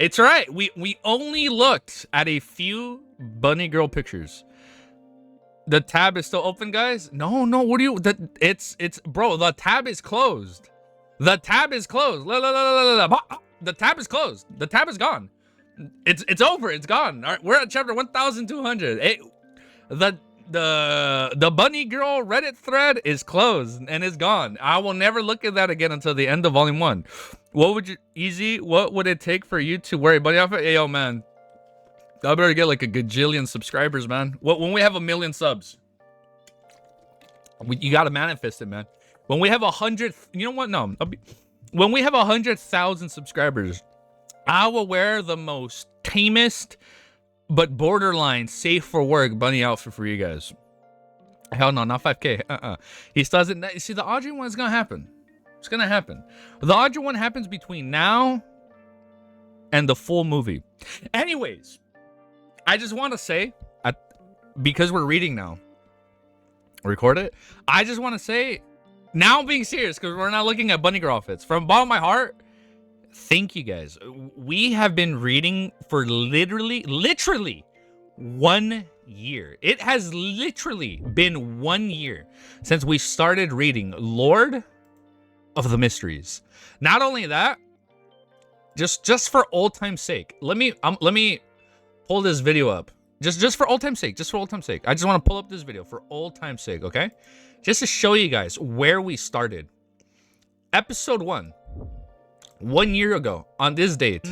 It's all right. We only looked at a few bunny girl pictures. The tab is still open, guys? No, what do you... It's bro, the tab is closed. The tab is closed. The tab is closed. The tab is gone. It's over. It's gone. All right, we're at chapter 1200. The bunny girl Reddit thread is closed and it's gone. I will never look at that again until the end of volume 1. What would it take for you to wear a bunny outfit? Hey, yo, man. I better get like a gajillion subscribers, man. When we have 1 million subs, you gotta manifest it, man. When we have 100, you know what? No, when we have 100,000 subscribers, I will wear the most tamest but borderline safe for work bunny outfit for you guys. Hell no, not 5K. He doesn't. See, the Audrey one is gonna happen. It's gonna happen. The Audrey one happens between now and the full movie. Anyways, I just want to say, because we're reading now, record it. I just want to say, now I'm being serious because we're not looking at bunny girl outfits. From the bottom of my heart, thank you guys. We have been reading for literally 1 year. It has literally been 1 year since we started reading Lord of the Mysteries. Not only that, just for old time's sake, let me pull this video up. Just for old time's sake. Just for old time's sake. I just want to pull up this video for old time's sake, okay? Just to show you guys where we started. Episode 1. 1 year ago on this date.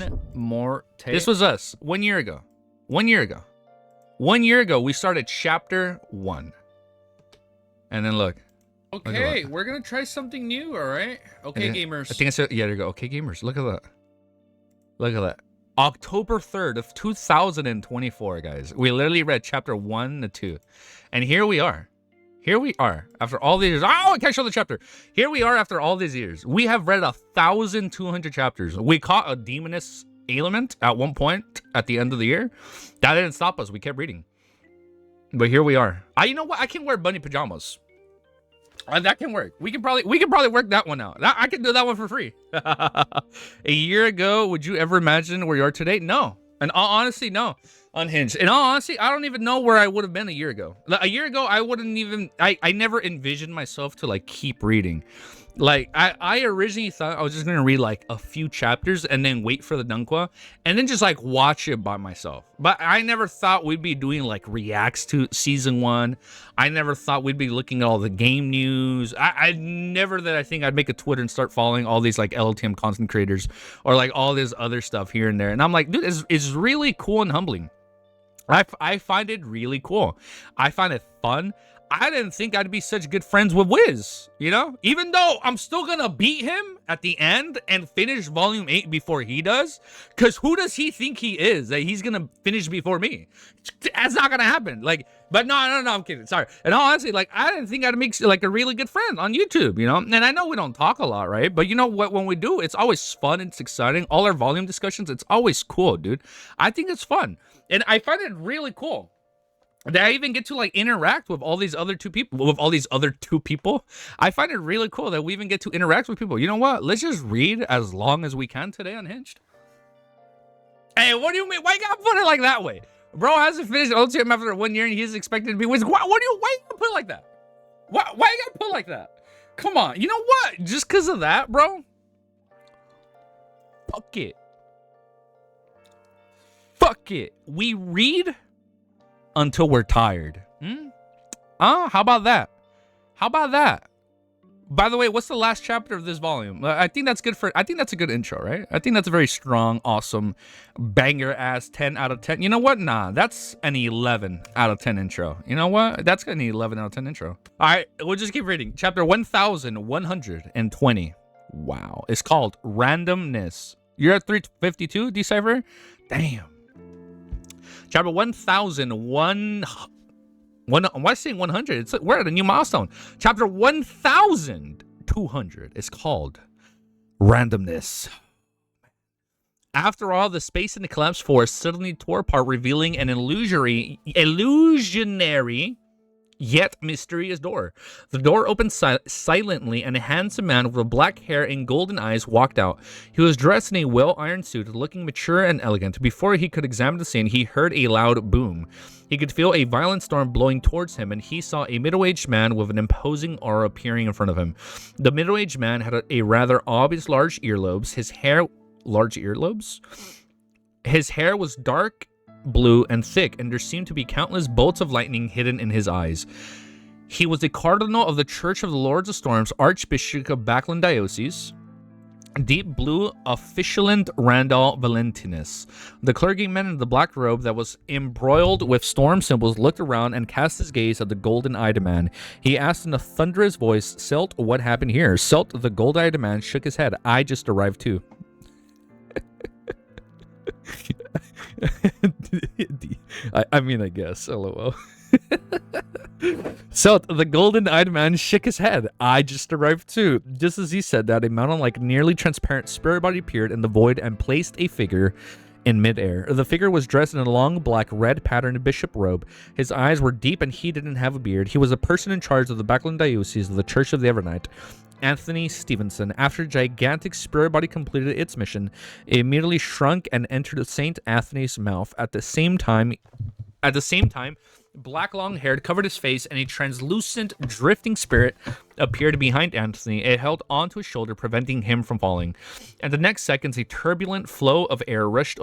This was us 1 year ago. 1 year ago. 1 year ago, we started chapter 1. And then look. Okay, we're gonna try something new, all right? Okay, gamers. I think I said, yeah, there you go. Okay, gamers. Look at that. Look at that. October 3rd of 2024, guys. We literally read chapter 1 to 2. And here we are. Here we are after all these years. Oh, I can't show the chapter. Here we are after all these years. We have read 1,200 chapters. We caught a demoness ailment at one point at the end of the year. That didn't stop us. We kept reading. But here we are. You know what? I can wear bunny pajamas. That can work. We can probably work that one out. I can do that one for free. A year ago, would you ever imagine where you are today? No. In all honesty, no. Unhinged. In all honesty, I don't even know where I would have been a year ago. A year ago, I wouldn't even... I never envisioned myself to, like, keep reading. Like, I originally thought I was just going to read, like, a few chapters and then wait for the Dunkwa and then just, like, watch it by myself. But I never thought we'd be doing, like, reacts to Season 1. I never thought we'd be looking at all the game news. I never that I think I'd make a Twitter and start following all these, like, LTM content creators or, like, all this other stuff here and there. And I'm like, dude, it's really cool and humbling. I find it really cool. I find it fun. I didn't think I'd be such good friends with Wiz, you know? Even though I'm still gonna beat him at the end and finish volume 8 before he does. Because who does he think he is? That he's gonna finish before me? That's not gonna happen. Like, but no, I'm kidding. Sorry. And honestly, like, I didn't think I'd make, like, a really good friend on YouTube, you know? And I know we don't talk a lot, right? But you know what? When we do, it's always fun. It's exciting. All our volume discussions, it's always cool, dude. I think it's fun. And I find it really cool that I even get to, like, interact with all these other two people. I find it really cool that we even get to interact with people. You know what? Let's just read as long as we can today, Unhinged. Hey, what do you mean? Why you gotta put it like that way? Bro hasn't finished OTM after 1 year and he's expected to be Wiz. Why you gotta put it like that? Why you gotta put it like that? Come on. You know what? Just because of that, bro? Fuck it. Fuck it. We read until we're tired. How about that? How about that? By the way, what's the last chapter of this volume? I think that's good I think that's a good intro, right? I think that's a very strong, awesome, banger ass 10 out of 10. You know what? Nah, that's an 11 out of 10 intro. You know what? That's an 11 out of 10 intro. All right, we'll just keep reading. Chapter 1120. Wow. It's called Randomness. You're at 352, Decipher? Damn. Chapter 1001. Why am I saying 100? We're at a new milestone. Chapter 1200 is called Randomness. After all, the space in the collapsed forest suddenly tore apart, revealing an illusionary yet mysterious door. The door opened silently, and a handsome man with black hair and golden eyes walked out. He was dressed in a well-ironed suit, looking mature and elegant. Before he could examine the scene, he heard a loud boom. He could feel a violent storm blowing towards him, and he saw a middle-aged man with an imposing aura appearing in front of him. The middle-aged man had a rather obvious large earlobes. Large earlobes? His hair was dark blue and thick, and there seemed to be countless bolts of lightning hidden in his eyes. He was the cardinal of the Church of the Lords of Storms, Archbishop of Backland Diocese, deep blue officialant Randall Valentinus. The clergyman in the black robe that was embroiled with storm symbols looked around and cast his gaze at the golden-eyed man. He asked in a thunderous voice, "Selt, what happened here?" Selt, the gold-eyed man, shook his head. "I just arrived too." I mean, I guess. LOL. So the golden-eyed man shook his head. "I just arrived too." Just as he said that, a mountain-like, nearly transparent spirit body appeared in the void and placed a figure in midair. The figure was dressed in a long black red patterned bishop robe. His eyes were deep and he didn't have a beard. He was a person in charge of the Backland Diocese of the Church of the Evernight, Anthony Stevenson. After gigantic spirit body completed its mission, it immediately shrunk and entered Saint Anthony's mouth. At the same time, black long-haired covered his face, and a translucent drifting spirit appeared behind Anthony. It held onto his shoulder, preventing him from falling. At the next seconds, a turbulent flow of air rushed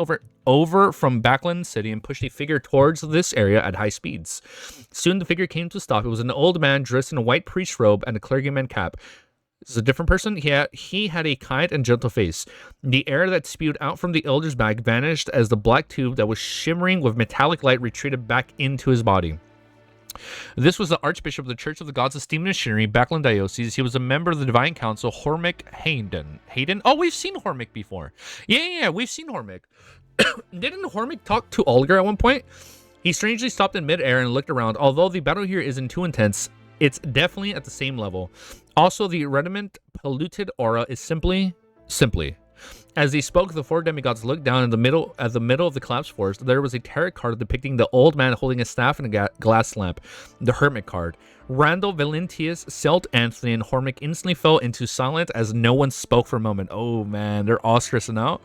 over from Backland City and pushed a figure towards this area at high speeds. Soon the figure came to a stop. It was an old man dressed in a white priest robe and a clergyman cap. This is a different person. He had a kind and gentle face. The air that spewed out from the elder's bag vanished as the black tube that was shimmering with metallic light retreated back into his body. This was the Archbishop of the Church of the Gods of Steam Machinery, Backland Diocese. He was a member of the Divine Council, Hormick Hayden? Oh, we've seen Hormick before. Yeah, we've seen Hormick. Didn't Hormick talk to Olger at one point? He strangely stopped in midair and looked around. Although the battle here isn't too intense, it's definitely at the same level. Also, the rediment polluted aura is simply. As he spoke, the four demigods looked down at the middle of the collapsed forest. There was a tarot card depicting the old man holding a staff and a glass lamp, the hermit card. Randall Valentius, Selt, Anthony, and Hormick instantly fell into silence as no one spoke for a moment. Oh man, they're all stressing out.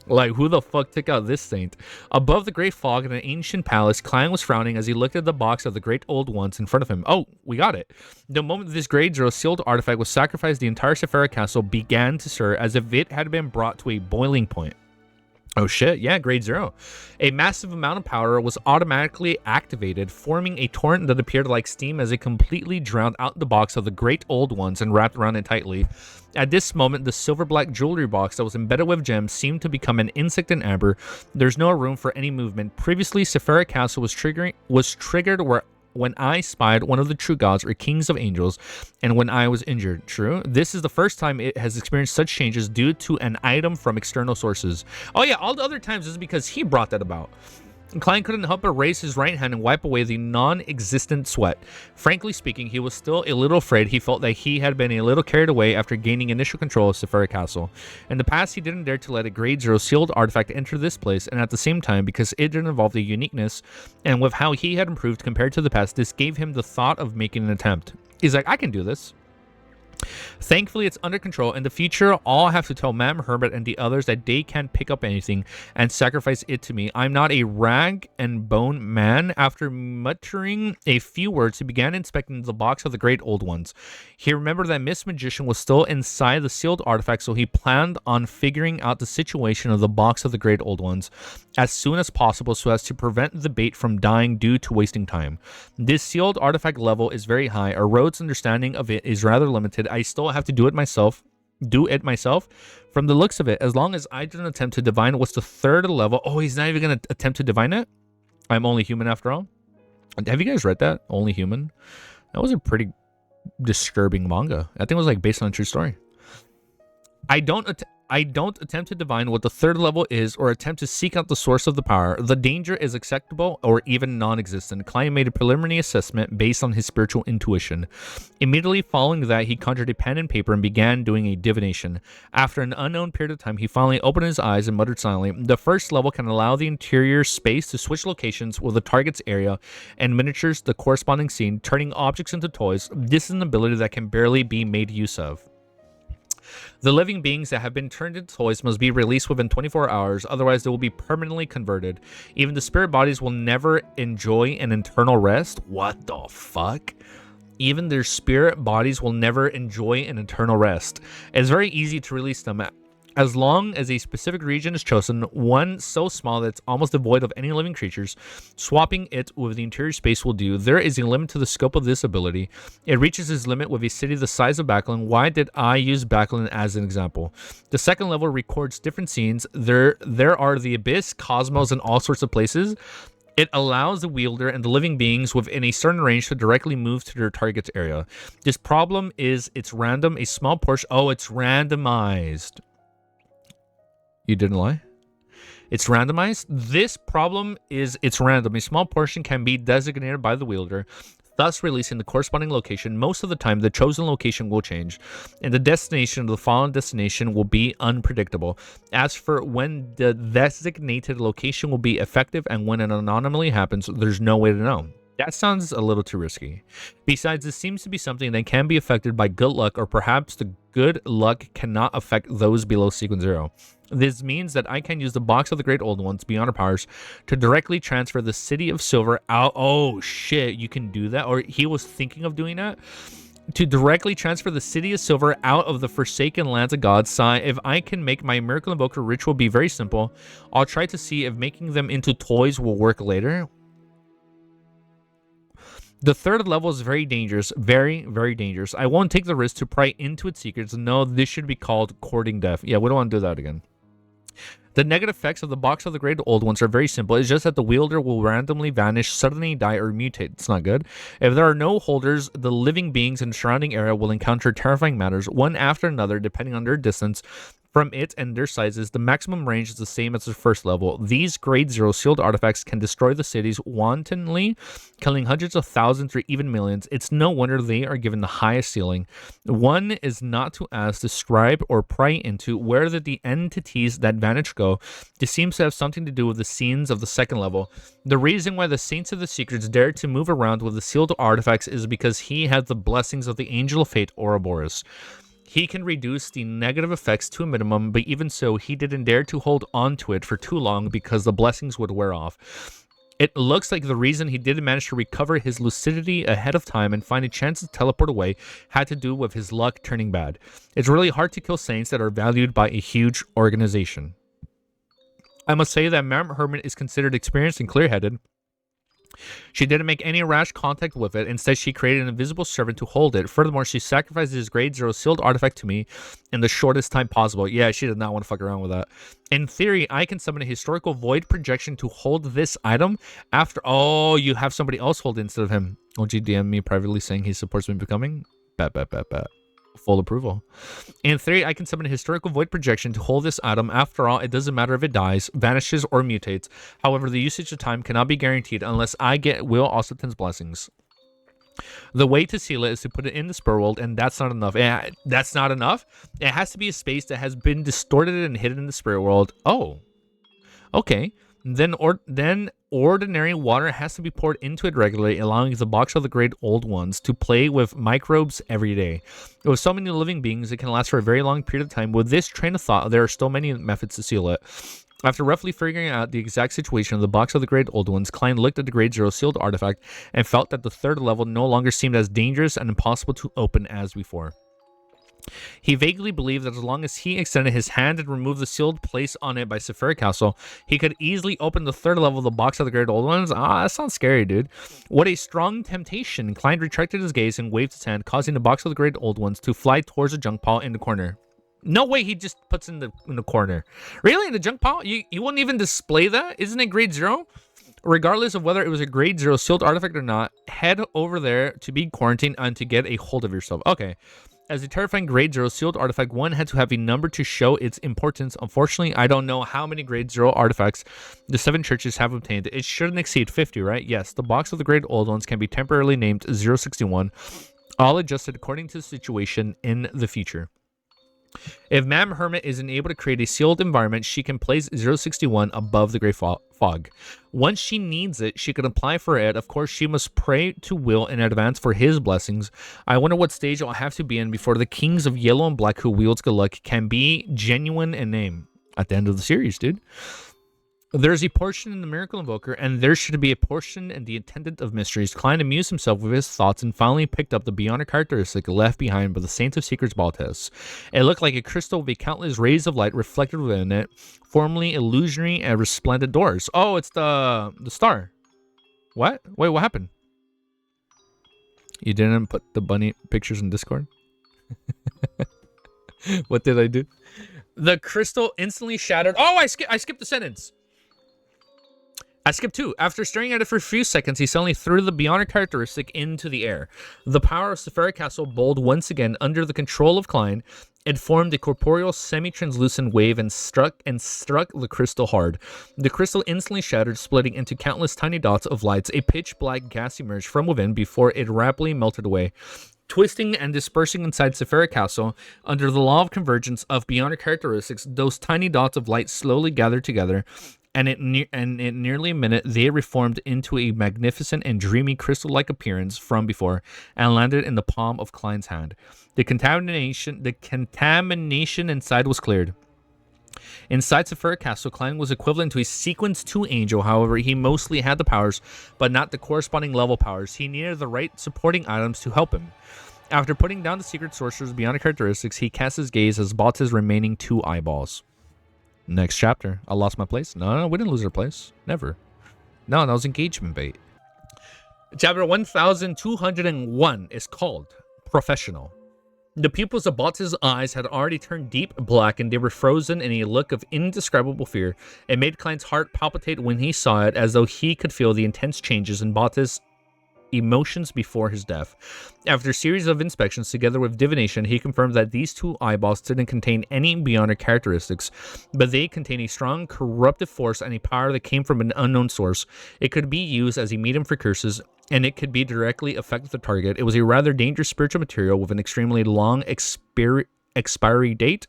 Like, who the fuck took out this saint? Above the great fog in an ancient palace, Klein was frowning as he looked at the box of the great old ones in front of him. Oh, we got it. The moment this grade 0 sealed artifact was sacrificed, the entire Sephira castle began to stir as if it had been brought to a boiling point. Oh shit, yeah, grade 0. A massive amount of power was automatically activated, forming a torrent that appeared like steam as it completely drowned out the box of the great old ones and wrapped around it tightly. At this moment, the silver-black jewelry box that was embedded with gems seemed to become an insect in amber. There's no room for any movement. Previously, Sephira Castle was triggered when I spied one of the true gods or kings of angels, and when I was injured. True. This is the first time it has experienced such changes due to an item from external sources. Oh yeah, all the other times is because he brought that about. Klein couldn't help but raise his right hand and wipe away the non-existent sweat. Frankly speaking, he was still a little afraid. He felt that he had been a little carried away after gaining initial control of Sephira Castle. In the past, he didn't dare to let a grade 0 sealed artifact enter this place, and at the same time, because it didn't involve the uniqueness, and with how he had improved compared to the past, this gave him the thought of making an attempt. He's like, I can do this. Thankfully, it's under control. In the future, I'll have to tell Mam, Herbert, and the others that they can't pick up anything and sacrifice it to me. I'm not a rag and bone man. After muttering a few words, he began inspecting the box of the great old ones. He remembered that Miss Magician was still inside the sealed artifact, so he planned on figuring out the situation of the box of the great old ones as soon as possible so as to prevent the bait from dying due to wasting time. This sealed artifact level is very high. Our road's understanding of it is rather limited. I still have to do it myself. From the looks of it, as long as I didn't attempt to divine what's the third level. Oh, he's not even going to attempt to divine it? I'm only human after all. Have you guys read that? Only Human? That was a pretty disturbing manga. I think it was like based on a true story. I don't I don't attempt to divine what the third level is or attempt to seek out the source of the power. The danger is acceptable or even non-existent. Klein made a preliminary assessment based on his spiritual intuition. Immediately following that, he conjured a pen and paper and began doing a divination. After an unknown period of time, he finally opened his eyes and muttered silently. The first level can allow the interior space to switch locations with the target's area and miniatures the corresponding scene, turning objects into toys. This is an ability that can barely be made use of. The living beings that have been turned into toys must be released within 24 hours, otherwise they will be permanently converted. Even the spirit bodies will never enjoy an eternal rest. What the fuck? Even their spirit bodies will never enjoy an eternal rest. It's very easy to release them as long as a specific region is chosen, one so small that it's almost devoid of any living creatures. Swapping it with the interior space will do. There is a limit to the scope of this ability. It reaches its limit with a city the size of Backlund. Why did I use Backlund as an example? The second level records different scenes. There are the Abyss, Cosmos, and all sorts of places. It allows the wielder and the living beings within a certain range to directly move to their target's area. This problem is it's random, a small portion. Oh, it's randomized. You didn't lie? It's randomized. This problem is it's random. A small portion can be designated by the wielder, thus releasing the corresponding location. Most of the time, the chosen location will change, and the destination of the fallen destination will be unpredictable. As for when the designated location will be effective and when an anomaly happens, there's no way to know. That sounds a little too risky. Besides, this seems to be something that can be affected by good luck, or perhaps the good luck cannot affect those below sequence 0. This means that I can use the box of the Great Old Ones beyond our powers to directly transfer the City of Silver out. Oh shit, you can do that? Or he was thinking of doing that? To directly transfer the City of Silver out of the Forsaken Lands of God. If I can make my Miracle Invoker ritual be very simple, I'll try to see if making them into toys will work later. The third level is very dangerous. Very, very dangerous. I won't take the risk to pry into its secrets. No, this should be called courting death. Yeah, we don't want to do that again. The negative effects of the box of the Great Old Ones are very simple. It's just that the wielder will randomly vanish, suddenly die, or mutate. It's not good. If there are no holders, the living beings in the surrounding area will encounter terrifying matters, one after another, depending on their distance from it and their sizes. The maximum range is the same as the first level. These grade 0 sealed artifacts can destroy the cities wantonly, killing hundreds of thousands or even millions. It's no wonder they are given the highest ceiling. One is not to ask, describe, or pry into where did the entities that vanish go. This seems to have something to do with the scenes of the second level. The reason why the Saints of the Secrets dared to move around with the sealed artifacts is because he had the blessings of the Angel of Fate, Ouroboros. He can reduce the negative effects to a minimum, but even so, he didn't dare to hold on to it for too long because the blessings would wear off. It looks like the reason he didn't manage to recover his lucidity ahead of time and find a chance to teleport away had to do with his luck turning bad. It's really hard to kill saints that are valued by a huge organization. I must say that Madame Herman is considered experienced and clear-headed. She didn't make any rash contact with it. Instead, she created an invisible servant to hold it. Furthermore, she sacrificed his grade 0 sealed artifact to me in the shortest time possible. Yeah, she did not want to fuck around with that. In theory, I can summon a historical void projection to hold this item after... Oh, you have somebody else hold it instead of him. OG DM me privately saying he supports me becoming... Bet. Full approval. In theory, I can summon a historical void projection to hold this item. After all, it doesn't matter if it dies, vanishes, or mutates. However, the usage of time cannot be guaranteed unless I get Will Austin's blessings. The way to seal it is to put it in the spirit world, and that's not enough. That's not enough. It has to be a space that has been distorted and hidden in the spirit world. Oh, okay. Then ordinary water has to be poured into it regularly, allowing the box of the Great Old Ones to play with microbes every day. With so many living beings, it can last for a very long period of time. With this train of thought, there are still many methods to seal it. After roughly figuring out the exact situation of the box of the Great Old Ones, Klein looked at the Grade 0 sealed artifact and felt that the third level no longer seemed as dangerous and impossible to open as before. He vaguely believed that as long as he extended his hand and removed the sealed place on it by Sephira Castle, he could easily open the third level of the box of the Great Old Ones. That sounds scary, dude. What a strong temptation. Klein retracted his gaze and waved his hand, causing the box of the Great Old Ones to fly towards the junk pile in the corner. No way he just puts in the corner. Really? In the junk pile? You wouldn't even display that? Isn't it grade 0? Regardless of whether it was a grade 0 sealed artifact or not, head over there to be quarantined and to get a hold of yourself. Okay. As a terrifying grade 0 sealed artifact, one had to have a number to show its importance. Unfortunately, I don't know how many grade 0 artifacts the 7 churches have obtained. It shouldn't exceed 50, right? Yes, the box of the grade old ones can be temporarily named 061, all adjusted according to the situation in the future. If Ma'am Hermit isn't able to create a sealed environment, she can place 061 above the Great Fog. Once she needs it, she can apply for it. Of course, she must pray to Will in advance for his blessings. I wonder what stage I'll have to be in before the kings of yellow and black who wields good luck can be genuine in name. At the end of the series, dude. There's a portion in the Miracle Invoker, and there should be a portion in the Attendant of Mysteries. Klein amused himself with his thoughts and finally picked up the bionic characteristic left behind by the Saint of Secrets Baltes. It looked like a crystal with countless rays of light reflected within it, formerly illusionary and resplendent doors. Oh, it's the star. What? Wait, what happened? You didn't put the bunny pictures in Discord? What did I do? The crystal instantly shattered. Oh, I skipped the sentence. I skipped 2. After staring at it for a few seconds, he suddenly threw the bionic characteristic into the air. The power of Sephira Castle bowled once again under the control of Klein. It formed a corporeal, semi-translucent wave and struck the crystal hard. The crystal instantly shattered, splitting into countless tiny dots of lights. A pitch-black gas emerged from within before it rapidly melted away. Twisting and dispersing inside Sephira Castle, under the law of convergence of bionic characteristics, those tiny dots of light slowly gathered together. And in nearly a minute, they reformed into a magnificent and dreamy crystal-like appearance from before, and landed in the palm of Klein's hand. The contamination inside was cleared. Inside Sephira Castle, Klein was equivalent to a Sequence 2 angel. However, he mostly had the powers, but not the corresponding level powers. He needed the right supporting items to help him. After putting down the secret sorcerer's bionic characteristics, he cast his gaze as Baltes' remaining 2 eyeballs. Next chapter. I lost my place? No, we didn't lose our place. Never. No, that was engagement bait. Chapter 1201 is called Professional. The pupils of Baltes' eyes had already turned deep black, and they were frozen in a look of indescribable fear. It made Klein's heart palpitate when he saw it, as though he could feel the intense changes in Baltes' emotions before his death. After a series of inspections together with divination, he confirmed that these 2 eyeballs didn't contain any bionic characteristics, but they contain a strong corruptive force and a power that came from an unknown source. It could be used as a medium for curses, and it could be directly affect the target. It was a rather dangerous spiritual material with an extremely long expiry date.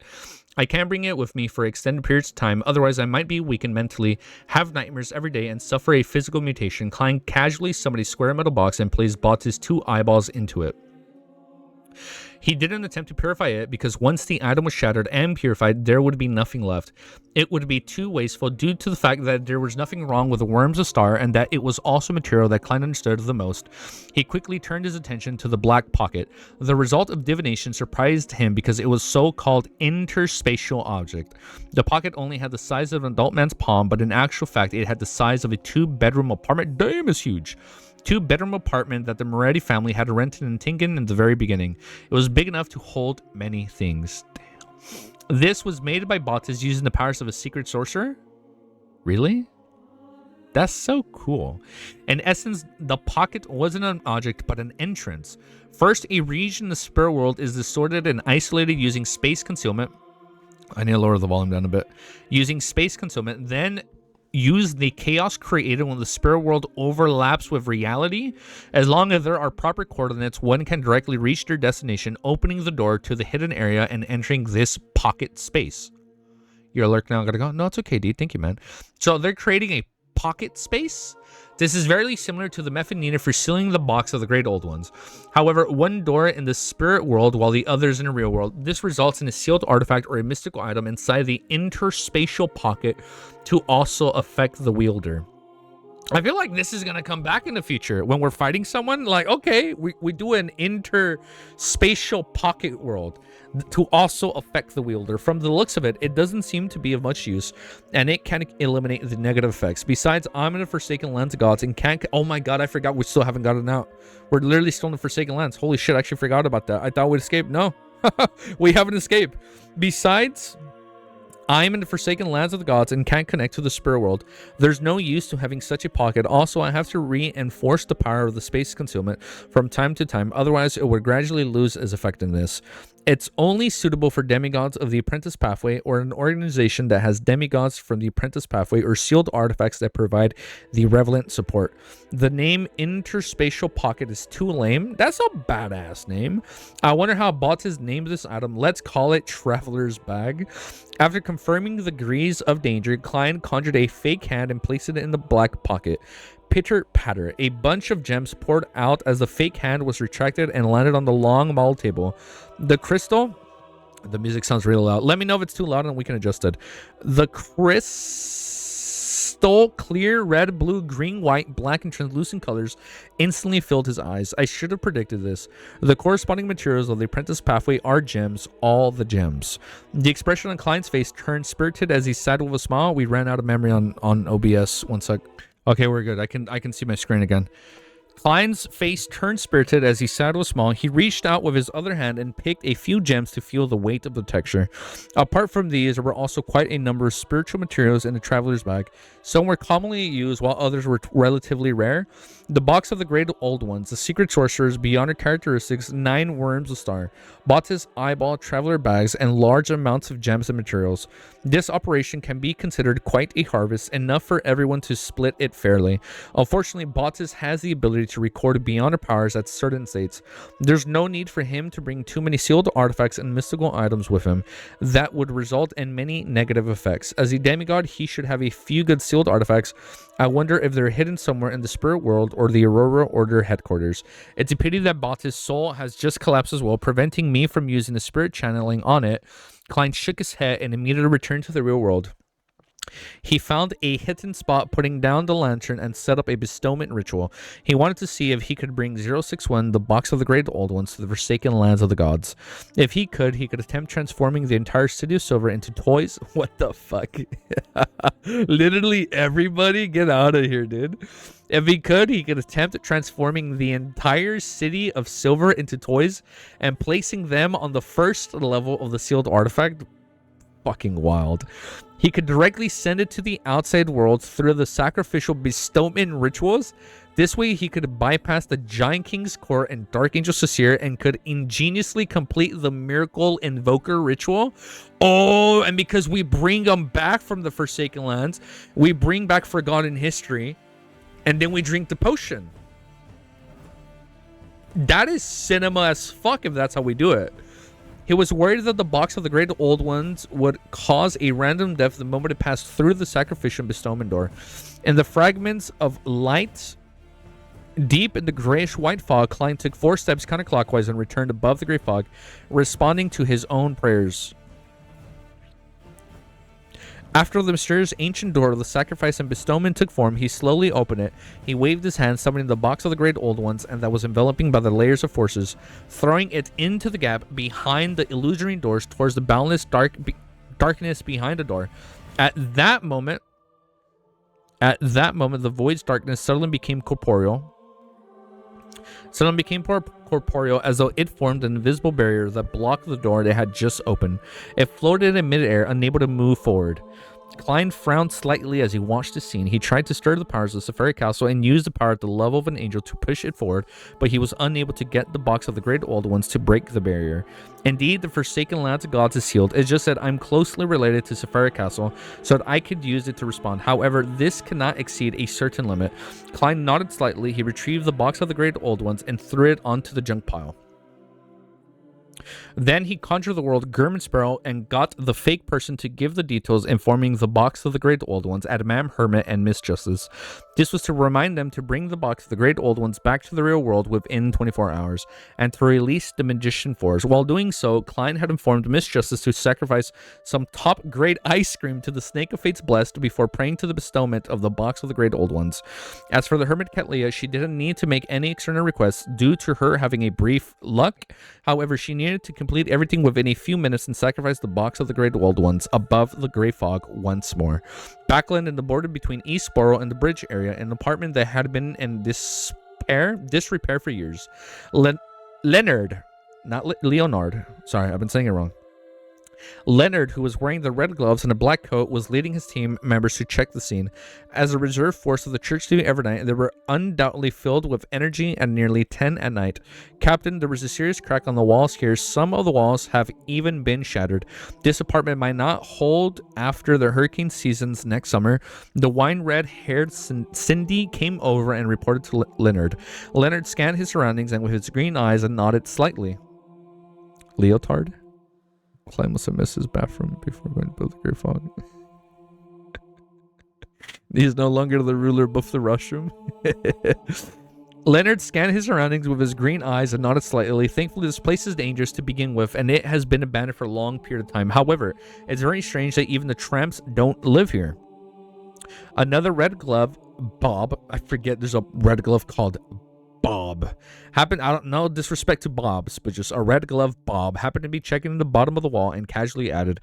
I can't bring it with me for extended periods of time, otherwise I might be weakened mentally, have nightmares every day, and suffer a physical mutation. Klein casually summoned a square metal box and placed Baltes' 2 eyeballs into it. He didn't attempt to purify it because once the item was shattered and purified, there would be nothing left. It would be too wasteful due to the fact that there was nothing wrong with the Worms of Star and that it was also material that Klein understood the most. He quickly turned his attention to the black pocket. The result of divination surprised him because it was so-called interspatial object. The pocket only had the size of an adult man's palm, but in actual fact, it had the size of a 2-bedroom apartment. Damn, it's huge. 2-bedroom apartment that the Moretti family had rented in Tingen in the very beginning. It was big enough to hold many things. Damn. This was made by Baltes using the powers of a secret sorcerer? Really? That's so cool. In essence, the pocket wasn't an object, but an entrance. First, a region in the spirit world is distorted and isolated using space concealment. I need to lower the volume down a bit. Using space concealment, then use the chaos created when the spirit world overlaps with reality. As long as there are proper coordinates, one can directly reach their destination, opening the door to the hidden area and entering this pocket space. You're alert now. I gotta go. No, it's okay, dude. Thank you, man. So they're creating a pocket space. This is very similar to the method needed for sealing the box of the Great Old Ones. However, one door in the spirit world while the others in the real world. This results in a sealed artifact or a mystical item inside the interspatial pocket to also affect the wielder. I feel like this is going to come back in the future when we're fighting someone. Like, okay, we do an interspatial pocket world to also affect the wielder. From the looks of it, it doesn't seem to be of much use, and it can eliminate the negative effects. Besides, I'm in the Forsaken Lands of Gods and can't... Oh my god, I forgot we still haven't gotten out. We're literally still in the Forsaken Lands. Holy shit, I actually forgot about that. I thought we'd escape. No, we haven't escaped. Besides... I am in the Forsaken Lands of the Gods and can't connect to the spirit world. There's no use to having such a pocket. Also, I have to reinforce the power of the space concealment from time to time. Otherwise, it would gradually lose its effectiveness. It's only suitable for demigods of the apprentice pathway or an organization that has demigods from the apprentice pathway or sealed artifacts that provide the relevant support. The name Interspatial Pocket is too lame. That's a badass name. I wonder how bots named this item. Let's call it Traveler's Bag. After confirming the degrees of danger, Klein conjured a fake hand and placed it in the black pocket. Pitter patter. A bunch of gems poured out as the fake hand was retracted and landed on the long model table. The crystal. The music sounds really loud. Let me know if it's too loud and we can adjust it. The crystal, clear, red, blue, green, white, black, and translucent colors instantly filled his eyes. I should have predicted this. The corresponding materials of the apprentice pathway are gems, all the gems. The expression on Klein's face turned spirited as he sighed with a smile. We ran out of memory on OBS. One sec. Okay, we're good. I can see my screen again. Klein's face turned spirited as he sat with a smile. He reached out with his other hand and picked a few gems to feel the weight of the texture. Apart from these, there were also quite a number of spiritual materials in the traveler's bag. Some were commonly used while others were relatively rare. The box of the great old ones, the secret sorcerers, beyond her characteristics, 9 worms a star, Bottis eyeball, traveler bags, and large amounts of gems and materials. This operation can be considered quite a harvest, enough for everyone to split it fairly. Unfortunately, Bottis has the ability to record beyond her powers at certain states. There's no need for him to bring too many sealed artifacts and mystical items with him. That would result in many negative effects. As a demigod, he should have a few good sealed artifacts. I wonder if they're hidden somewhere in the spirit world or the Aurora Order headquarters. It's a pity that Bottis' soul has just collapsed as well, preventing me from using the spirit channeling on it. Klein shook his head and immediately returned to the real world. He found a hidden spot, putting down the lantern and set up a bestowment ritual. He wanted to see if he could bring 061, the box of the great old ones, to the forsaken lands of the gods. If he could attempt transforming the entire city of silver into toys. What the fuck? Literally everybody get out of here, dude. If he could attempt transforming the entire city of silver into toys and placing them on the first level of the sealed artifact. Fucking wild. He could directly send it to the outside world through the sacrificial bestowment rituals. This way, he could bypass the Giant King's court and Dark Angel Sasir and could ingeniously complete the Miracle Invoker ritual. Oh, and because we bring them back from the Forsaken Lands, we bring back Forgotten History, and then we drink the potion. That is cinema as fuck if that's how we do it. He was worried that the box of the great old ones would cause a random death the moment it passed through the sacrificial bestowment door. In the fragments of light deep in the grayish-white fog, Klein took 4 steps counterclockwise and returned above the gray fog, responding to his own prayers. After the mysterious ancient door of the sacrifice and bestowment took form, he slowly opened it. He waved his hand, summoning the box of the great old ones, and that was enveloping by the layers of forces, throwing it into the gap behind the illusory doors towards the boundless darkness behind the door. At that moment, the void's darkness suddenly became corporeal. Corporeal, as though it formed an invisible barrier that blocked the door they had just opened. It floated in midair, unable to move forward. Klein frowned slightly as he watched the scene. He tried to stir the powers of the Safari Castle and use the power at the level of an angel to push it forward, but he was unable to get the box of the great old ones to break the barrier. Indeed, the Forsaken Lands of Gods is sealed. It's just that I'm closely related to Safari Castle, so that I could use it to respond. However, this cannot exceed a certain limit. Klein nodded slightly. He retrieved the box of the great old ones and threw it onto the junk pile. Then he conjured the world German Sparrow and got the fake person to give the details informing the box of the great old ones at Mam Hermit and Miss Justice. This was to remind them to bring the box of the great old ones back to the real world within 24 hours and to release the magician force. While doing so, Klein had informed Miss Justice to sacrifice some top grade ice cream to the Snake of Fate's Blessed before praying to the bestowment of the box of the great old ones. As for the Hermit Catleya, she didn't need to make any external requests due to her having a brief luck. However, she needed to complete everything within a few minutes and sacrifice the box of the great old ones above the gray fog once more. Backland in the border between East Borough and the bridge area, an apartment that had been in disrepair for years. Leonard, not Leonard. Sorry, I've been saying it wrong. Leonard, who was wearing the red gloves and a black coat, was leading his team members to check the scene. As a reserve force of the church duty every night, they were undoubtedly filled with energy at nearly 10 at night. Captain, there was a serious crack on the walls here. Some of the walls have even been shattered. This apartment might not hold after the hurricane seasons next summer. The wine red-haired Cindy came over and reported to Leonard. Leonard scanned his surroundings and with his green eyes and nodded slightly. Leotard? Clyde must have missed his bathroom before going to build the Great Fog. He's no longer the ruler above the restroom. Leonard scanned his surroundings with his green eyes and nodded slightly. Thankfully, this place is dangerous to begin with, and it has been abandoned for a long period of time. However, it's very strange that even the tramps don't live here. Another red glove, Bob, I forget there's a red glove called Bob, happened, I don't know, disrespect to Bob's, but just a red glove Bob happened to be checking in the bottom of the wall and casually added,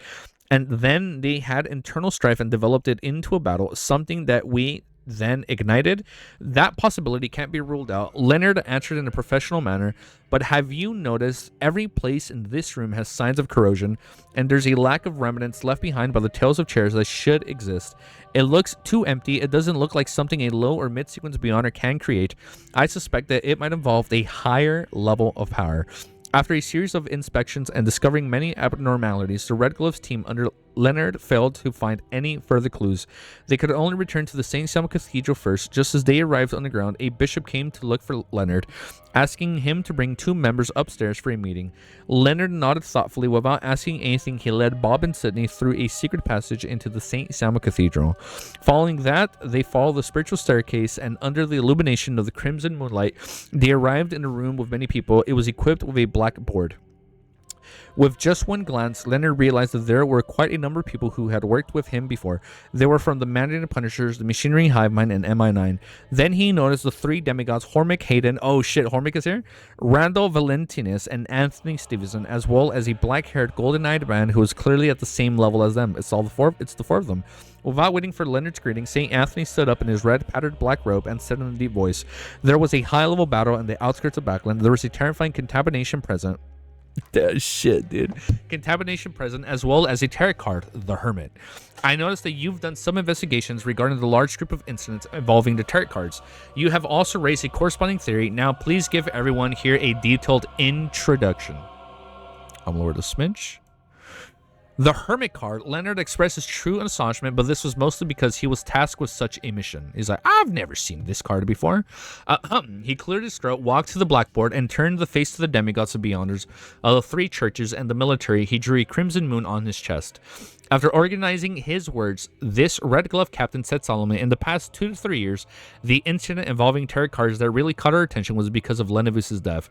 and then they had internal strife and developed it into a battle, something that we then ignited. That possibility can't be ruled out. Leonard answered in a professional manner, but have you noticed every place in this room has signs of corrosion, and there's a lack of remnants left behind by the tails of chairs that should exist. It looks too empty. It doesn't look like something a low or mid-sequence Beyonder can create. I suspect that it might involve a higher level of power. After a series of inspections and discovering many abnormalities, the Red Gloves team under Leonard failed to find any further clues. They could only return to the St. Selma Cathedral first. Just as they arrived on the ground, a bishop came to look for Leonard, asking him to bring 2 members upstairs for a meeting. Leonard nodded thoughtfully. Without asking anything, he led Bob and Sydney through a secret passage into the St. Selma Cathedral. Following that, they followed the spiritual staircase, and under the illumination of the crimson moonlight, they arrived in a room with many people. It was equipped with a blackboard. With just one glance, Leonard realized that there were quite a number of people who had worked with him before. They were from the Mandarin Punishers, the Machinery Hive Mind, and MI9. Then he noticed the 3 demigods, Hormick, Hayden, oh shit, Hormick is here? Randall Valentinus and Anthony Stevenson, as well as a black-haired, golden-eyed man who was clearly at the same level as them. It's the 4 of them. Without waiting for Leonard's greeting, St. Anthony stood up in his red, patterned black robe and said in a deep voice, "There was a high-level battle in the outskirts of Backland. There was a terrifying contamination present." That shit, dude. Contamination present, as well as a tarot card, the Hermit. I noticed that you've done some investigations regarding the large group of incidents involving the tarot cards. You have also raised a corresponding theory. Now, please give everyone here a detailed introduction. I'm lower the smidge. The Hermit card, Leonard expressed his true astonishment, but this was mostly because he was tasked with such a mission. He's like, I've never seen this card before. He cleared his throat, walked to the blackboard, and turned the face to the demigods of Beyonders, the 3 churches, and the military. He drew a crimson moon on his chest. After organizing his words, this Red Glove captain said solemnly, in the past 2 to 3 years, the incident involving tarot cards that really caught our attention was because of Lenavus's death.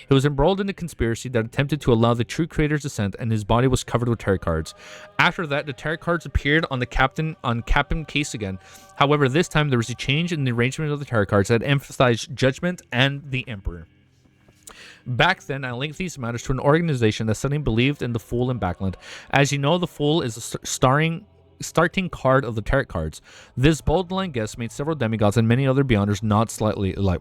He was embroiled in a conspiracy that attempted to allow the true creator's descent, and his body was covered with tarot cards. After that, the tarot cards appeared on the captain case again. However, this time there was a change in the arrangement of the tarot cards that emphasized judgment and the emperor. Back then, I linked these matters to an organization that suddenly believed in the Fool in Backland. As you know, the Fool is a starting card of the tarot cards. This bold-line guess made several demigods and many other Beyonders nod slightly, like,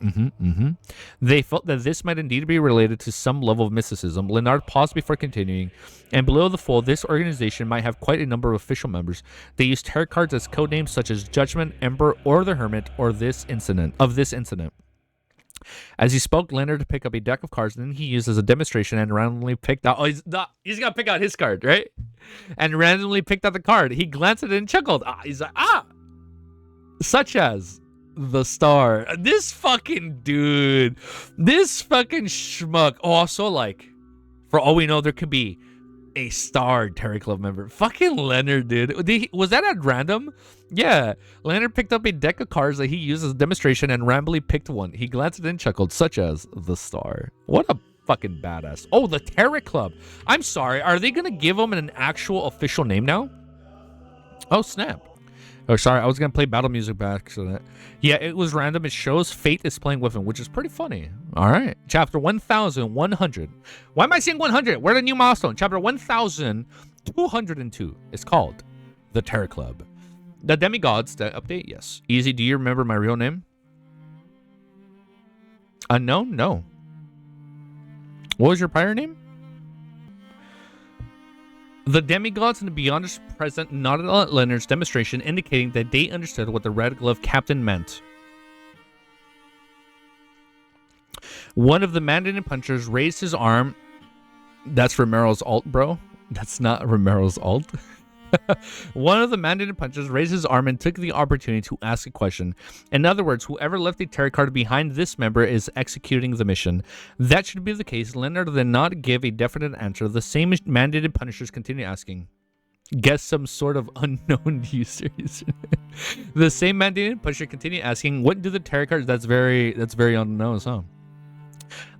They felt that this might indeed be related to some level of mysticism. Leonard paused before continuing. And below the Fool, this organization might have quite a number of official members. They use tarot cards as codenames such as Judgment, Emperor, or the Hermit, or this incident. As he spoke, Leonard picked up a deck of cards, and then he used as a demonstration and randomly picked out. Oh, he's gonna pick out his card, right? And randomly picked out the card. He glanced at it and chuckled. He's like, such as the Star. This fucking dude, this fucking schmuck. Also, like, for all we know, there could be a Star Terry Club member. Fucking Leonard, dude. Was that at random? Yeah. Leonard picked up a deck of cards that he used as a demonstration and randomly picked one. He glanced at it and chuckled, such as the Star. What a fucking badass. Oh, the Terry Club. I'm sorry. Are they going to give him an actual official name now? Oh, snap. Oh, sorry. I was going to play battle music back. Yeah, it was random. It shows Fate is playing with him, which is pretty funny. All right. Chapter 1100. Why am I saying 100? We're at a new milestone. Chapter 1202 is called The Terror Club. The Demigods, that update? Yes. Easy, do you remember my real name? Unknown? No. What was your prior name? The demigods and the Beyonders present nodded at Leonard's demonstration, indicating that they understood what the Red Glove Captain meant. One of the mandated punchers raised his arm. That's Romero's alt, bro. That's not Romero's alt. One of the mandated punchers raised his arm and took the opportunity to ask a question. In other words, whoever left a tarot card behind this member is executing the mission. That should be the case. Leonard did not give a definite answer. The same mandated punishers continued asking. Guess some sort of unknown users. The same mandated puncher continued asking, what do the tarot cards? That's very unknown, huh?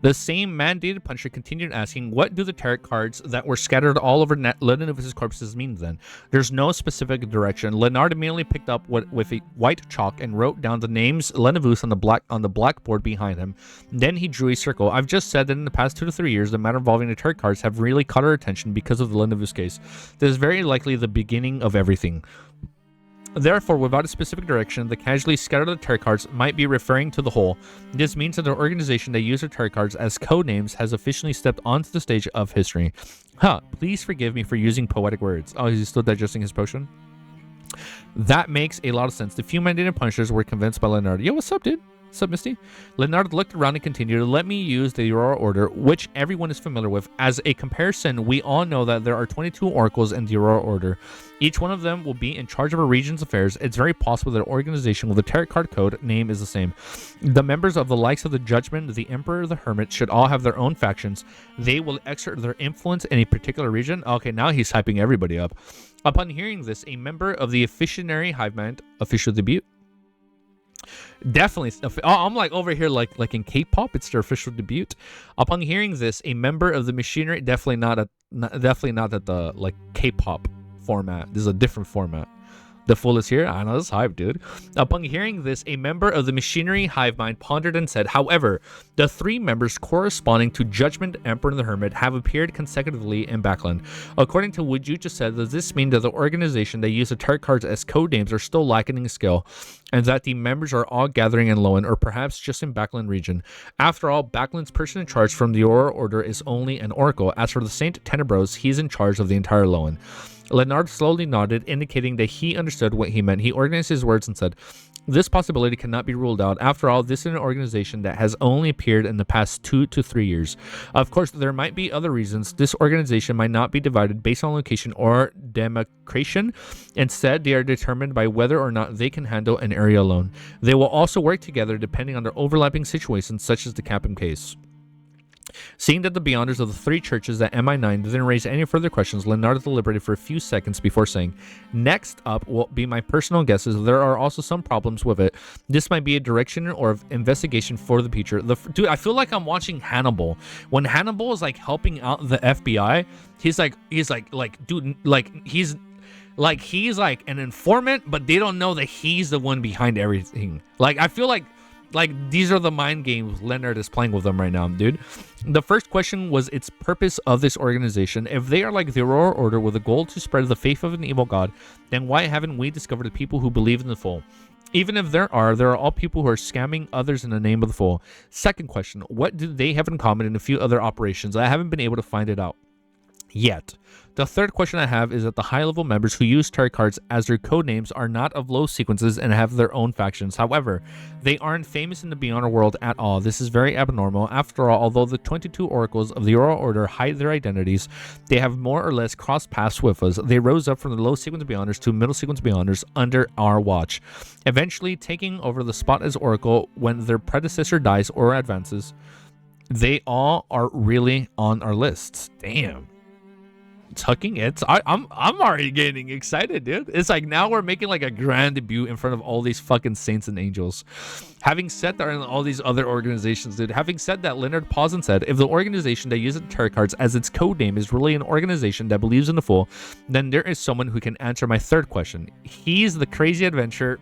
The same mandated puncher continued asking, what do the tarot cards that were scattered all over Leonard's corpses mean then? There's no specific direction. Leonard immediately picked up with a white chalk and wrote down the names Lenavus on the blackboard behind him. Then he drew a circle. I've just said that in the past 2 to 3 years, the matter involving the tarot cards have really caught our attention because of the Lenavus case. This is very likely the beginning of everything. Therefore, without a specific direction, the casually scattered tarot cards might be referring to the whole. This means that the organization that used the tarot cards as code names has officially stepped onto the stage of history. Please forgive me for using poetic words. Oh, he's still digesting his potion? That makes a lot of sense. The few mandated punishers were convinced by Leonard. Yo, what's up, dude? What's up, Misty? Leonard looked around and continued, let me use the Aurora Order, which everyone is familiar with. As a comparison, we all know that there are 22 oracles in the Aurora Order. Each one of them will be in charge of a region's affairs. It's very possible that an organization with a tarot card code name is the same. The members of the likes of the Judgment, the Emperor, the Hermit should all have their own factions. They will exert their influence in a particular region. Okay, now he's hyping everybody up. Upon hearing this, a member of the Officiary Hive Mind, official debut, definitely. I'm like over here like in K-pop, it's their official debut. Upon hearing this, a member of the machinery, definitely not at the like K-pop format. This is a different format. The fool is here. I know this hype, dude. Upon hearing this, a member of the machinery hive mind pondered and said, however, the 3 members corresponding to Judgment, Emperor, and the Hermit have appeared consecutively in Backland. According to what you just said, does this mean that the organization that used the tarot cards as code names are still lacking in skill, and that the members are all gathering in Lowen, or perhaps just in Backland region? After all, Backland's person in charge from the Aurora Order is only an oracle. As for the Saint Tenebros, he's in charge of the entire Lowen. Leonard slowly nodded, indicating that he understood what he meant. He organized his words and said, this possibility cannot be ruled out. After all, this is an organization that has only appeared in the past 2 to 3 years. Of course, there might be other reasons. This organization might not be divided based on location or democration. Instead, they are determined by whether or not they can handle an area alone. They will also work together depending on their overlapping situations, such as the Capim case. Seeing that the Beyonders of the 3 churches at MI9 didn't raise any further questions, Leonardo deliberated for a few seconds before saying, next up will be my personal guesses. There are also some problems with it. This might be a direction or investigation for the future. Dude, I feel like I'm watching Hannibal. When Hannibal is like helping out the FBI, he's like, dude, like he's like an informant, but they don't know that he's the one behind everything. Like, I feel like these are the mind games Leonard is playing with them right now, dude. The first question was its purpose of this organization. If they are like the Aurora Order with a goal to spread the faith of an evil god, then why haven't we discovered the people who believe in the Fool? Even if there are all people who are scamming others in the name of the Fool. Second question, what do they have in common in a few other operations? I haven't been able to find it out yet. The third question I have is that the high-level members who use tarot cards as their code names are not of low sequences and have their own factions. However, they aren't famous in the Beyonder world at all. This is very abnormal. After all, although the 22 oracles of the Aurora Order hide their identities, they have more or less crossed paths with us. They rose up from the low sequence Beyonders to middle sequence Beyonders under our watch, eventually taking over the spot as Oracle when their predecessor dies or advances. They all are really on our lists. Damn. Tucking it. I'm already getting excited, dude. It's like now we're making like a grand debut in front of all these fucking saints and angels. Having said that, in all these other organizations, dude. Having said that, Leonard paused and said, if the organization that uses tarot cards as its code name is really an organization that believes in the Fool, then there is someone who can answer my third question. He's the crazy adventure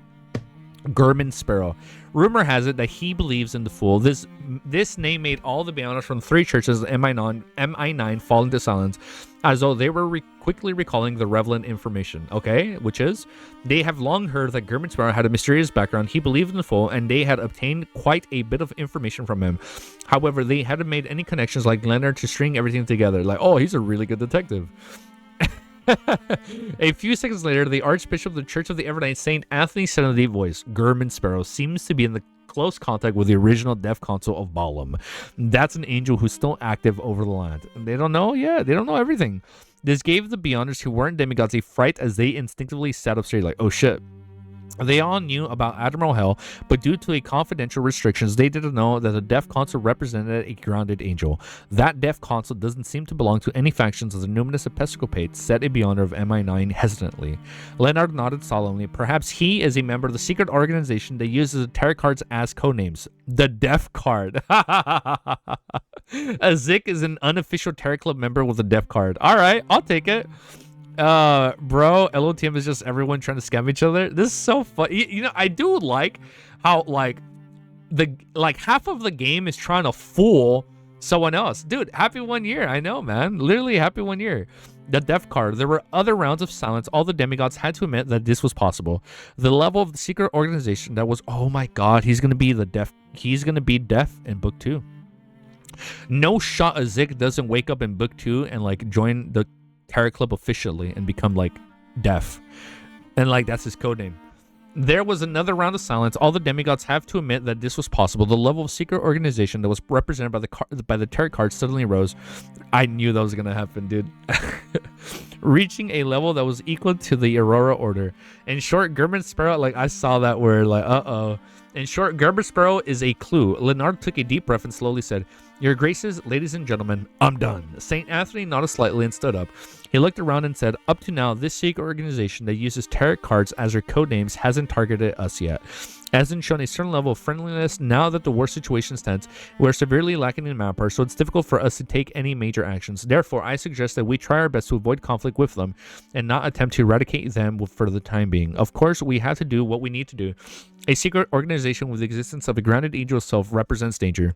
Gurman Sparrow. Rumor has it that he believes in the Fool. This name made all the Beyonders from 3 churches of MI9 fall into silence, as though they were quickly recalling the relevant information. Okay, which is, they have long heard that Gurman Sparrow had a mysterious background. He believed in the Fool, and they had obtained quite a bit of information from him. However, they hadn't made any connections like Leonard to string everything together. Like, oh, he's a really good detective. A few seconds later, the Archbishop of the Church of the Evernight, Saint Anthony, said in a deep voice, German Sparrow seems to be in the close contact with the original deaf console of Balaam. That's an angel who's still active over the land. And they don't know, they don't know everything. This gave the Beyonders who weren't demigods a fright as they instinctively sat up straight like, oh shit. They all knew about Admiral Hell, but due to a confidential restrictions, they didn't know that the deaf console represented a grounded angel. That deaf console doesn't seem to belong to any factions of the numinous Episcopate, said a Beyonder of MI9 hesitantly. Leonard nodded solemnly. Perhaps he is a member of the secret organization that uses the tarot cards as codenames. The Deaf Card. A Zik is an unofficial tarot club member with a deaf card. All right, I'll take it. Bro, LOTM is just everyone trying to scam each other. This is so fun. You know, I do like how half of the game is trying to fool someone else. Dude, happy 1 year. I know, man. Literally happy 1 year. The deaf card. There were other rounds of silence. All the demigods had to admit that this was possible. The level of the secret organization that was, oh my god, he's gonna be deaf in book 2. No shot a Zik doesn't wake up in book 2 and like join the Tarot Club officially and become like deaf, and like that's his code name. There was another round of silence. All the demigods have to admit that this was possible. The level of secret organization that was represented by the tarot card suddenly rose. I knew that was gonna happen, dude. Reaching a level that was equal to the Aurora Order. In short, German Sparrow, like I saw that word, like In short, Gerber Sparrow is a clue. Leonard took a deep breath and slowly said, Your Graces, ladies and gentlemen, I'm done. St. Anthony nodded slightly and stood up. He looked around and said, Up to now, this secret organization that uses tarot cards as their codenames hasn't targeted us yet. Hasn't shown a certain level of friendliness. Now that the war situation stands, we're severely lacking in manpower, so it's difficult for us to take any major actions. Therefore, I suggest that we try our best to avoid conflict with them and not attempt to eradicate them for the time being. Of course, we have to do what we need to do. A secret organization with the existence of a grounded angel self represents danger.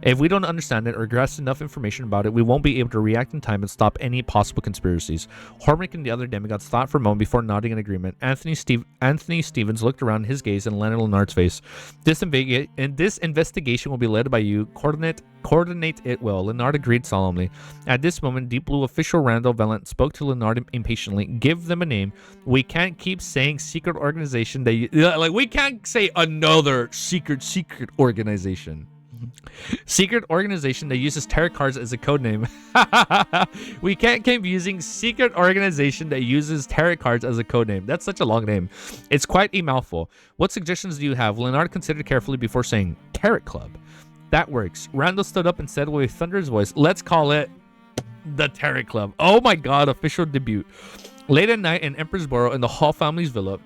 If we don't understand it or grasp enough information about it, we won't be able to react in time and stop any possible conspiracies. Hormick and the other demigods thought for a moment before nodding in agreement. Anthony Stevens looked around his gaze and landed on Leonard's face. This investigation will be led by you. Coordinate it well. Leonard agreed solemnly. At this moment, Deep Blue official Randall Valent spoke to Leonard impatiently. Give them a name. We can't keep saying secret organization. We can't say another secret organization. Secret organization that uses tarot cards as a code name. We can't keep using secret organization that uses tarot cards as a code name. That's such a long name. It's quite a mouthful. What suggestions do you have? Leonard considered carefully before saying, Tarot Club. That works. Randall stood up and said with a thunderous voice, Let's call it the Tarot Club. Oh my god, official debut. Late at night in Emperor's Borough in the Hall family's villa,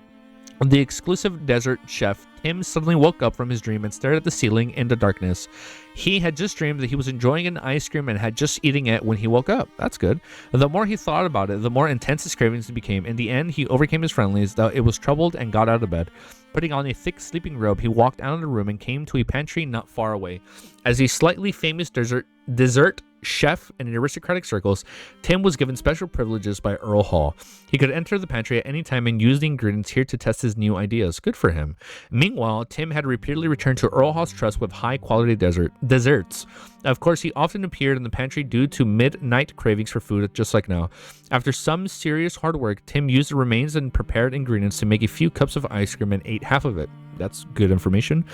the exclusive desert chef Tim suddenly woke up from his dream and stared at the ceiling in the darkness. He had just dreamed that he was enjoying an ice cream and had just eating it when he woke up. That's good. The more he thought about it, the more intense his cravings became. In the end, he overcame his friendlies, though it was troubled, and got out of bed. Putting on a thick sleeping robe, he walked out of the room and came to a pantry not far away. As a slightly famous dessert chef in aristocratic circles, Tim was given special privileges by Earl Hall. He could enter the pantry at any time and use the ingredients here to test his new ideas. Good for him. Meanwhile, Tim had repeatedly returned to Earl Hall's trust with high-quality desserts. Of course, he often appeared in the pantry due to midnight cravings for food, just like now. After some serious hard work, Tim used the remains and prepared ingredients to make a few cups of ice cream and ate half of it. That's good information.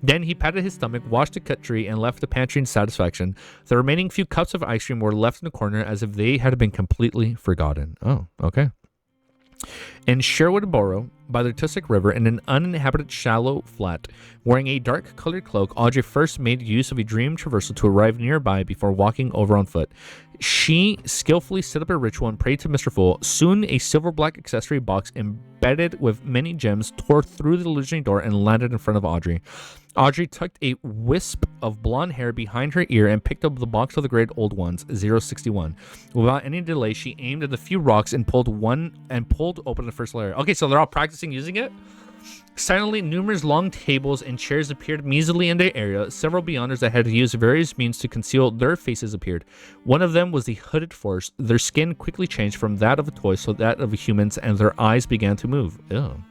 Then he patted his stomach, washed the cutlery, and left the pantry in satisfaction. The remaining few cups of ice cream were left in the corner as if they had been completely forgotten. Oh, okay. In Sherwood Borough, by the Tussock River, in an uninhabited shallow flat, wearing a dark-colored cloak, Audrey first made use of a dream traversal to arrive nearby before walking over on foot. She skillfully set up a ritual and prayed to Mr. Fool. Soon, a silver-black accessory box embedded with many gems tore through the illusionary door and landed in front of Audrey. Audrey tucked a wisp of blonde hair behind her ear and picked up the box of the great old ones, 061. Without any delay, she aimed at the few rocks and pulled open the first layer. Okay, so they're all practicing using it? Silently, numerous long tables and chairs appeared measly in the area. Several Beyonders that had used various means to conceal their faces appeared. One of them was the hooded force. Their skin quickly changed from that of a toy to that of humans, and their eyes began to move. Ew.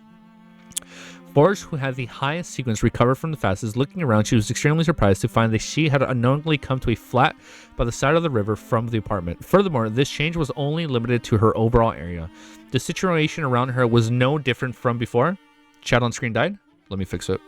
Forrest, who had the highest sequence, recovered from the fastest. Looking around, she was extremely surprised to find that she had unknowingly come to a flat by the side of the river from the apartment. Furthermore, this change was only limited to her overall area. The situation around her was no different from before. Chat on screen died. Let me fix it.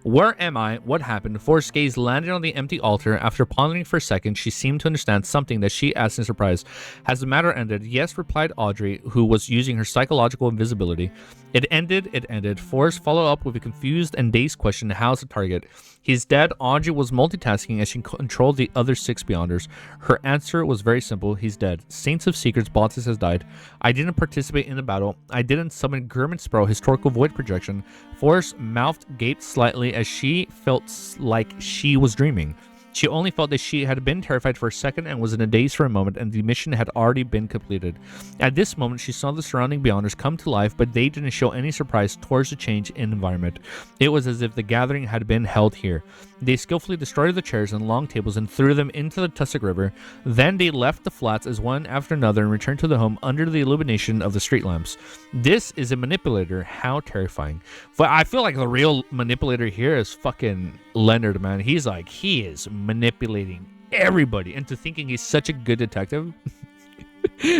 Where am I? What happened? Forrest's gaze landed on the empty altar. After pondering for a second, she seemed to understand something that she asked in surprise. Has the matter ended? Yes, replied Audrey, who was using her psychological invisibility. It ended. It ended. Forrest followed up with a confused and dazed question. How's the target? He's dead. Audrey was multitasking as she controlled the other 6 Beyonders. Her answer was very simple. He's dead. Saints of Secrets, Bautis has died. I didn't participate in the battle. I didn't summon Gurman Sproul, historical void projection. Forrest's mouth gaped slightly as she felt like she was dreaming. She only felt that she had been terrified for a second and was in a daze for a moment, and the mission had already been completed. At this moment, she saw the surrounding Beyonders come to life, but they didn't show any surprise towards the change in environment. It was as if the gathering had been held here. They skillfully destroyed the chairs and long tables and threw them into the Tussock River. Then they left the flats as one after another and returned to the home under the illumination of the street lamps. This is a manipulator. How terrifying. But I feel like the real manipulator here is fucking Leonard, man. He is manipulating everybody into thinking he's such a good detective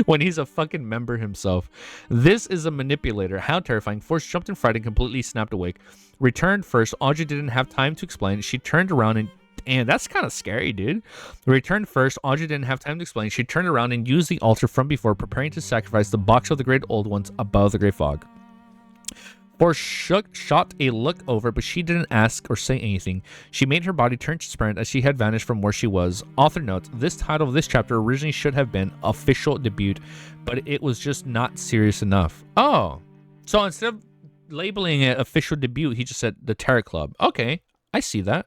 when he's a fucking member himself. This is a manipulator. How terrifying. Forrest jumped in fright and completely snapped awake. Returned first. Audrey didn't have time to explain. She turned around and that's kind of scary, dude. Returned first. Audrey didn't have time to explain. She turned around and used the altar from before, preparing to sacrifice the box of the great old ones above the great fog. Forrest shot a look over, but she didn't ask or say anything. She made her body transparent as she had vanished from where she was. Author notes, this title of this chapter originally should have been Official Debut, but it was just not serious enough. Oh, so instead of labeling it Official Debut, he just said The Tarot Club. Okay, I see that.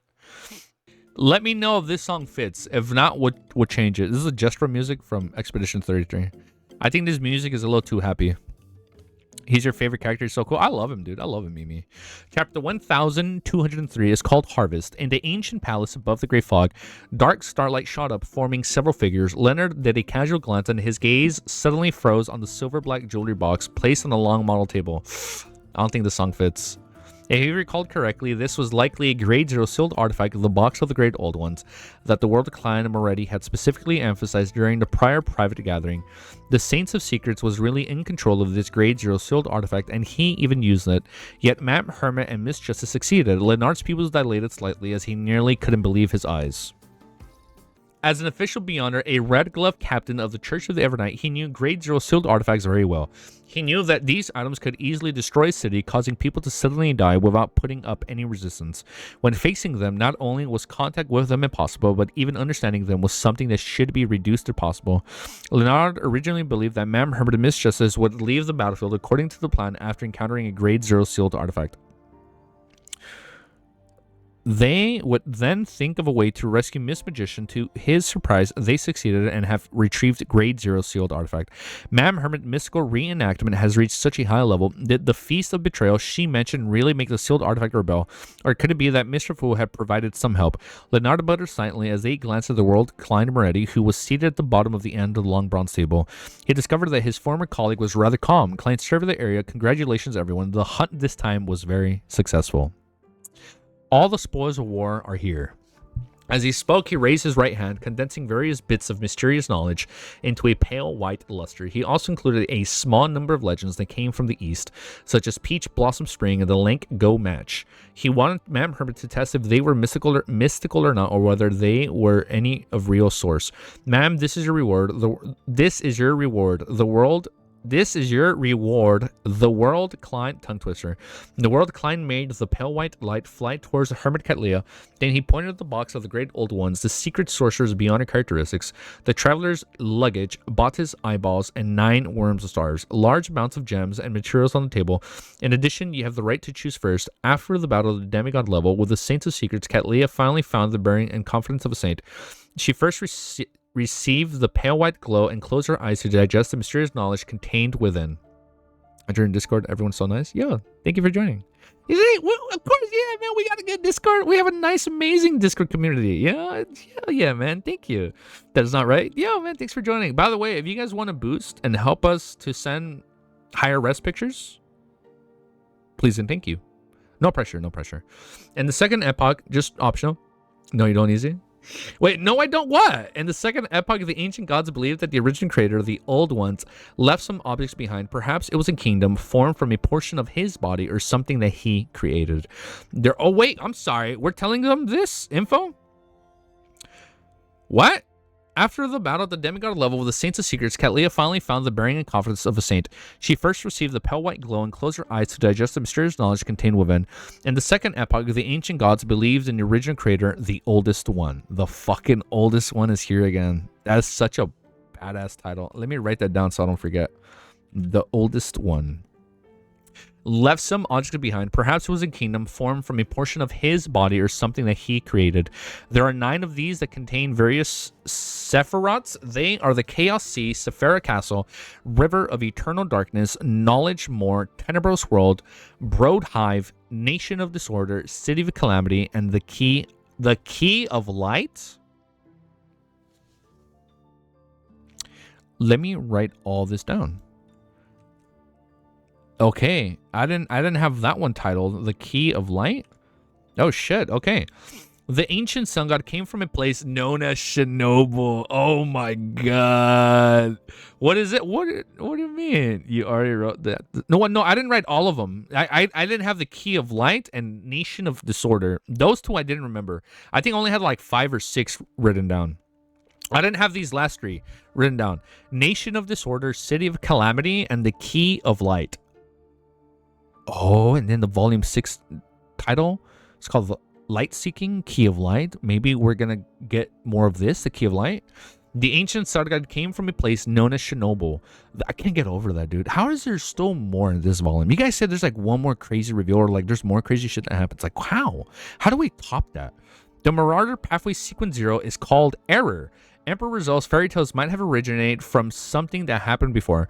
Let me know if this song fits. If not, we'll change it. This is a Just For music from Expedition 33. I think this music is a little too happy. He's your favorite character. He's so cool. I love him, dude. I love him, Mimi. Chapter 1203 is called Harvest. In the ancient palace above the great fog, dark starlight shot up, forming several figures. Leonard did a casual glance, and his gaze suddenly froze on the silver-black jewelry box placed on a long model table. I don't think the song fits. If you recalled correctly, this was likely a Grade 0 sealed artifact of the Box of the Great Old Ones that the World Clan Moretti had specifically emphasized during the prior private gathering. The Saints of Secrets was really in control of this Grade 0 sealed artifact, and he even used it. Yet Ma'am Hermit and Miss Justice succeeded. Leonard's pupils dilated slightly as he nearly couldn't believe his eyes. As an official Beyonder, a red-gloved captain of the Church of the Evernight, he knew Grade 0 sealed artifacts very well. He knew that these items could easily destroy a city, causing people to suddenly die without putting up any resistance. When facing them, not only was contact with them impossible, but even understanding them was something that should be reduced to possible. Leonard originally believed that Ma'am Hermit and Miss Justice would leave the battlefield according to the plan after encountering a Grade 0 sealed artifact. They would then think of a way to rescue Miss Magician. To his surprise, they succeeded and have retrieved Grade 0 sealed artifact. Ma'am Hermit mystical reenactment has reached such a high level. Did the Feast of Betrayal she mentioned really make the sealed artifact rebel? Or could it be that Mr. Fu had provided some help? Leonardo muttered silently as they glanced at the World Clan Moretti, who was seated at the bottom of the end of the long bronze table. He discovered that his former colleague was rather calm. Klein surveyed the area. Congratulations, everyone. The hunt this time was very successful. All the spoils of war are here. As he spoke, he raised his right hand, condensing various bits of mysterious knowledge into a pale white luster. He also included a small number of legends that came from the east, such as Peach Blossom Spring and the Link Go Match. He wanted Ma'am Hermit to test if they were mystical or not, or whether they were any of real source. Ma'am, this is your reward. This is your reward. The World Klein tongue twister. The World Klein made the pale white light fly towards the Hermit Catleya. Then he pointed at the box of the Great Old Ones, the secret sorcerer's beyond characteristics, the traveler's luggage, Bautis eyeballs, and 9 worms of stars. Large amounts of gems and materials on the table. In addition, you have the right to choose first. After the battle of the demigod level with the Saints of Secrets, Catleya finally found the bearing and confidence of a saint. She first received the pale white glow and closed her eyes to digest the mysterious knowledge contained within. I joined Discord. Everyone's so nice. Yeah, thank you for joining. Well, of course, yeah, man. We got a good Discord. We have a nice, amazing Discord community. Yeah, man. Thank you. That is not right. Yeah, man. Thanks for joining. By the way, if you guys want to boost and help us to send higher res pictures, Please and thank you. No pressure, no pressure. And the second epoch, just optional. No, you don't, easy. Wait, no, I don't. What? In the second epoch, the ancient gods believed that the original creator, the old ones, left some objects behind. Perhaps it was a kingdom formed from a portion of his body or something that he created. Oh, wait, I'm sorry. We're telling them this info? What? After the battle at the demigod level with the Saints of Secrets, Cathedral finally found the bearing and confidence of a saint. She first received the pale white glow and closed her eyes to digest the mysterious knowledge contained within. In the second epoch, the ancient gods believed in the original creator, the oldest one. The fucking oldest one is here again. That is such a badass title. Let me write that down so I don't forget. The oldest one. Left some object behind. Perhaps it was a kingdom formed from a portion of his body or something that he created. There are 9 of these that contain various Sephiroths. They are the Chaos Sea, Sephira Castle, River of Eternal Darkness, Knowledge Moor, Tenebrous World, Broad Hive, Nation of Disorder, City of Calamity, and the Key of Light. Let me write all this down. Okay, I didn't have that one titled The Key of Light. Oh shit. Okay. The ancient sun god came from a place known as Chernobyl. Oh my god. What is it? What do you mean? You already wrote that? No, I didn't write all of them. I didn't have The Key of Light and Nation of Disorder. Those 2 I didn't remember. I think I only had like 5 or 6 written down. I didn't have these last 3 written down. Nation of Disorder, City of Calamity, and The Key of Light. Oh, and then the volume 6 title, it's called The Light Seeking, Key of Light. Maybe we're going to get more of this, The Key of Light. The ancient sun god came from a place known as Chernobyl. I can't get over that, dude. How is there still more in this volume? You guys said there's like one more crazy reveal or like there's more crazy shit that happens. Like, how? How do we top that? The Marauder Pathway Sequence 0 is called Error. Emperor Rizal's fairy tales might have originated from something that happened before.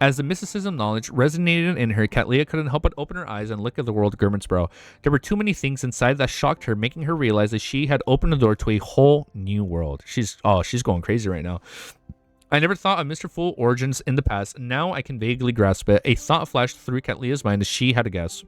As the mysticism knowledge resonated in her, Cattleya couldn't help but open her eyes and look at the world Germansbro. There were too many things inside that shocked her, making her realize that she had opened the door to a whole new world. She's going crazy right now. I never thought of Mr. Fool origins in the past. Now I can vaguely grasp it. A thought flashed through Cattleya's mind as she had a guess.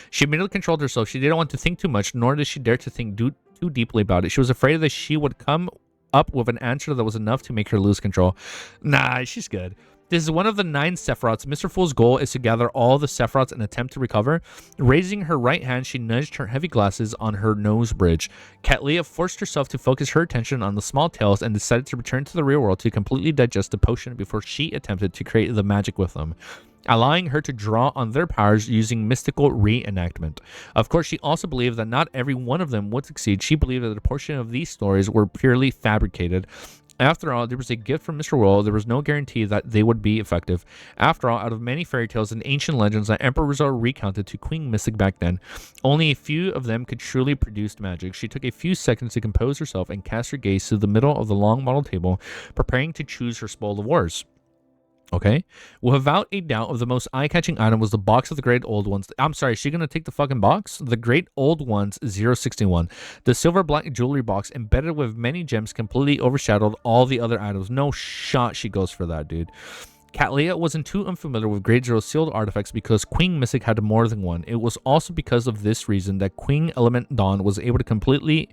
She immediately controlled herself. She didn't want to think too much, nor did she dare to think too deeply about it. She was afraid that she would come up with an answer that was enough to make her lose control. Nah, she's good. This is one of the 9 Sephiroths. Mr. Fool's goal is to gather all the Sephiroths and attempt to recover. Raising her right hand, she nudged her heavy glasses on her nose bridge. Cattleya forced herself to focus her attention on the small tails and decided to return to the real world to completely digest the potion before she attempted to create the magic with them, allowing her to draw on their powers using mystical reenactment. Of course, she also believed that not every one of them would succeed. She believed that a portion of these stories were purely fabricated. After all, there was a gift from Mr. World. There was no guarantee that they would be effective. After all, out of many fairy tales and ancient legends that Emperor Rizal recounted to Queen Mystic back then, only a few of them could truly produce magic. She took a few seconds to compose herself and cast her gaze to the middle of the long model table, preparing to choose her spoil of wars. Okay, without a doubt, the most eye-catching item was the box of the Great Old Ones. I'm sorry, is she gonna take the fucking box? The Great Old Ones 061. The silver black jewelry box embedded with many gems completely overshadowed all the other items. No shot she goes for that, dude. Cattleya wasn't too unfamiliar with Grade Zero sealed artifacts because Queen Mystic had more than one. It was also because of this reason that Queen Element Dawn was able to complete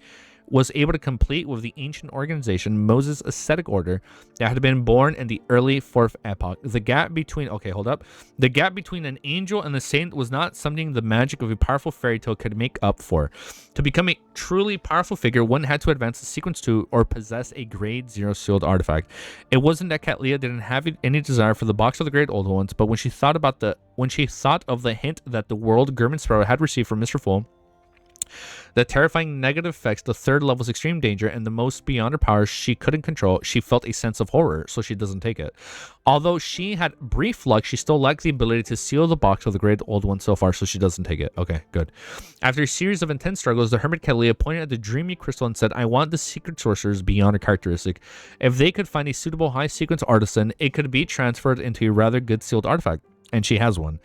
with the ancient organization Moses Ascetic Order that had been born in the early 4th epoch. The gap between an angel and a saint was not something the magic of a powerful fairy tale could make up for. To become a truly powerful figure, one had to advance the sequence 2 or possess a Grade 0 sealed artifact. It wasn't that Cattleya didn't have any desire for the box of the Great Old Ones, but when she thought of the hint that the world Germansbro had received from Mr. Fool, the terrifying negative effects, the 3rd level's extreme danger, and the most beyond her powers she couldn't control, she felt a sense of horror, so she doesn't take it. Although she had brief luck, she still lacked the ability to seal the box of the Great Old One so far, so she doesn't take it. Okay, good. After a series of intense struggles, the Hermit Cattleya pointed at the dreamy crystal and said, I want the secret sorcerers beyond a characteristic. If they could find a suitable high sequence artisan, it could be transferred into a rather good sealed artifact. And she has one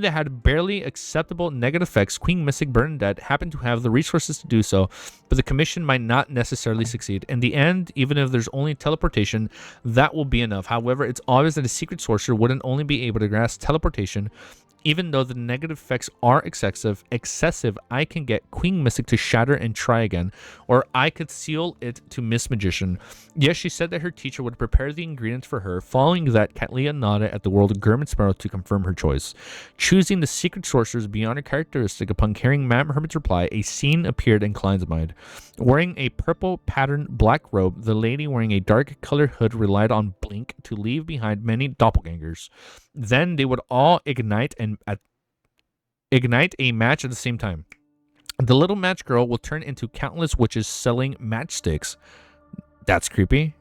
that had barely acceptable negative effects. Queen Mystic Bernadette happened to have the resources to do so, but the commission might not necessarily succeed. In the end, even if there's only teleportation, that will be enough. However, it's obvious that a secret sorcerer wouldn't only be able to grasp teleportation Even though the negative effects are excessive, I can get Queen Mystic to shatter and try again, or I could seal it to Miss Magician. Yes, she said that her teacher would prepare the ingredients for her. Following that, Katlia nodded at the world of Gurman Sparrow to confirm her choice. Choosing the secret sorcerers beyond her characteristic, upon hearing Madame Hermit's reply, a scene appeared in Klein's mind. Wearing a purple patterned black robe, the lady wearing a dark colored hood relied on Blink to leave behind many doppelgangers. Then they would all ignite a match at the same time. The little match girl will turn into countless witches selling matchsticks. That's creepy.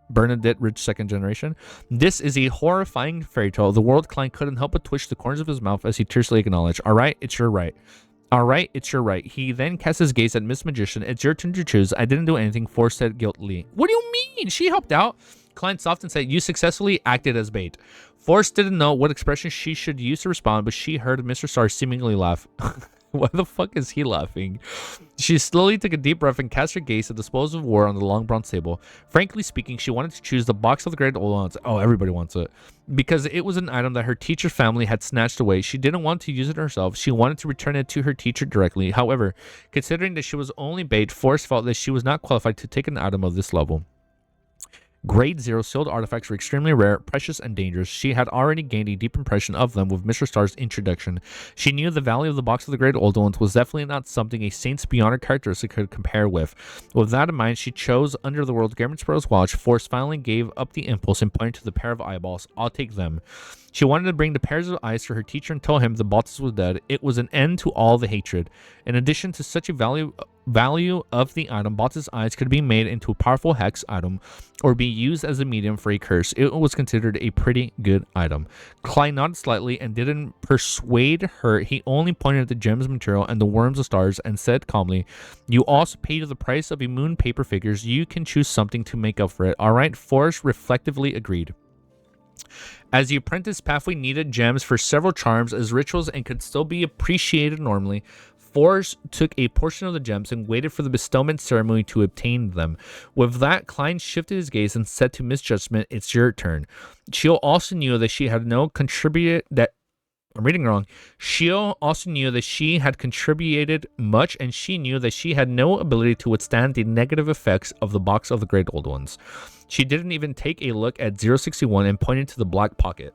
Bernadette Rich, second generation. This is a horrifying fairy tale. The world Klein couldn't help but twitch the corners of his mouth as he tersely acknowledged, "All right, it's your right. All right, it's your right." He then cast his gaze at Miss Magician. "It's your turn to choose. I didn't do anything," Force said guiltily. "What do you mean? She helped out." Klein softened said, "You successfully acted as bait." Force didn't know what expression she should use to respond, but she heard Mr. Star seemingly laugh. Why the fuck is he laughing? She slowly took a deep breath and cast her gaze at the spoils of war on the long bronze table. Frankly speaking, she wanted to choose the box of the great old ones. Oh, everybody wants it. Because it was an item that her teacher's family had snatched away. She didn't want to use it herself. She wanted to return it to her teacher directly. However, considering that she was only bait, Force felt that she was not qualified to take an item of this level. Grade 0 sealed artifacts were extremely rare, precious, and dangerous. She had already gained a deep impression of them with Mr. Star's introduction. She knew the value of the box of the Great Old Ones was definitely not something a saint's beyond her characteristic could compare with. With that in mind, she chose Under the World Garment Sparrow's watch. Force finally gave up the impulse and pointed to the pair of eyeballs. "I'll take them." She wanted to bring the pairs of eyes to her teacher and tell him the Baltus was dead. It was an end to all the hatred. In addition to such a value of the item, Baltus' eyes could be made into a powerful hex item or be used as a medium for a curse. It was considered a pretty good item. Klein nodded slightly and didn't persuade her. He only pointed at the gems material and the worms of stars and said calmly, "You also paid the price of a moon paper figures. You can choose something to make up for it." "All right," Forrest reflectively agreed. As the apprentice pathway needed gems for several charms as rituals and could still be appreciated normally, Forrest took a portion of the gems and waited for the bestowment ceremony to obtain them. With that, Klein shifted his gaze and said to Miss Judgment, "It's your turn." Sheol also knew that she had no contributed that I'm reading wrong. Sheol also knew that she had contributed much, and she knew that she had no ability to withstand the negative effects of the box of the Great Old Ones. She didn't even take a look at 061 and pointed to the black pocket.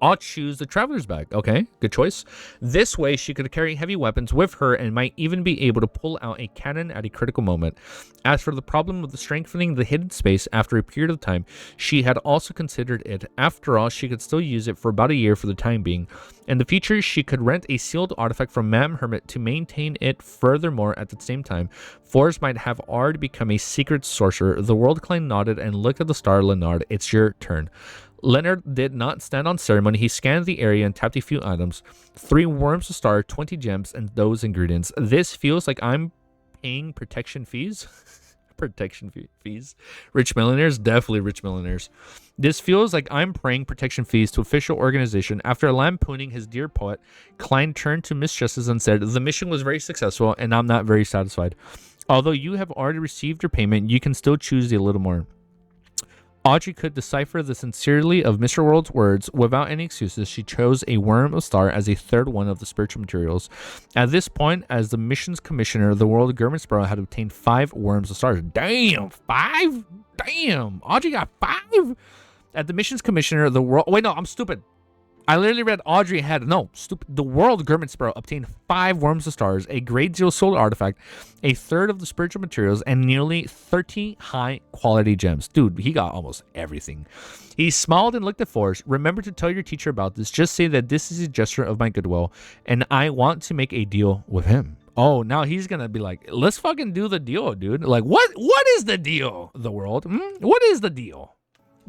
"I'll choose the traveler's bag." "Okay, good choice." This way, she could carry heavy weapons with her and might even be able to pull out a cannon at a critical moment. As for the problem of the strengthening the hidden space after a period of time, she had also considered it. After all, she could still use it for about a year for the time being. In the future, she could rent a sealed artifact from Madame Hermit to maintain it. Furthermore, at the same time, Forrest might have already become a secret sorcerer. The world Klein nodded and looked at the star. "Leonard, it's your turn." Leonard did not stand on ceremony. He scanned the area and tapped a few items. 3 worms a star, 20 gems, and those ingredients. This feels like I'm paying protection fees. Protection fees. Rich millionaires? Definitely rich millionaires. This feels like I'm paying protection fees to official organization. After lampooning his dear poet, Klein turned to Miss Justice and said, "The mission was very successful, and I'm not very satisfied. Although you have already received your payment, you can still choose a little more." Audrey could decipher the sincerity of Mr. World's words. Without any excuses, she chose a worm of star as a third one of the spiritual materials. At this point, as the mission's commissioner, the world of Gurman Sparrow had obtained 5 worms of stars. Damn, 5? Damn, Audrey got 5? At the mission's commissioner, the world... Wait, no, I'm stupid. I literally read Audrey had... No, stupid. The world Gurman Sparrow obtained 5 worms of stars, a grade 0 solar artifact, a third of the spiritual materials, and nearly 30 high-quality gems. Dude, he got almost everything. He smiled and looked at Forrest. "Remember to tell your teacher about this. Just say that this is a gesture of my goodwill, and I want to make a deal with him." Oh, now he's gonna be like, "Let's fucking do the deal, dude." Like, what is the deal, the world? What is the deal?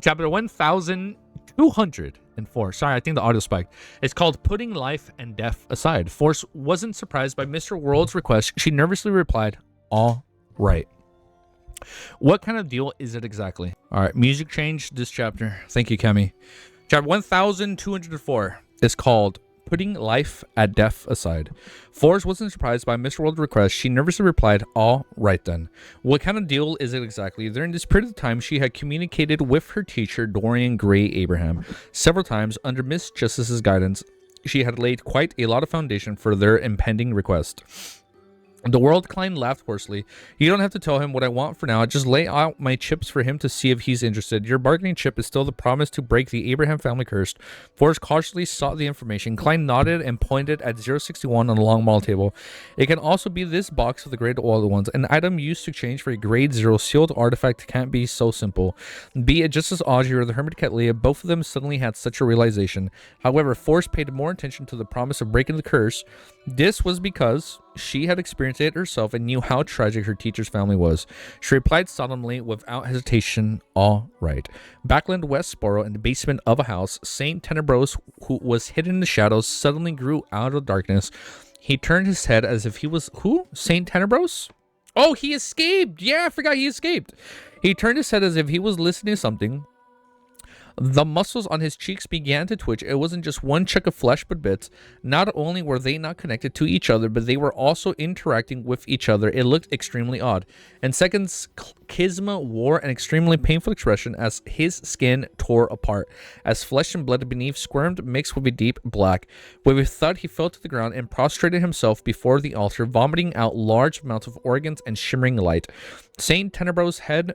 Chapter 1204. Sorry, I think the audio spiked. It's called Putting Life and Death Aside. Force wasn't surprised by Mr. World's request. She nervously replied, "All right." What kind of deal is it exactly? All right, music change this chapter. Thank you, Kemi. Chapter 1204 is called Putting Life and Death Aside. Forrest wasn't surprised by Mr. World's request. She nervously replied, "All right then." What kind of deal is it exactly? During this period of time, she had communicated with her teacher, Dorian Gray Abraham, several times under Miss Justice's guidance. she had laid quite a lot of foundation for their impending request. The World Klein laughed hoarsely. You don't have to tell him what I want for now. Just lay out my chips for him to see if he's interested. Your bargaining chip is still the promise to break the Abraham family curse. Forrest cautiously sought the information. Klein nodded and pointed at 061 on the long model table. It can also be this box of the Great Old Ones. An item used to exchange for a grade 0 sealed artifact can't be so simple. Be it just as Audrey or the Hermit Cat Leah, both of them suddenly had such a realization. However, Forrest paid more attention to the promise of breaking the curse. This was because she had experienced it herself and knew how tragic her teacher's family was. She replied solemnly, without hesitation, all right. Backland Westboro, in the basement of a house, Saint Tenebros, who was hidden in the shadows, suddenly grew out of the darkness. He turned his head as if he was... Who? Saint Tenebros? Oh, he escaped! Yeah, I forgot he escaped. He turned his head as if he was listening to something. The muscles on his cheeks began to twitch. It wasn't just one chunk of flesh, but bits. Not only were they not connected to each other, but they were also interacting with each other. It looked extremely odd. In seconds, Kizma wore an extremely painful expression as his skin tore apart, as flesh and blood beneath squirmed, mixed with a deep black. With a thud, he fell to the ground and prostrated himself before the altar, vomiting out large amounts of organs and shimmering light. Saint Tenebros' head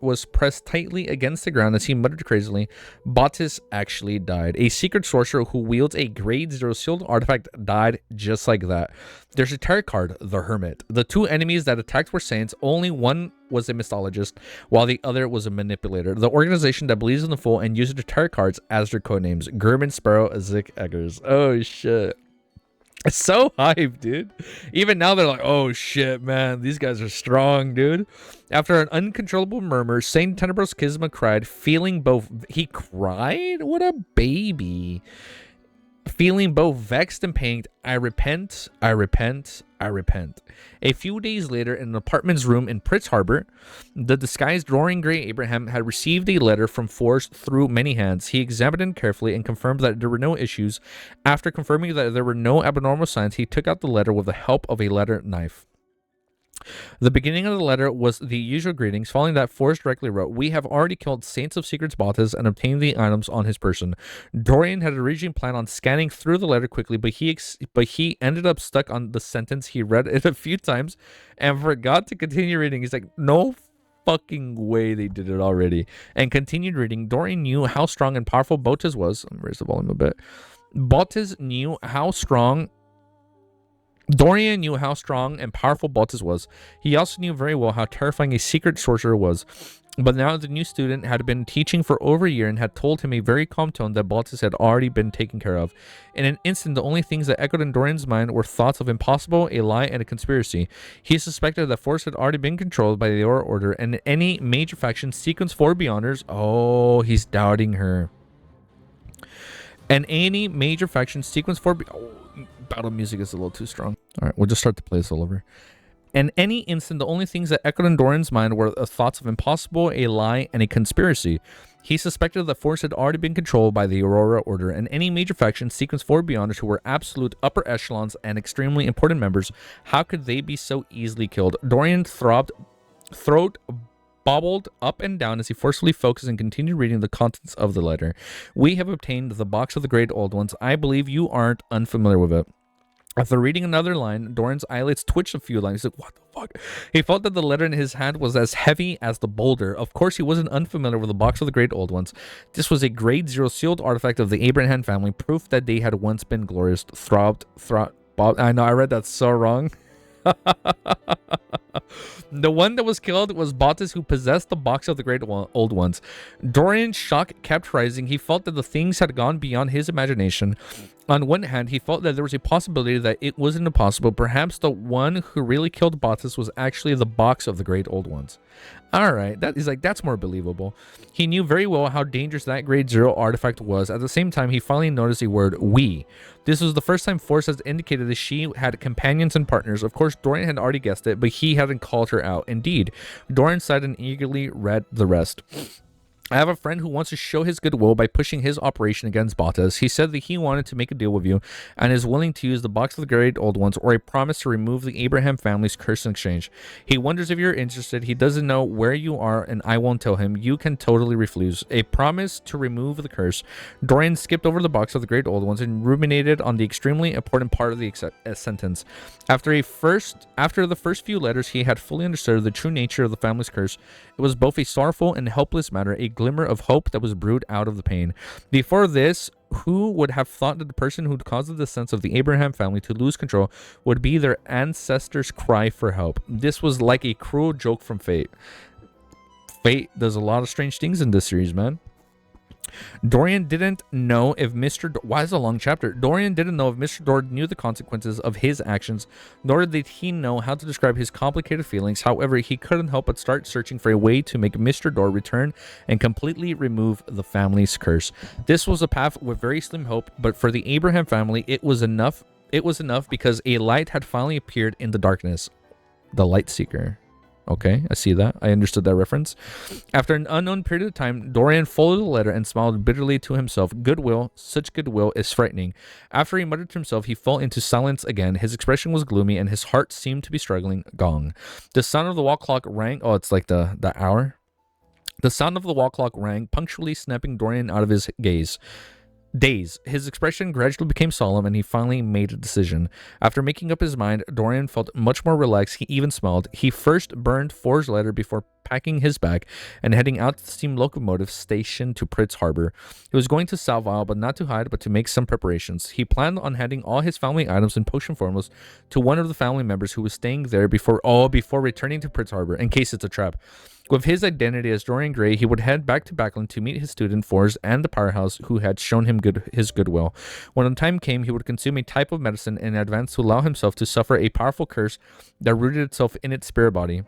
was pressed tightly against the ground as he muttered crazily. Bautis actually died. A secret sorcerer who wields a grade 0 sealed artifact died just like that. There's a tarot card, the Hermit. The two enemies that attacked were saints. Only one was a mythologist, while the other was a manipulator. The organization that believes in the Fool and uses the tarot cards as their codenames. German Sparrow, Zik Eggers. Oh shit. It's so hype, dude. Even now they're like, oh shit, man, these guys are strong, dude. After an uncontrollable murmur, Saint Tenebros Kizma cried, feeling both... He cried? What a baby. Feeling both vexed and pained, I repent, I repent, I repent. A few days later, in an apartment's room in Pritz Harbor, the disguised Dorian Gray Abraham had received a letter from Forrest through many hands. He examined it carefully and confirmed that there were no issues. After confirming that there were no abnormal signs, he took out the letter with the help of a letter knife. The beginning of the letter was the usual greetings. Following that, Forrest directly wrote, "We have already killed Saints of Secrets Bautis and obtained the items on his person." Dorian had originally planned on scanning through the letter quickly, but he ended up stuck on the sentence. He read it a few times and forgot to continue reading. He's like, no fucking way they did it already. And continued reading. Dorian knew how strong and powerful Bautis was. Let me raise the volume a bit. Dorian knew how strong and powerful Bautis was. He also knew very well how terrifying a secret sorcerer was. But now the new student had been teaching for over a year and had told him a very calm tone that Bautis had already been taken care of. In an instant, the only things that echoed in Dorian's mind were thoughts of impossible, a lie, and a conspiracy. He suspected that Force had already been controlled by the Aura Order, and any major faction sequence for Beyonders... Oh, he's doubting her. And any major faction sequence for... Battle music is a little too strong. All right, we'll just start to play this all over. In any instant, the only things that echoed in Dorian's mind were thoughts of impossible, a lie, and a conspiracy. He suspected that Force had already been controlled by the Aurora Order, and any major faction sequence for Beyonders who were absolute upper echelons and extremely important members. How could they be so easily killed? Dorian's throat bobbled up and down as he forcefully focused and continued reading the contents of the letter. "We have obtained the box of the Great Old Ones. I believe you aren't unfamiliar with it." After reading another line, Dorian's eyelids twitched a few lines. He's like, what the fuck? He felt that the letter in his hand was as heavy as the boulder. Of course, he wasn't unfamiliar with the box of the Great Old Ones. This was a grade 0 sealed artifact of the Abraham family, proof that they had once been glorious. I know, I read that so wrong. The one that was killed was Bautis, who possessed the box of the Great Old Ones. Dorian's shock kept rising. He felt that the things had gone beyond his imagination. On one hand, he felt that there was a possibility that it wasn't impossible. Perhaps the one who really killed Bautis was actually the box of the Great Old Ones. All right, that's more believable. He knew very well how dangerous that grade 0 artifact was. At the same time, he finally noticed the word "we." This was the first time Force has indicated that she had companions and partners. Of course, Dorian had already guessed it, but he hadn't called her out. Indeed, Dorian sighed and eagerly read the rest. I have a friend who wants to show his goodwill by pushing his operation against Bottas. He said that he wanted to make a deal with you and is willing to use the box of the great old ones or a promise to remove the Abraham family's curse in exchange. He wonders if you're interested. He doesn't know where you are and I won't tell him. You can totally refuse. A promise to remove the curse. Dorian skipped over the box of the great old ones and ruminated on the extremely important part of the sentence. After the first few letters, he had fully understood the true nature of the family's curse. It was both a sorrowful and helpless matter, a glimmer of hope that was brewed out of the pain. Before this, who would have thought that the person who'd caused the descent of the Abraham family to lose control would be their ancestors' cry for help? This was like a cruel joke from fate. Fate does a lot of strange things in this series, man. Dorian didn't know if why is it a long chapter? Dorian didn't know if Mr. Dor knew the consequences of his actions, nor did he know how to describe his complicated feelings. However, he couldn't help but start searching for a way to make Mr. Dor return and completely remove the family's curse. This was a path with very slim hope, but for the Abraham family, it was enough. It was enough because a light had finally appeared in the darkness. The Light Seeker. Okay, I see that. I understood that reference. After an unknown period of time, Dorian folded the letter and smiled bitterly to himself. Goodwill, such goodwill is frightening. After he muttered to himself, he fell into silence again. His expression was gloomy and his heart seemed to be struggling. Gong. The sound of the wall clock rang. Oh, it's like the hour. The sound of the wall clock rang, punctually snapping Dorian out of his daze. His expression gradually became solemn and he finally made a decision. After making up his mind, Dorian felt much more relaxed. He even smiled. He first burned For's letter before packing his bag and heading out to the steam locomotive station to Pritz Harbor. He was going to Salvile, but not to hide, but to make some preparations. He planned on handing all his family items and potion formulas to one of the family members who was staying there before returning to Pritz Harbor, in case it's a trap. With his identity as Dorian Gray, he would head back to Backland to meet his student Fors and the powerhouse who had shown him his goodwill. When the time came, he would consume a type of medicine in advance to allow himself to suffer a powerful curse that rooted itself in its spirit body.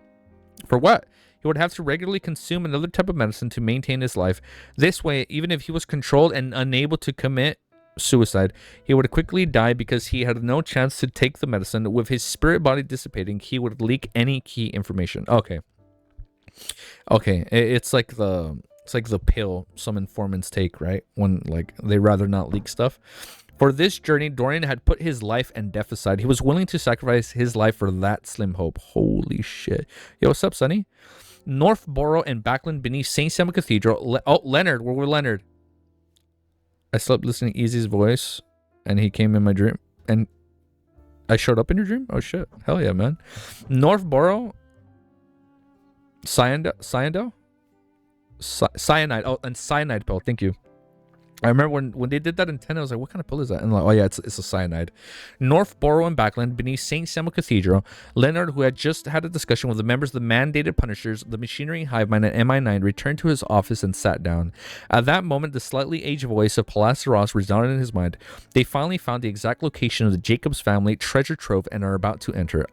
For what? He would have to regularly consume another type of medicine to maintain his life. This way, even if he was controlled and unable to commit suicide, he would quickly die because he had no chance to take the medicine. With his spirit body dissipating, he would leak any key information. Okay, it's like the pill some informants take, right? When like they rather not leak stuff. For this journey, Dorian had put his life and death aside. He was willing to sacrifice his life for that slim hope. Holy shit. Yo, what's up, Sonny? Northborough and Backland beneath St. Samuel Cathedral. Leonard, where were Leonard? I slept listening to Easy's voice, and he came in my dream. And I showed up in your dream? Oh, shit. Hell yeah, man. Northborough. Cyanide. Oh, and cyanide pill. Thank you. I remember when they did that in 10, I was like, what kind of pill is that? And like, oh yeah, it's a cyanide. Northborough and Backland beneath St. Samuel Cathedral. Leonard, who had just had a discussion with the members of the mandated Punishers, the Machinery Hive Mind, and MI9, returned to his office and sat down. At that moment, the slightly aged voice of Pallas Ross resounded in his mind. They finally found the exact location of the Jacobs family treasure trove and are about to enter.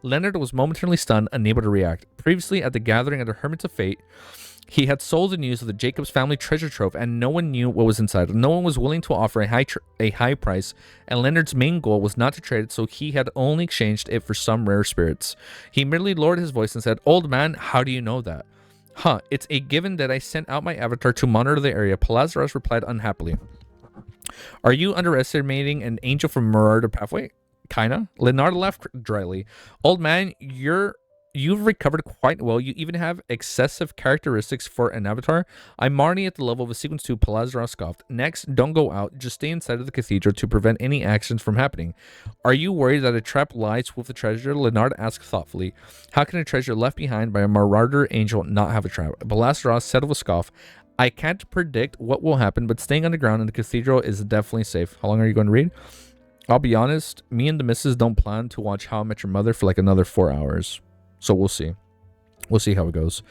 Leonard was momentarily stunned, unable to react. Previously, at the gathering of the Hermits of Fate, he had sold the news of the Jacobs family treasure trove, and no one knew what was inside. No one was willing to offer a high price, and Leonard's main goal was not to trade it, so he had only exchanged it for some rare spirits. He merely lowered his voice and said, "Old man, how do you know that?" It's a given that I sent out my avatar to monitor the area," Palazarus replied unhappily. "Are you underestimating an angel from Marauder Pathway?" "Kinda." Leonardo laughed dryly. "Old man, you've recovered quite well. You even have excessive characteristics for an avatar. I'm already at the level of a sequence 2, Palazar scoffed. Next, don't go out. Just stay inside of the cathedral to prevent any accidents from happening. Are you worried that a trap lies with the treasure?" Leonard asked thoughtfully. "How can a treasure left behind by a marauder angel not have a trap?" Palazar said with a scoff. "I can't predict what will happen, but staying underground in the cathedral is definitely safe." How long are you going to read? "I'll be honest, me and the missus don't plan to watch How I Met Your Mother for like another 4 hours. So we'll see. We'll see how it goes."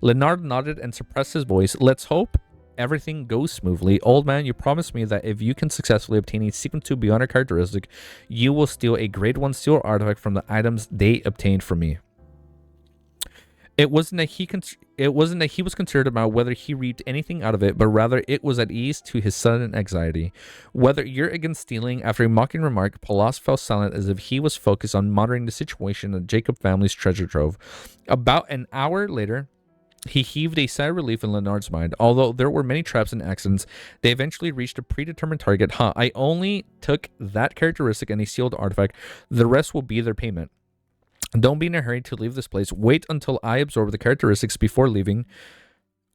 Leonard nodded and suppressed his voice. "Let's hope everything goes smoothly. Old man, you promised me that if you can successfully obtain a sequence 2 beyond a characteristic, you will steal a grade 1 steel artifact from the items they obtained from me." It wasn't that he was concerned about whether he reaped anything out of it, but rather it was at ease to his sudden anxiety. "Whether you're against stealing," after a mocking remark, Palas fell silent as if he was focused on monitoring the situation of Jacob family's treasure trove. About an hour later, He heaved a sigh of relief in Leonard's mind. Although there were many traps and accidents, they eventually reached a predetermined target. I only took that characteristic and a sealed artifact. The rest will be their payment. Don't be in a hurry to leave this place. Wait until I absorb the characteristics before leaving.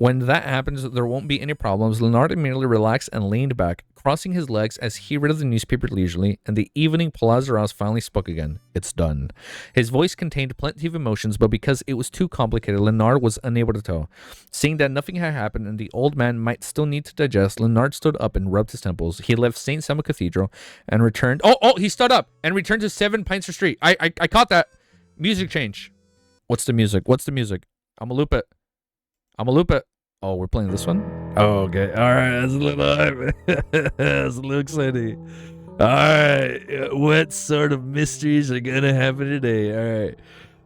When that happens, there won't be any problems. Leonard immediately relaxed and leaned back, crossing his legs as he read the newspaper leisurely, and the evening Palazaras finally spoke again. It's done. His voice contained plenty of emotions, but because it was too complicated, Leonard was unable to tell. Seeing that nothing had happened and the old man might still need to digest, Leonard stood up and rubbed his temples. He left St. Samuel Cathedral and returned... he stood up and returned to 7 Pinester Street. I caught that. Music change. What's the music? I'm gonna loop it. Oh, we're playing this one? Oh, okay. All right. That's a little hype. That's a little exciting. All right. What sort of mysteries are going to happen today? All right.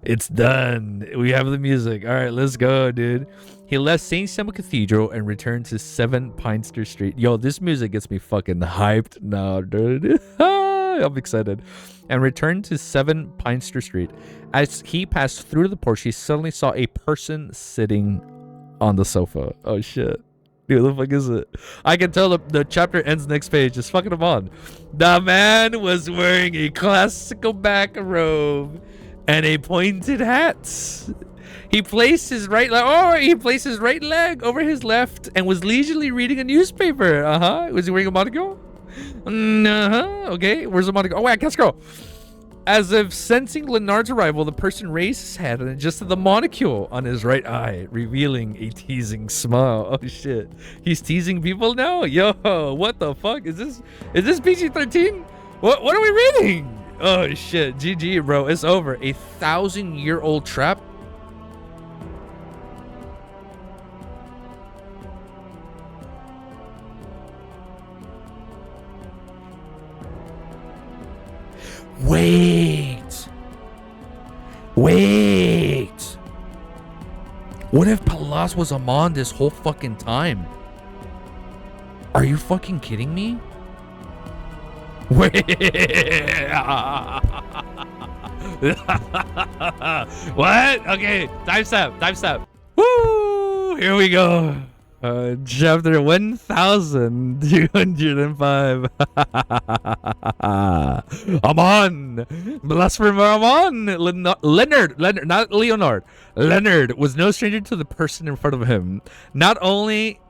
It's done. We have the music. All right. Let's go, dude. He left St. Samuel Cathedral and returned to 7 Pinester Street. Yo, this music gets me fucking hyped now, dude. I'm excited. And returned to 7 Pinester Street. As he passed through the porch, he suddenly saw a person sitting on the sofa. Oh shit. Dude, what the fuck is it? I can tell the chapter ends next page. Just fucking him on. The man was wearing a classical back robe and a pointed hat. He placed his right leg over his left and was leisurely reading a newspaper. Was he wearing a monocle? Okay, where's the monocle? Oh wait, I can't scroll. As if sensing Leonard's arrival, the person raised his head and adjusted the monocule on his right eye, revealing a teasing smile. Oh shit. He's teasing people now? Yo, what the fuck? Is this PG-13? What are we reading? Oh shit. GG, bro. It's over. 1,000-year-old trap. Wait. What if Palas was Amon this whole fucking time? Are you fucking kidding me? Wait. What? Okay, dive step. Woo! Here we go. Chapter 1205. Amon! Blasphemer Amon! Leonard, not Leonard. Leonard was no stranger to the person in front of him. Not only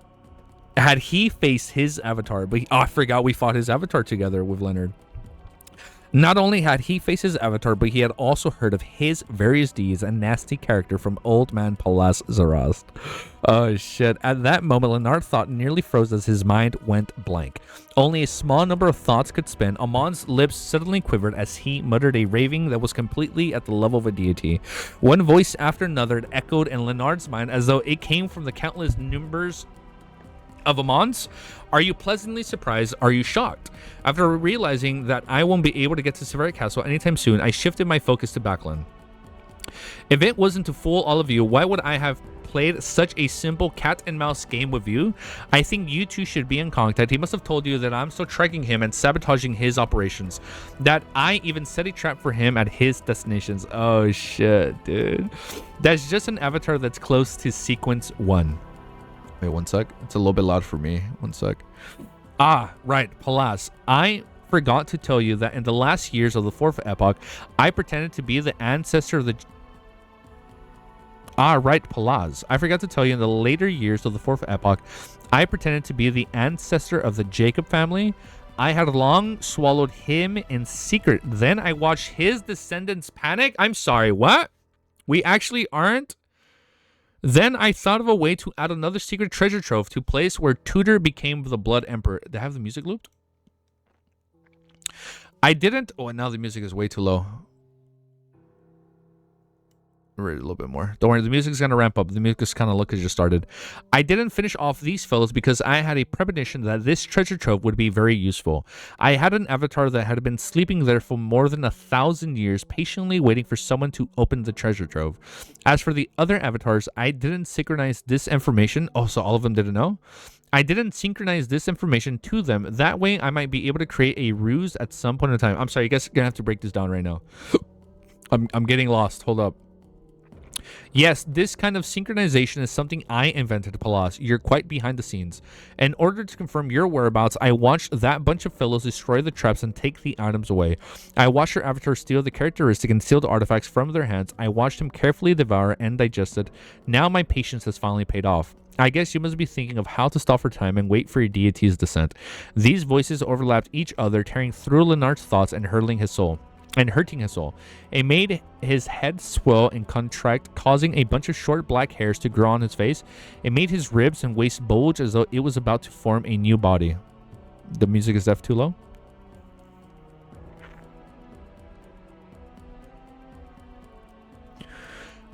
had he faced his avatar, but I forgot we fought his avatar together with Leonard. Not only had he faced his avatar, but he had also heard of his various deeds and nasty character from old man Palas Zarast. Oh shit. At that moment, Leonard thought nearly froze as his mind went blank. Only a small number of thoughts could spin. Amon's lips suddenly quivered as he muttered a raving that was completely at the level of a deity. One voice after another echoed in Leonard's mind as though it came from the countless numbers of Amons. Are you pleasantly surprised? Are you shocked? After realizing that I won't be able to get to Serenity Castle anytime soon, I shifted my focus to Backland. If it wasn't to fool all of you, why would I have played such a simple cat and mouse game with you? I think you two should be in contact. He must have told you that I'm still tracking him and sabotaging his operations, that I even set a trap for him at his destinations. Oh shit, dude. That's just an avatar that's close to sequence 1. Wait, one sec. It's a little bit loud for me. One sec. Ah, right. Palas. I forgot to tell you that in the last years of the 4th epoch, I pretended to be the ancestor of the... Ah, right. Palas. I forgot to tell you in the later years of the 4th epoch, I pretended to be the ancestor of the Jacob family. I had long swallowed him in secret. Then I watched his descendants panic. I'm sorry, what? We actually aren't? Then I thought of a way to add another secret treasure trove to place where Tudor became the Blood Emperor. Did I have the music looped? I didn't. Oh, and now the music is way too low. Read a little bit more. Don't worry, the music's gonna ramp up. The music's kind of look as just started. I didn't finish off these fellows because I had a premonition that this treasure trove would be very useful. I had an avatar that had been sleeping there for more than 1,000 years, patiently waiting for someone to open the treasure trove. As for the other avatars, I didn't synchronize this information. Oh, so all of them didn't know? I didn't synchronize this information to them. That way, I might be able to create a ruse at some point in time. I'm sorry, you guys are gonna have to break this down right now. I'm getting lost. Hold up. Yes, this kind of synchronization is something I invented, Palas. You're quite behind the scenes. In order to confirm your whereabouts, I watched that bunch of fellows destroy the traps and take the items away. I watched your avatar steal the characteristic and steal the artifacts from their hands. I watched him carefully devour and digest it. Now my patience has finally paid off. I guess you must be thinking of how to stop for time and wait for your deity's descent. These voices overlapped each other, tearing through Leonard's thoughts and hurting his soul. It made his head swell and contract, causing a bunch of short black hairs to grow on his face. It made his ribs and waist bulge as though it was about to form a new body. The music is F too low?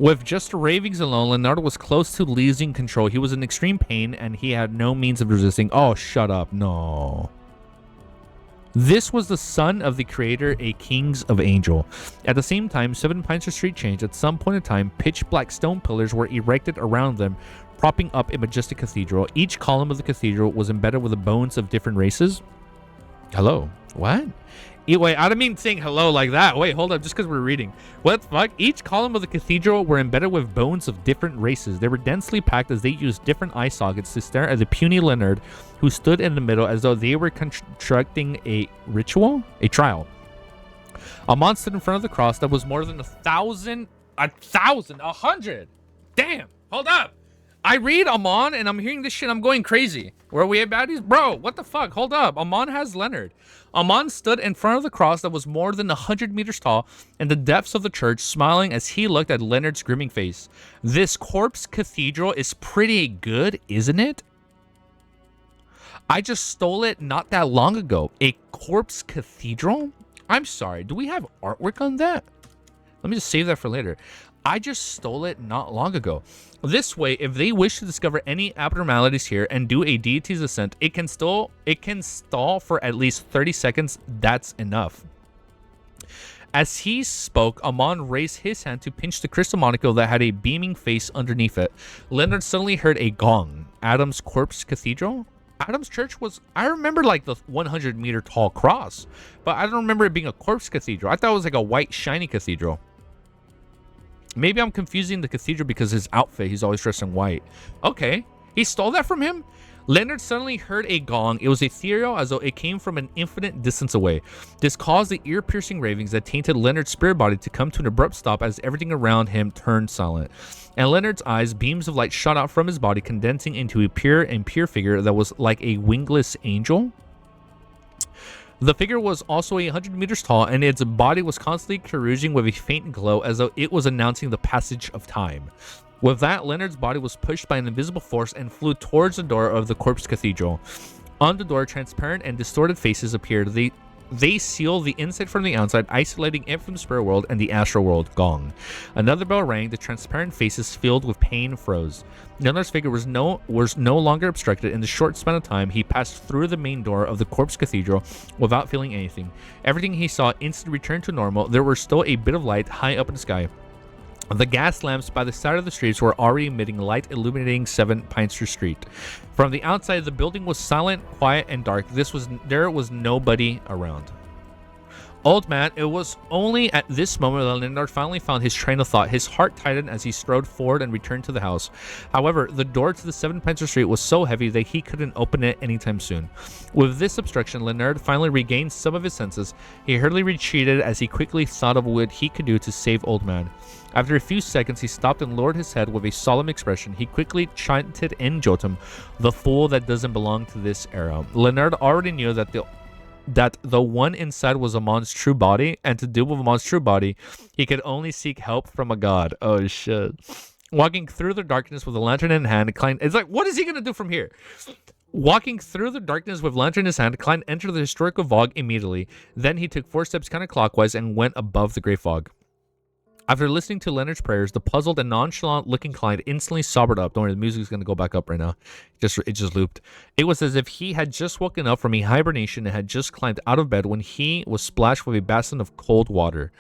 With just ravings alone, Leonardo was close to losing control. He was in extreme pain and he had no means of resisting. Oh, shut up. No. This was the son of the creator, a kings of angel. At the same time, 7 Pinester Street changed. At some point in time, pitch black stone pillars were erected around them, propping up a majestic cathedral. Each column of the cathedral was embedded with the bones of different races. Hello. What? Wait, I don't mean saying hello like that. Wait, hold up, just because we're reading. What the fuck? Each column of the cathedral were embedded with bones of different races. They were densely packed as they used different eye sockets to stare at the puny Leonard, who stood in the middle as though they were constructing a ritual? A trial. Amon stood in front of the cross that was more than 1,000... 100! Damn! Hold up! I read Amon and I'm hearing this shit, I'm going crazy. Where are we at, baddies? Bro, what the fuck? Hold up. Amon has Leonard. Amon stood in front of the cross that was more than 100 meters tall in the depths of the church, smiling as he looked at Leonard's grinning face. This corpse cathedral is pretty good, isn't it? I just stole it not that long ago. A corpse cathedral? I'm sorry, do we have artwork on that? Let me just save that for later. I just stole it not long ago. This way, if they wish to discover any abnormalities here and do a deity's ascent, it can stall for at least 30 seconds. That's enough. As he spoke, Amon raised his hand to pinch the crystal monocle that had a beaming face underneath it. Leonard suddenly heard a gong. Adam's Corpse Cathedral? Adam's church was... I remember like the 100-meter tall cross, but I don't remember it being a corpse cathedral. I thought it was like a white, shiny cathedral. Maybe I'm confusing the cathedral because his outfit, he's always dressed in white. Okay, he stole that from him? Leonard suddenly heard a gong. It was ethereal as though it came from an infinite distance away. This caused the ear-piercing ravings that tainted Leonard's spirit body to come to an abrupt stop as everything around him turned silent. And Leonard's eyes, beams of light shot out from his body, condensing into a pure and pure figure that was like a wingless angel. The figure was also 100 meters tall, and its body was constantly carousing with a faint glow as though it was announcing the passage of time. With that, Leonard's body was pushed by an invisible force and flew towards the door of the Corpse Cathedral. On the door, transparent and distorted faces appeared. They sealed the inside from the outside, isolating it from the spirit world and the astral world. Gong. Another bell rang. The transparent faces filled with pain froze. Leonard's figure was no longer obstructed. In the short span of time, he passed through the main door of the Corpse Cathedral without feeling anything. Everything he saw instantly returned to normal. There was still a bit of light high up in the sky. The gas lamps by the side of the streets were already emitting light, illuminating 7 Pinester Street. From the outside, the building was silent, quiet, and dark. There was nobody around. Old man, it was only at this moment that Leonard finally found his train of thought. His heart tightened as he strode forward and returned to the house. However, the door to the 7 Pinester Street was so heavy that he couldn't open it anytime soon. With this obstruction, Leonard finally regained some of his senses. He hurriedly retreated as he quickly thought of what he could do to save Old Man. After a few seconds, he stopped and lowered his head with a solemn expression. He quickly chanted in Jotun, "The fool that doesn't belong to this era." Leonard already knew that the one inside was Amon's true body, and to deal with Amon's true body, he could only seek help from a god. Oh shit. Walking through the darkness with a lantern in hand, Klein... It's like, what is he gonna do from here? Walking through the darkness with lantern in his hand, Klein entered the historical fog immediately. Then he took 4 steps counterclockwise and went above the gray fog. After listening to Leonard's prayers, the puzzled and nonchalant-looking Clyde instantly sobered up. Don't worry, the music's going to go back up right now. It just looped. It was as if he had just woken up from a hibernation and had just climbed out of bed when he was splashed with a basin of cold water.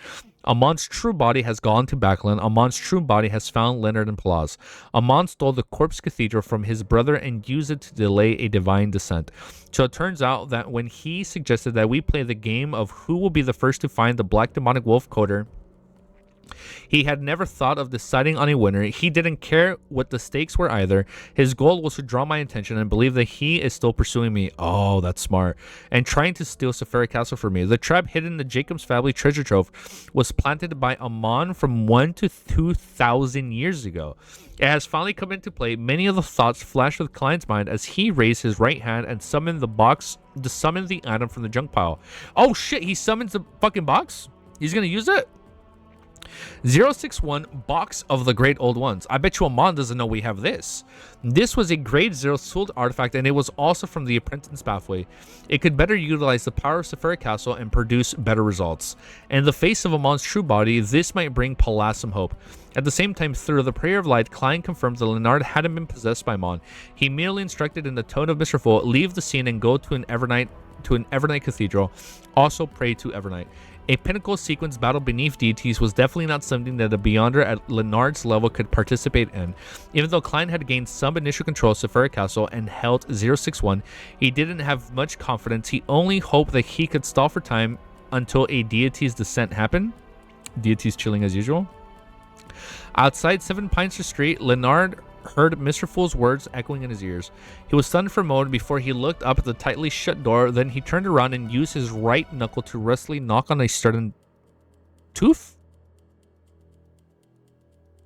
Amon's true body has gone to Backland. Amon's true body has found Leonard and Palaz. Amon stole the Corpse Cathedral from his brother and used it to delay a divine descent. So it turns out that when he suggested that we play the game of who will be the first to find the Black Demonic Wolf Coder, He had never thought of deciding on a winner. He didn't care what the stakes were either. His goal was to draw my attention and believe that he is still pursuing me. Oh, that's smart. And trying to steal Sephira Castle from me. The trap hidden in the Jacob's family treasure trove was planted by AMON from 1 to 2,000 years ago. It has finally come into play. Many of the thoughts flashed with Klein's mind as he raised his right hand and summoned the item from the junk pile. Oh shit, he summons the fucking box? He's gonna use it? 061 Box of the Great Old Ones. I bet you Amon doesn't know we have this. This was a grade 0 sold artifact, and it was also from the Apprentice Pathway. It could better utilize the power of Sephira Castle and produce better results. In the face of Amon's true body, this might bring Palas some hope. At the same time, through the Prayer of Light, Klein confirmed that Leonard hadn't been possessed by Amon. He merely instructed in the tone of Mr. Full, leave the scene and go to an Evernight Cathedral. Also pray to Evernight. A pinnacle sequence battle beneath deities was definitely not something that a Beyonder at Leonard's level could participate in. Even though Klein had gained some initial control of Sephira Castle and held 061, he didn't have much confidence. He only hoped that he could stall for time until a deity's descent happened. Deities chilling as usual. Outside 7 Pinester Street, Leonard heard Mr. Fool's words echoing in his ears. He was stunned for a moment before he looked up at the tightly shut door. Then he turned around and used his right knuckle to rustily knock on a certain tooth.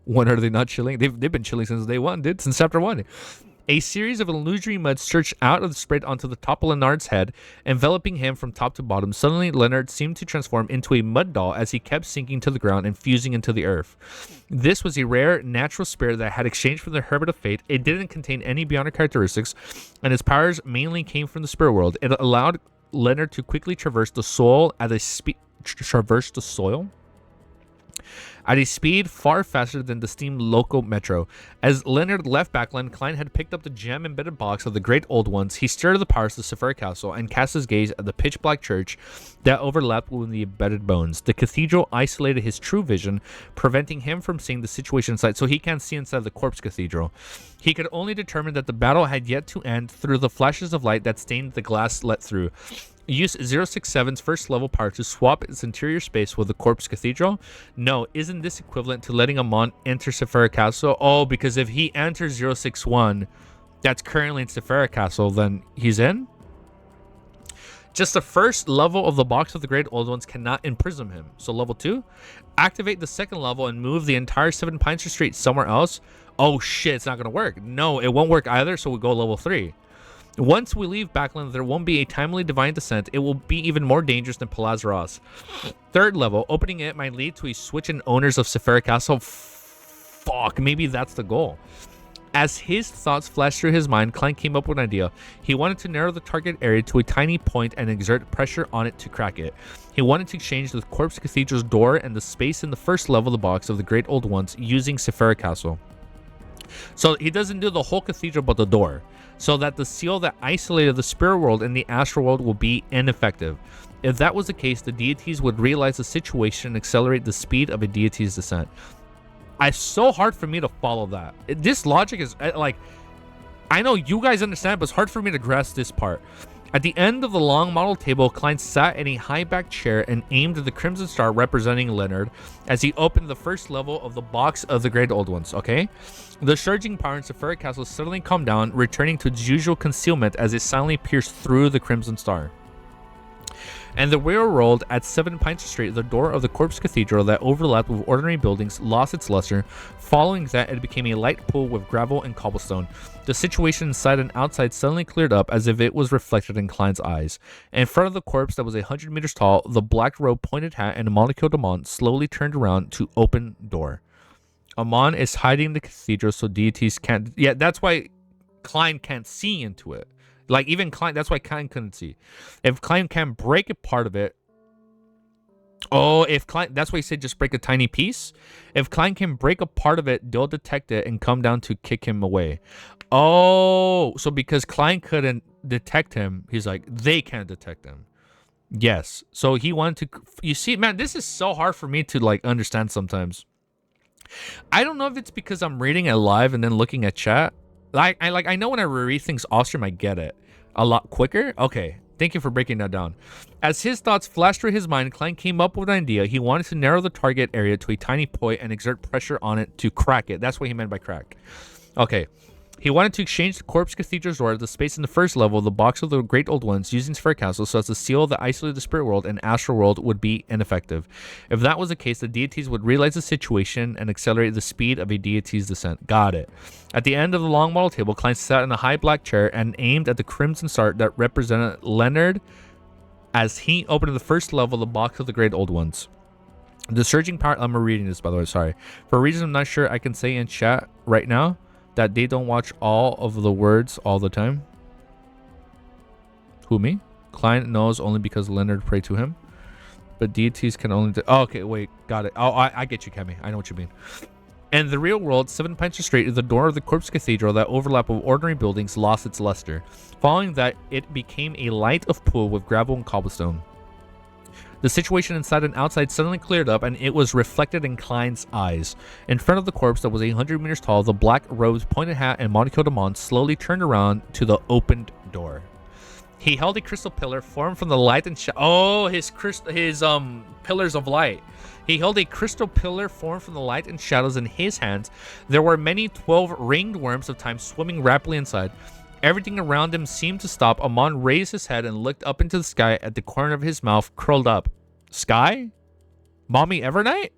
When are they not chilling? They've been chilling since day one, dude. Since chapter 1. A series of illusory mud searched out of the spread onto the top of Leonard's head, enveloping him from top to bottom. Suddenly, Leonard seemed to transform into a mud doll as he kept sinking to the ground and fusing into the earth. This was a rare, natural spirit that had exchanged from the Hermit of Fate. It didn't contain any Beyonder characteristics, and its powers mainly came from the spirit world. It allowed Leonard to quickly traverse the soil at a speed far faster than the steam loco metro. As Leonard left Backland, Klein had picked up the gem-embedded box of the Great Old Ones. He stirred the powers of the Sephira Castle and cast his gaze at the pitch-black church that overlapped with the embedded bones. The cathedral isolated his true vision, preventing him from seeing the situation inside, so he can't see inside the corpse cathedral. He could only determine that the battle had yet to end through the flashes of light that stained the glass let through. Use 067's first level power to swap its interior space with the corpse cathedral? No, isn't this equivalent to letting Amon enter Sephira Castle? Oh, because if he enters 061 that's currently in Sephira Castle, then he's in? Just the first level of the box of the Great Old Ones cannot imprison him. So level 2? Activate the second level and move the entire 7 Pinester Street somewhere else? Oh shit, it's not going to work. No, it won't work either, so we go level 3. Once we leave Backland, there won't be a timely divine descent. It will be even more dangerous than Palaz. Third level, opening it might lead to a switch in owners of Sephira Castle. Fuck, maybe that's the goal. As his thoughts flashed through his mind, Klein came up with an idea. He wanted to narrow the target area to a tiny point and exert pressure on it to crack it. He wanted to change the Corpse Cathedral's door and the space in the first level of the box of the Great Old Ones using Sephira Castle. So he doesn't do the whole cathedral but the door, so that the seal that isolated the spirit world and the astral world will be ineffective. If that was the case, the deities would realize the situation and accelerate the speed of a deity's descent. It's so hard for me to follow that. This logic is like, I know you guys understand, but it's hard for me to grasp this part. At the end of the long model table, Klein sat in a high-backed chair and aimed at the crimson star representing Leonard as he opened the first level of the box of the Great Old Ones, okay? The surging power in Sephira Castle suddenly calmed down, returning to its usual concealment as it silently pierced through the crimson star. And the real world at 7 Pinester Street, the door of the Corpse Cathedral that overlapped with ordinary buildings lost its luster. Following that, it became a light pool with gravel and cobblestone. The situation inside and outside suddenly cleared up as if it was reflected in Klein's eyes. In front of the corpse that was 100 meters tall, the black robe, pointed hat, and monocle Amon slowly turned around to open door. Amon is hiding the cathedral so deities can't... Yeah, that's why Klein can't see into it. Like, even Klein, that's why Klein couldn't see. If Klein can break a part of it... Oh, if Klein... That's why he said just break a tiny piece. If Klein can break a part of it, they'll detect it and come down to kick him away. Oh, so because Klein couldn't detect him, he's like, they can't detect him. Yes. So he wanted to... You see, man, this is so hard for me to, like, understand sometimes. I don't know if it's because I'm reading it live and then looking at chat. I know when I reread things off stream, I get it a lot quicker. Okay, Thank you for breaking that down. As his thoughts flashed through his mind, Klein came up with an idea. He wanted to narrow the target area to a tiny point and exert pressure on it to crack it. That's what he meant by crack. Okay. He wanted to exchange the Corpse Cathedral's door, the space in the first level, the box of the Great Old Ones, using Sphere Castle so as to seal the isolated spirit world and astral world would be ineffective. If that was the case, the deities would realize the situation and accelerate the speed of a deity's descent. Got it. At the end of the long model table, Klein sat in a high black chair and aimed at the crimson star that represented Leonard as he opened the first level, the box of the Great Old Ones. The surging power... I'm reading this, by the way, sorry. For a reason I'm not sure I can say in chat right now, that they don't watch all of the words all the time. Who, me? Klein knows only because Leonard prayed to him. But deities can only... Oh, okay, wait. Got it. Oh, I get you, Kemi. I know what you mean. In the real world, 7 Pints Street, the door of the Corpse Cathedral, that overlap of ordinary buildings, lost its luster. Following that, it became a light of pool with gravel and cobblestone. The situation inside and outside suddenly cleared up, and it was reflected in Klein's eyes. In front of the corpse that was 100 meters tall, the black robes, pointed hat, and monocled AMON slowly turned around to the opened door. He held a crystal pillar formed from the light and his pillars of light. He held a crystal pillar formed from the light and shadows in his hands. There were many 12 ringed worms of time swimming rapidly inside. Everything around him seemed to stop. AMON raised his head and looked up into the sky at the corner of his mouth, curled up. Sky? Mommy Evernight?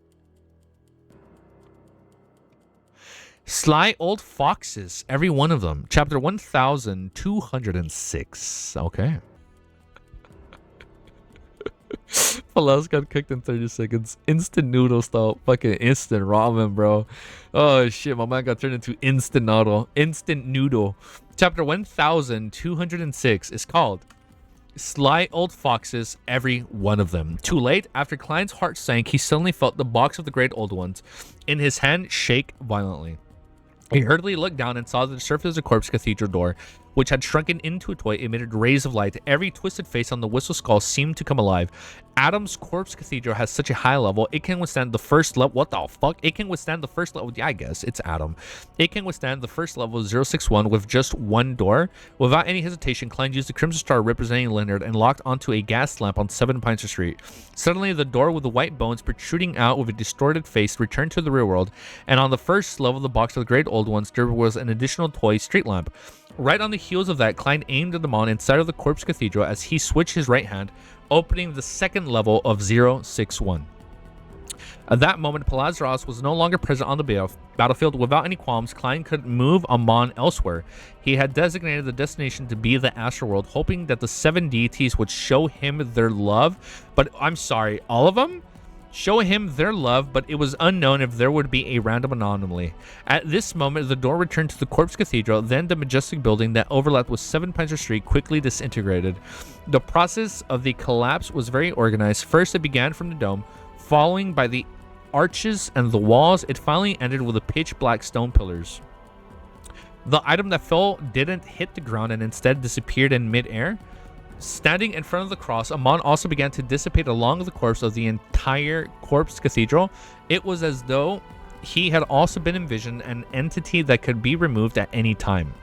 Sly old foxes, every one of them. Chapter 1206. Okay. Palas got cooked in 30 seconds. Instant noodle style. Fucking instant ramen, bro. Oh shit, my man got turned into instant noodle. Instant noodle. Chapter 1206 is called Sly Old Foxes, Every One of Them. Too late, after Klein's heart sank, he suddenly felt the box of the Great Old Ones in his hand shake violently. He hurriedly looked down and saw that the surface of the Corpse Cathedral door, which had shrunken into a toy, emitted rays of light. Every twisted face on the whistle skull seemed to come alive. Adam's Corpse Cathedral has such a high level, it can withstand the first level. What the fuck? It can withstand the first level. Yeah, I guess it's Adam. It can withstand the first level 061 with just one door. Without any hesitation, Klein used the crimson star representing Leonard and locked onto a gas lamp on 7 Pints Street. Suddenly, the door with the white bones protruding out with a distorted face returned to the real world, and on the first level of the box of the Great Old Ones, there was an additional toy street lamp. Right on the heels of that, Klein aimed at the AMON inside of the Corpse Cathedral as he switched his right hand, opening the second level of 061. At that moment, Palazros was no longer present on the battlefield. Without any qualms, Klein could move AMON elsewhere. He had designated the destination to be the astral world, hoping that the 7 deities would show him their love. But I'm sorry, all of them? Show him their love, but it was unknown if there would be a random anomaly. At this moment, the door returned to the Corpse Cathedral, then the majestic building that overlapped with 7 Pints Street quickly disintegrated. The process of the collapse was very organized. First, it began from the dome, following by the arches and the walls. It finally ended with the pitch black stone pillars. The item that fell didn't hit the ground and instead disappeared in midair. Standing in front of the cross, AMON also began to dissipate along the corpse of the entire Corpse Cathedral. It was as though he had also been envisioned an entity that could be removed at any time.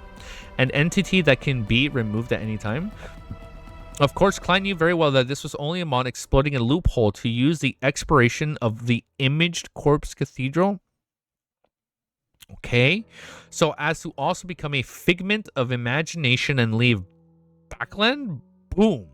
An entity that can be removed at any time? Of course, Klein knew very well that this was only AMON exploiting a loophole to use the expiration of the imaged Corpse Cathedral. Okay. So as to also become a figment of imagination and leave backland? Boom.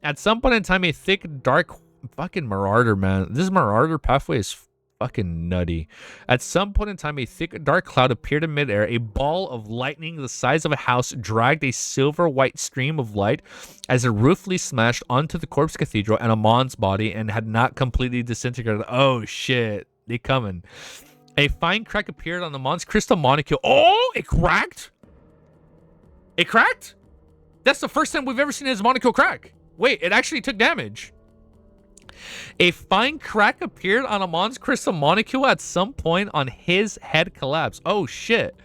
At some point in time, a thick, dark fucking marauder, man. This marauder pathway is fucking nutty. At some point in time, a thick, dark cloud appeared in midair. A ball of lightning the size of a house dragged a silver-white stream of light as it ruthlessly smashed onto the Corpse Cathedral and AMON's body and had not completely disintegrated. Oh, shit. They coming. A fine crack appeared on AMON's crystal molecule. Oh, it cracked? It cracked? That's the first time we've ever seen his molecule crack. Wait, it actually took damage. A fine crack appeared on AMON's crystal molecule at some point on his head collapse. Oh shit.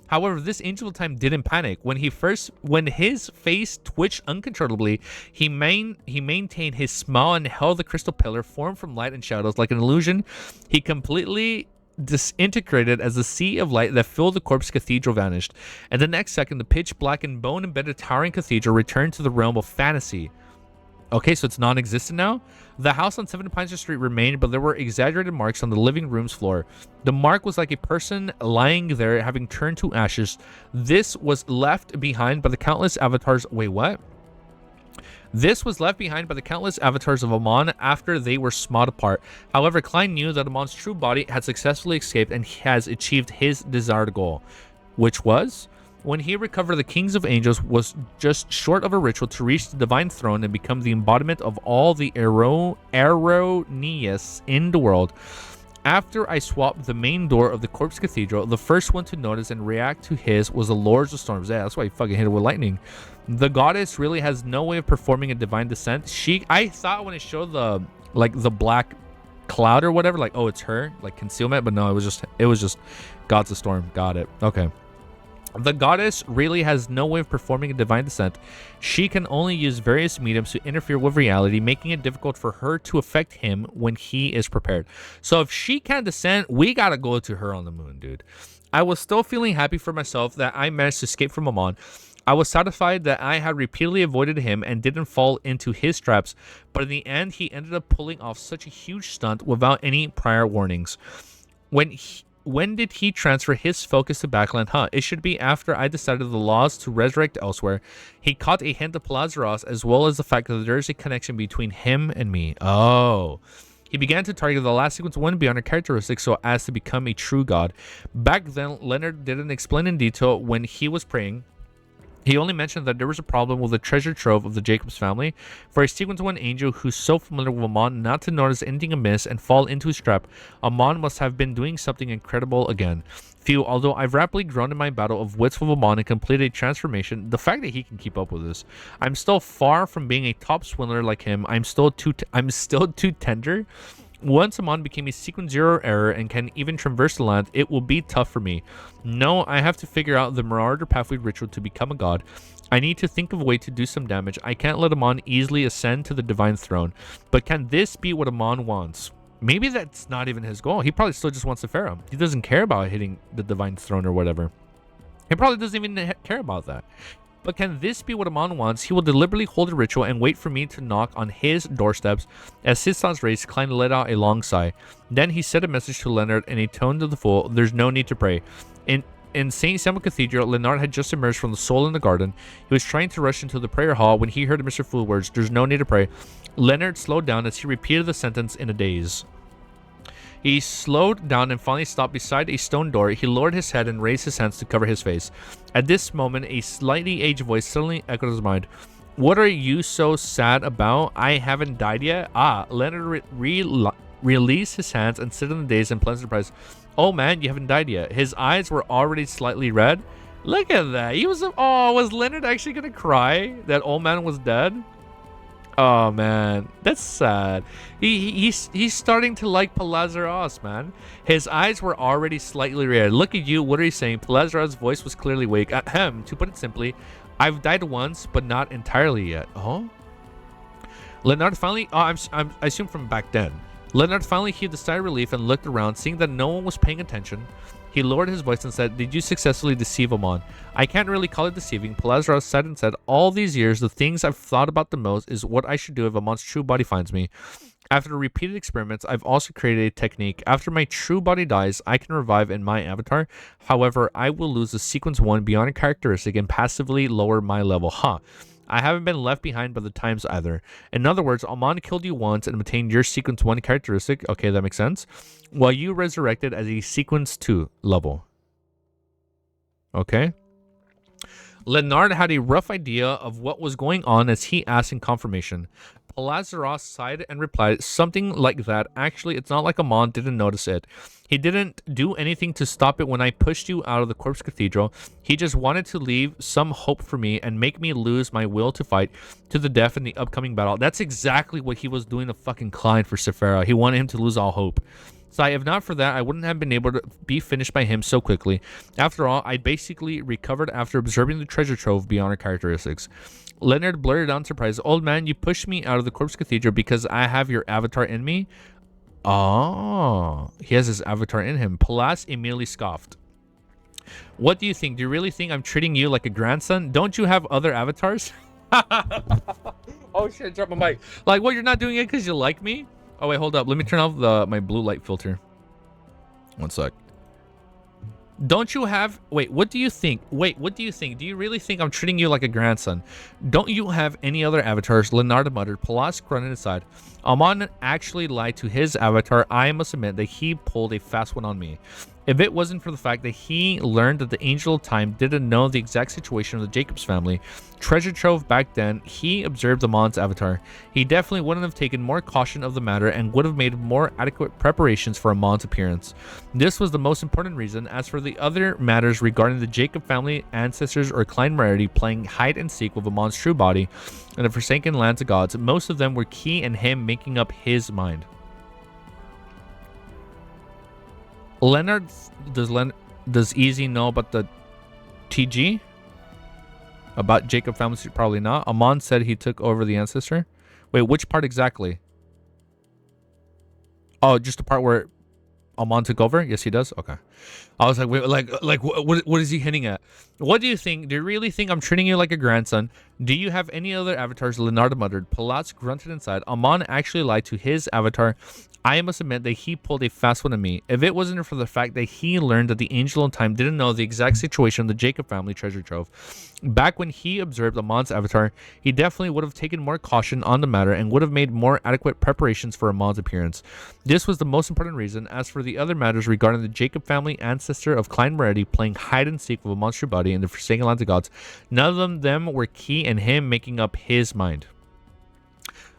However, this angel of time didn't panic. When his face twitched uncontrollably, he maintained his smile and held the crystal pillar formed from light and shadows like an illusion. He completely disintegrated as the sea of light that filled the corpse cathedral vanished. And the next second, the pitch black and bone-embedded towering cathedral returned to the realm of fantasy. Okay, so it's non-existent now? The house on 7 Pine Street remained, but there were exaggerated marks on the living room's floor. The mark was like a person lying there having turned to ashes. This was left behind by the countless avatars. Wait, what? This was left behind by the countless avatars of AMON after they were smawed apart. However, Klein knew that AMON's true body had successfully escaped and has achieved his desired goal, which was... when he recovered the Kings of Angels was just short of a ritual to reach the divine throne and become the embodiment of all the erroneous in the world. After I swapped the main door of the Corpse Cathedral, the first one to notice and react to his was the Lords of Storms. Yeah, that's why he fucking hit it with lightning. The goddess really has no way of performing a divine descent. I thought when it showed the black cloud or whatever, like, oh, it's her, like concealment, but no, it was just Gods of Storm. Got it. Okay. The goddess really has no way of performing a divine descent. She can only use various mediums to interfere with reality, making it difficult for her to affect him when he is prepared. So if she can't descend, we gotta go to her on the moon, dude. I was still feeling happy for myself that I managed to escape from AMON. I was satisfied that I had repeatedly avoided him and didn't fall into his traps, but in the end, he ended up pulling off such a huge stunt without any prior warnings. When did he transfer his focus to Backland? It should be after I decided the laws to resurrect elsewhere. He caught a hint of Palazaros as well as the fact that there is a connection between him and me. Oh. He began to target the last sequence one beyond her characteristics so as to become a true god. Back then, Leonard didn't explain in detail when he was praying. He only mentioned that there was a problem with the treasure trove of the Jacobs family. For a Sequence 1 angel who's so familiar with AMON not to notice anything amiss and fall into his trap, AMON must have been doing something incredible again. Phew, although I've rapidly grown in my battle of wits with AMON and completed a transformation, the fact that he can keep up with this, I'm still far from being a top swindler like him. I'm still too tender. Once AMON became a Sequence 0 error and can even traverse the land, it will be tough for me. No, I have to figure out the Marauder Pathway ritual to become a god. I need to think of a way to do some damage. I can't let AMON easily ascend to the divine throne. But can this be what AMON wants? Maybe that's not even his goal. He probably still just wants the Pharaoh. He doesn't care about hitting the divine throne or whatever. He probably doesn't even care about that. But can this be what AMON wants? He will deliberately hold a ritual and wait for me to knock on his doorsteps. As his thoughts raced, Klein let out a long sigh. Then he sent a message to Leonard in a tone to the fool. There's no need to pray. In St. Samuel Cathedral, Leonard had just emerged from the soul in the garden. He was trying to rush into the prayer hall when he heard Mr. Fool words, there's no need to pray. Leonard slowed down as he repeated the sentence in a daze. He slowed down and finally stopped beside a stone door. He lowered his head and raised his hands to cover his face. At this moment, a slightly aged voice suddenly echoed his mind. What are you so sad about? I haven't died yet? Leonard released his hands and sit in the daze in pleasant surprise. Oh man, you haven't died yet. His eyes were already slightly red. Look at that. Was Leonard actually gonna cry that old man was dead? Oh man, that's sad. He's starting to like Palazaros, man. His eyes were already slightly red. Look at you, what are you saying? Palazaros' voice was clearly awake. Ahem, to put it simply, I've died once, but not entirely yet. Oh? Leonard finally, I assume from back then. Leonard finally heaved a sigh of relief and looked around, seeing that no one was paying attention. He lowered his voice and said, did you successfully deceive AMON? I can't really call it deceiving. Palazaros said and said, all these years, the things I've thought about the most is what I should do if AMON's true body finds me. After repeated experiments, I've also created a technique. After my true body dies, I can revive in my avatar. However, I will lose the Sequence 1 beyond a characteristic and passively lower my level. I haven't been left behind by the times either. In other words, AMON killed you once and obtained your Sequence 1 characteristic. Okay, that makes sense. While you resurrected as a Sequence 2 level. Okay. Leonard had a rough idea of what was going on as he asked in confirmation. Palazaros sighed and replied, something like that. Actually, it's not like AMON didn't notice it. He didn't do anything to stop it when I pushed you out of the Corpse Cathedral. He just wanted to leave some hope for me and make me lose my will to fight to the death in the upcoming battle. That's exactly what he was doing to fucking Klein for Sephara. He wanted him to lose all hope. So if not for that, I wouldn't have been able to be finished by him so quickly. After all, I basically recovered after observing the treasure trove beyond her characteristics. Leonard blurted out in surprise, old man, you pushed me out of the Corpse Cathedral because I have your avatar in me? Oh, he has his avatar in him. Palas immediately scoffed. What do you think? Do you really think I'm treating you like a grandson? Don't you have other avatars? Oh shit, drop my mic. Like, what, you're not doing it because you like me? Oh wait, hold up. Let me turn off my blue light filter. One sec. Don't you have... Wait, what do you think? Wait, what do you think? Do you really think I'm treating you like a grandson? Don't you have any other avatars? Leonardo muttered. Palas grunted aside. Amon actually lied to his avatar. I must admit that he pulled a fast one on me. If it wasn't for the fact that he learned that the Angel of Time didn't know the exact situation of the Jacobs family, treasure trove back then, he observed Amon's avatar. He definitely wouldn't have taken more caution of the matter and would have made more adequate preparations for Amon's appearance. This was the most important reason. As for the other matters regarding the Jacob family, ancestors, or Klein Serenity playing hide and seek with Amon's true body in the Forsaken Lands of Gods, most of them were key in him making up his mind. Leonard, does Easy know about the TG? About Jacob family? Probably not. Amon said he took over the ancestor. Wait, which part exactly? Oh, just the part where Amon took over? Yes, he does. Okay. I was like, wait, like, what is he hinting at? What do you think? Do you really think I'm treating you like a grandson? Do you have any other avatars? Leonardo muttered. Palas grunted inside. Amon actually lied to his avatar. I must admit that he pulled a fast one on me. If it wasn't for the fact that he learned that the Angel of Time didn't know the exact situation of the Jacob family treasure trove, back when he observed Amon's avatar, he definitely would have taken more caution on the matter and would have made more adequate preparations for Amon's appearance. This was the most important reason. As for the other matters regarding the Jacob family, ancestor of Klein Serenity playing hide and seek with a monster body in the Forsaken Lands of Gods, none of them were key in him making up his mind.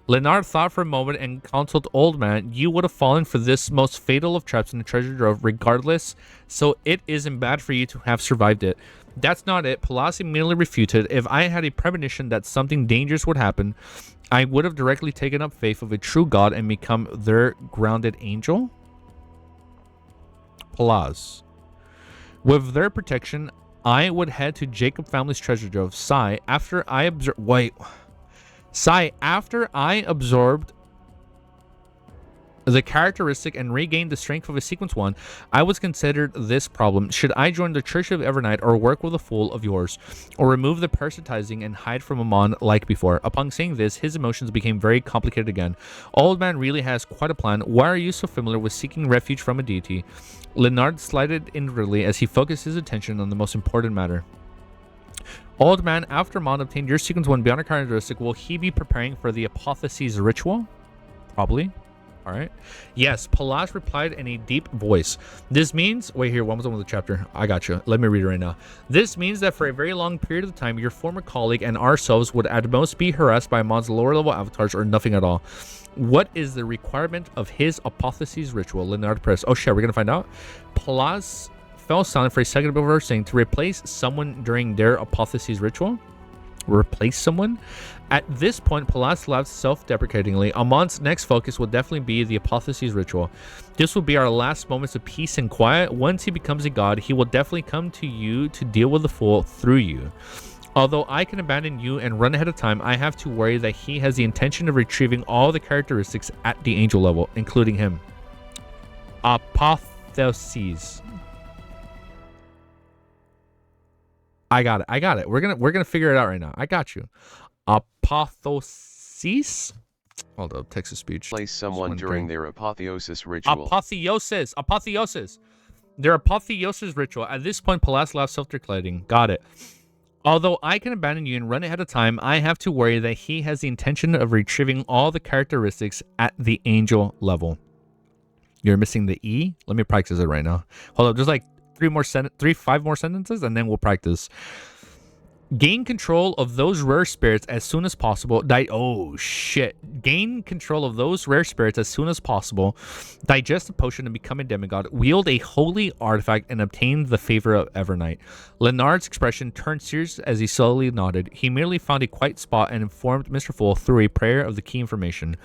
Leonard thought for a moment and counseled Old Man, you would have fallen for this most fatal of traps in the treasure trove regardless, so it isn't bad for you to have survived it. That's not it. Palas immediately refuted. If I had a premonition that something dangerous would happen, I would have directly taken up faith of a true god and become their grounded angel. Palas. With their protection, I would head to Jacob family's treasure trove. Sigh, after I observed... Wait... Sigh, after I absorbed the characteristic and regained the strength of a sequence 1, I was considered this problem. Should I join the Church of Evernight or work with a fool of yours, or remove the parasitizing and hide from Amon like before? Upon saying this, his emotions became very complicated again. Old Man really has quite a plan. Why are you so familiar with seeking refuge from a deity? Leonard slided inwardly as he focused his attention on the most important matter. Old Man, after Amon obtained your sequence 1 beyond a characteristic, will he be preparing for the Apotheosis ritual? Probably. Alright. Yes, Palas replied in a deep voice. This means... Wait here, one was on the chapter. I got you. Let me read it right now. This means that for a very long period of time, your former colleague and ourselves would at most be harassed by Amon's lower level avatars or nothing at all. What is the requirement of his Apotheosis ritual? Leonard pressed. Oh shit, we're gonna find out. Palas fell silent for a second before saying, to replace someone during their Apotheosis ritual? Replace someone? At this point, Palas laughed self-deprecatingly. Amon's next focus will definitely be the Apotheosis ritual. This will be our last moments of peace and quiet. Once he becomes a god, he will definitely come to you to deal with the fool through you. Although I can abandon you and run ahead of time, I have to worry that he has the intention of retrieving all the characteristics at the angel level, including him. Apotheosis. I got it. We're gonna figure it out right now. I got you. Apotheosis. Hold up, text to speech. Place someone during their apotheosis ritual. Apotheosis. Their apotheosis ritual. At this point, Palas laughed self-declaring. Got it. Although I can abandon you and run ahead of time, I have to worry that he has the intention of retrieving all the characteristics at the angel level. You're missing the E? Let me practice it right now. Hold up, there's like 5 more sentences, and then we'll practice. Gain control of those rare spirits as soon as possible. Gain control of those rare spirits as soon as possible. Digest a potion and become a demigod. Wield a holy artifact and obtain the favor of Evernight. Leonard's expression turned serious as he slowly nodded. He merely found a quiet spot and informed Mr. Fool through a prayer of the key information.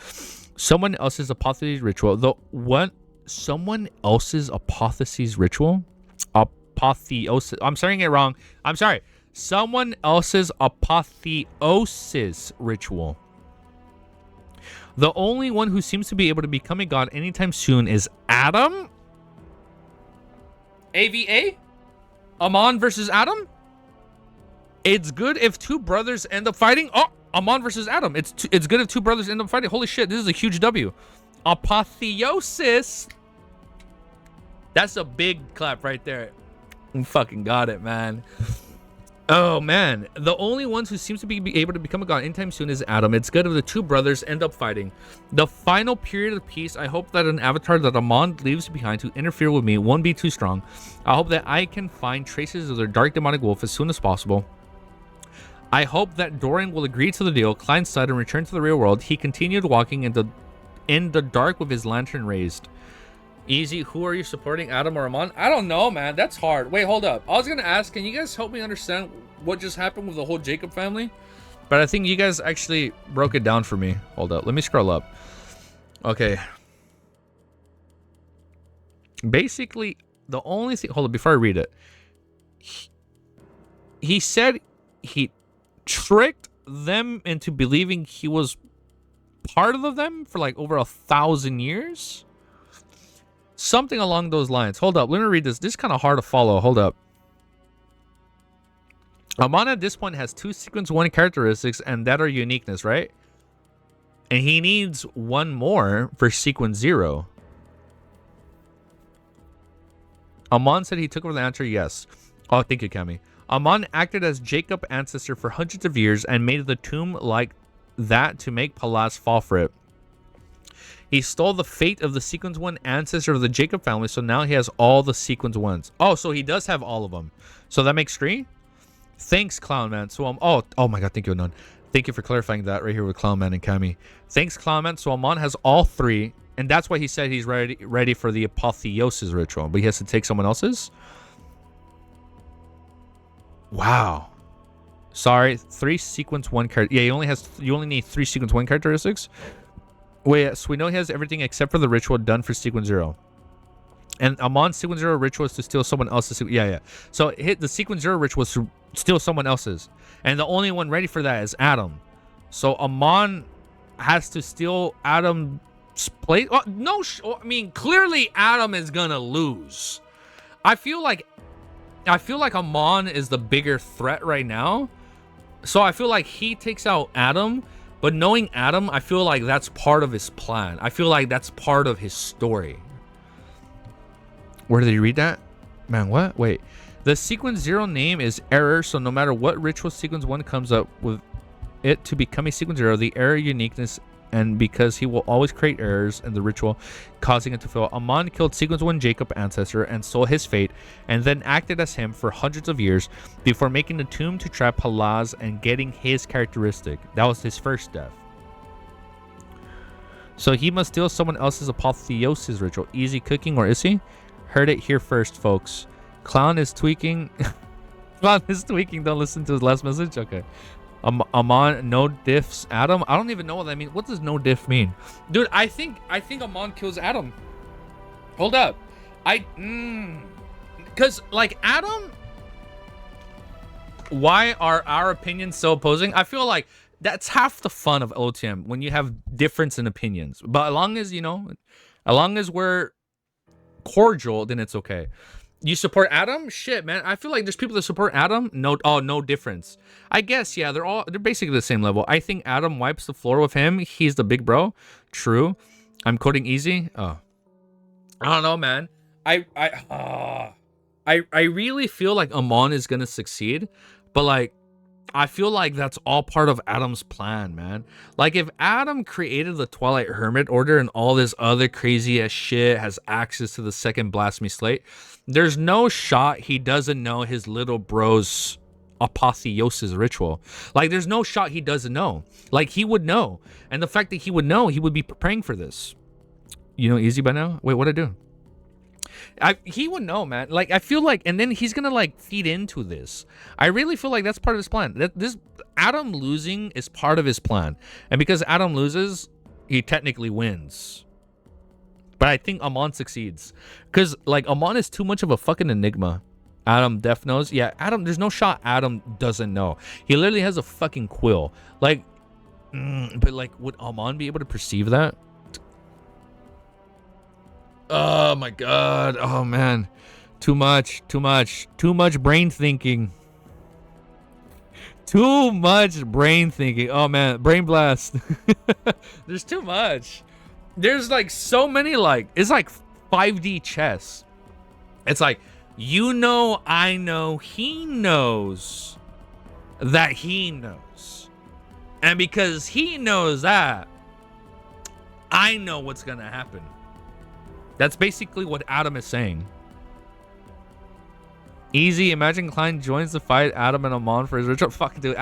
Someone else's apotheosis ritual. Someone else's apotheosis ritual? Apotheosis. I'm saying it wrong. I'm sorry. Someone else's apotheosis ritual. The only one who seems to be able to become a god anytime soon is Adam? AVA? Amon versus Adam? It's good if two brothers end up fighting. Oh, Amon versus Adam. It's good if two brothers end up fighting. Holy shit, this is a huge W. Apotheosis. That's a big clap right there. You fucking got it, man. Oh, man. The only ones who seems to be able to become a god anytime soon is Adam. It's good if the two brothers end up fighting. The final period of peace, I hope that an avatar that Amon leaves behind to interfere with me won't be too strong. I hope that I can find traces of their dark demonic wolf as soon as possible. I hope that Dorian will agree to the deal, climb side, and return to the real world. He continued walking in the dark with his lantern raised. Easy, who are you supporting, Adam or Amon? I don't know, man. That's hard. Wait, hold up. I was gonna ask, can you guys help me understand what just happened with the whole Jacob family? But I think you guys actually broke it down for me. Hold up. Let me scroll up. Okay. Basically, the only thing... Hold up, before I read it. He said he tricked them into believing he was part of them for like over 1,000 years. Something along those lines. Hold up. Let me read this. This is kind of hard to follow. Hold up. Amon at this point has 2 sequence 1 characteristics, and that are uniqueness, right? And he needs 1 more for sequence 0. Amon said he took over the answer. Yes. Oh, thank you, Cami. Amon acted as Jacob's ancestor for hundreds of years and made the tomb like that to make Palas fall for it. He stole the fate of the sequence 1 ancestor of the Jacob family, so now he has all the sequence 1s. Oh, so he does have all of them. So that makes 3? Thanks, Clown Man. So oh my god, thank you, Anon. Thank you for clarifying that right here with Clown Man and Kami. Thanks, Clown Man. So Amon has all 3, and that's why he said he's ready for the apotheosis ritual, but he has to take someone else's. Wow. Sorry, 3 sequence 1 character. Yeah, you only need 3 sequence 1 characteristics. Wait, so we know he has everything except for the ritual done for sequence 0. And Amon's sequence 0 ritual is to steal someone else's. Yeah. So the sequence 0 ritual is to steal someone else's. And the only one ready for that is Adam. So Amon has to steal Adam's place. Oh, no, I mean, clearly Adam is gonna lose. I feel like Amon is the bigger threat right now. So I feel like he takes out Adam. But knowing Adam, I feel like that's part of his plan. I feel like that's part of his story. Where did you read that? Man, what? Wait. The sequence 0 name is error, so no matter what ritual sequence 1 comes up with it to become a sequence 0, the error uniqueness, and because he will always create errors in the ritual, causing it to fail. Amon killed sequence 1 Jacob ancestor and stole his fate, and then acted as him for hundreds of years before making the tomb to trap Halaz and getting his characteristic. That was his first death. So he must steal someone else's apotheosis ritual. Easy cooking, or is he? Heard it here first, folks. Clown is tweaking. Clown is tweaking. Don't listen to his last message. Okay. Amon no diffs Adam. I don't even know what that means. What does no diff mean? Dude, I think Amon kills Adam. Hold up. Cause like Adam, why are our opinions so opposing? I feel like that's half the fun of OTM, when you have difference in opinions. But as long as, you know, as long as we're cordial, then it's okay. You support Adam? Shit, man. I feel like there's people that support Adam. No difference. I guess, yeah, they're basically the same level. I think Adam wipes the floor with him. He's the big bro. True. I'm coding easy. Oh. I don't know, man. I really feel like Amon is gonna succeed, but like I feel like that's all part of Adam's plan, man. Like if Adam created the Twilight Hermit Order and all this other crazy ass shit, has access to the second Blasphemy Slate, there's no shot he doesn't know his little bro's apotheosis ritual. Like there's no shot he doesn't know. Like he would know. And the fact that he would know, he would be preparing for this. You know easy by now? Wait, what'd I do? He would know, man. Like I feel like, and then he's gonna like feed into this. I really feel like that's part of his plan. That this Adam losing is part of his plan, and because Adam loses, he technically wins. But I think Amon succeeds, because like Amon is too much of a fucking enigma. Adam def knows. Yeah, Adam. There's no shot Adam doesn't know. He literally has a fucking quill. Like But like, would Amon be able to perceive that? Oh my god. Oh man. Too much brain thinking. Too much brain thinking. Oh man, brain blast. There's too much. There's like so many, like, it's like 5D chess. It's like, you know, I know, he knows that he knows. And because he knows that, I know what's gonna happen. That's basically what Adam is saying. Easy. Imagine Klein joins the fight. Adam and Amon for his ritual. Fuck, dude.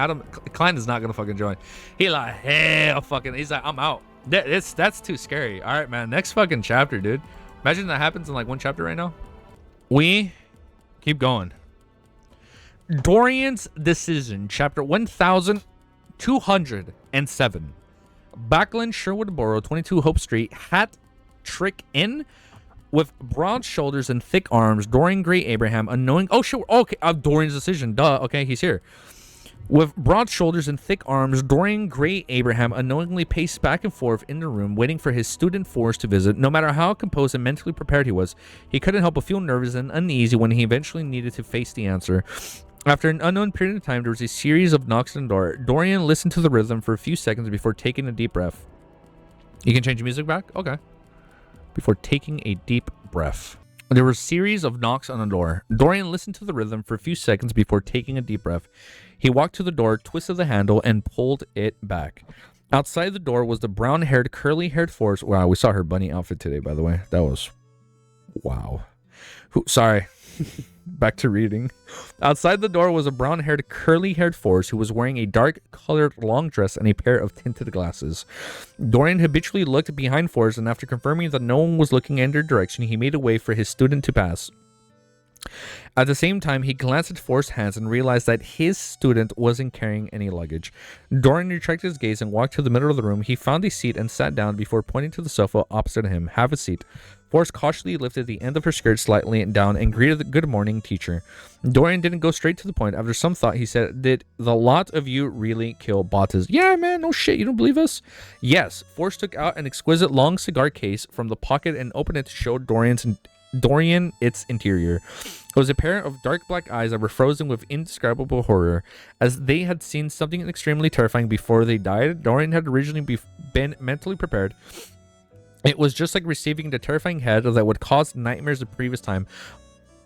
Klein is not gonna fucking join. He like, hell fucking. He's like, I'm out. That's too scary. All right, man. Next fucking chapter, dude. Imagine that happens in like one chapter right now. We keep going. Dorian's decision, chapter 1207. Backland, Sherwood Borough, 22 Hope Street, Hat Trick Inn. With broad shoulders and thick arms, Dorian Gray Abraham, unknowing... Oh, sure. Okay, Dorian's decision. Duh. Okay, he's here. With broad shoulders and thick arms, Dorian Gray Abraham unknowingly paced back and forth in the room, waiting for his student Forrest to visit. No matter how composed and mentally prepared he was, he couldn't help but feel nervous and uneasy when he eventually needed to face the answer. After an unknown period of time, there was a series of knocks on the door. Dorian listened to the rhythm for a few seconds before taking a deep breath. You can change the music back? Okay. Before taking a deep breath. There were a series of knocks on the door. Dorian listened to the rhythm for a few seconds before taking a deep breath. He walked to the door, twisted the handle, and pulled it back. Outside the door was the brown-haired, curly-haired Forrest. Wow, we saw her bunny outfit today, by the way. That was... wow. Sorry. Back to reading. Outside the door was a brown-haired, curly-haired Forrest who was wearing a dark-colored long dress and a pair of tinted glasses. Dorian habitually looked behind Forrest, and after confirming that no one was looking in their direction, he made a way for his student to pass. At the same time, he glanced at Forrest's hands and realized that his student wasn't carrying any luggage. Dorian retracted his gaze and walked to the middle of the room. He found a seat and sat down before pointing to the sofa opposite him. Have a seat. Forrest cautiously lifted the end of her skirt slightly down and greeted the good morning teacher. Dorian didn't go straight to the point. After some thought, he said, "Did the lot of you really kill Bottas?" "Yeah, man, no shit, you don't believe us?" "Yes." Forrest took out an exquisite long cigar case from the pocket and opened it to show Dorian its interior. It was a pair of dark black eyes that were frozen with indescribable horror. As they had seen something extremely terrifying before they died, Dorian had originally been mentally prepared. It was just like receiving the terrifying head that would cause nightmares the previous time.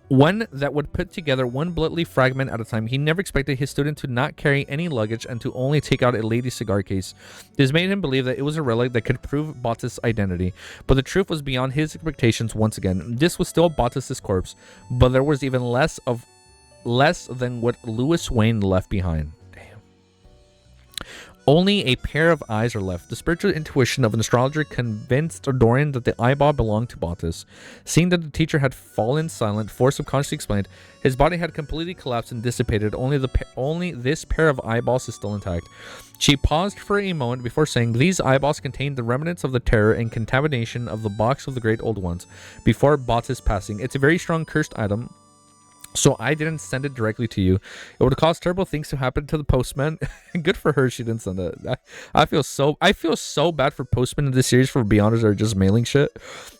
One that would put together one bloodly fragment at a time. He never expected his student to not carry any luggage and to only take out a lady's cigar case. This made him believe that it was a relic that could prove Bottas' identity. But the truth was beyond his expectations once again. This was still Bottas' corpse, but there was even less than what Louis Wayne left behind. Only a pair of eyes are left. The spiritual intuition of an astrologer convinced Dorian that the eyeball belonged to Bottas. Seeing that the teacher had fallen silent, Forrest subconsciously explained, his body had completely collapsed and dissipated. Only this pair of eyeballs is still intact. She paused for a moment before saying, "These eyeballs contain the remnants of the terror and contamination of the box of the Great Old Ones before Bottas' passing. It's a very strong cursed item, so I didn't send it directly to you. It would cause terrible things to happen to the postman." Good for her, she didn't send it. I feel so bad for postmen in this series, for be honest, are just mailing shit.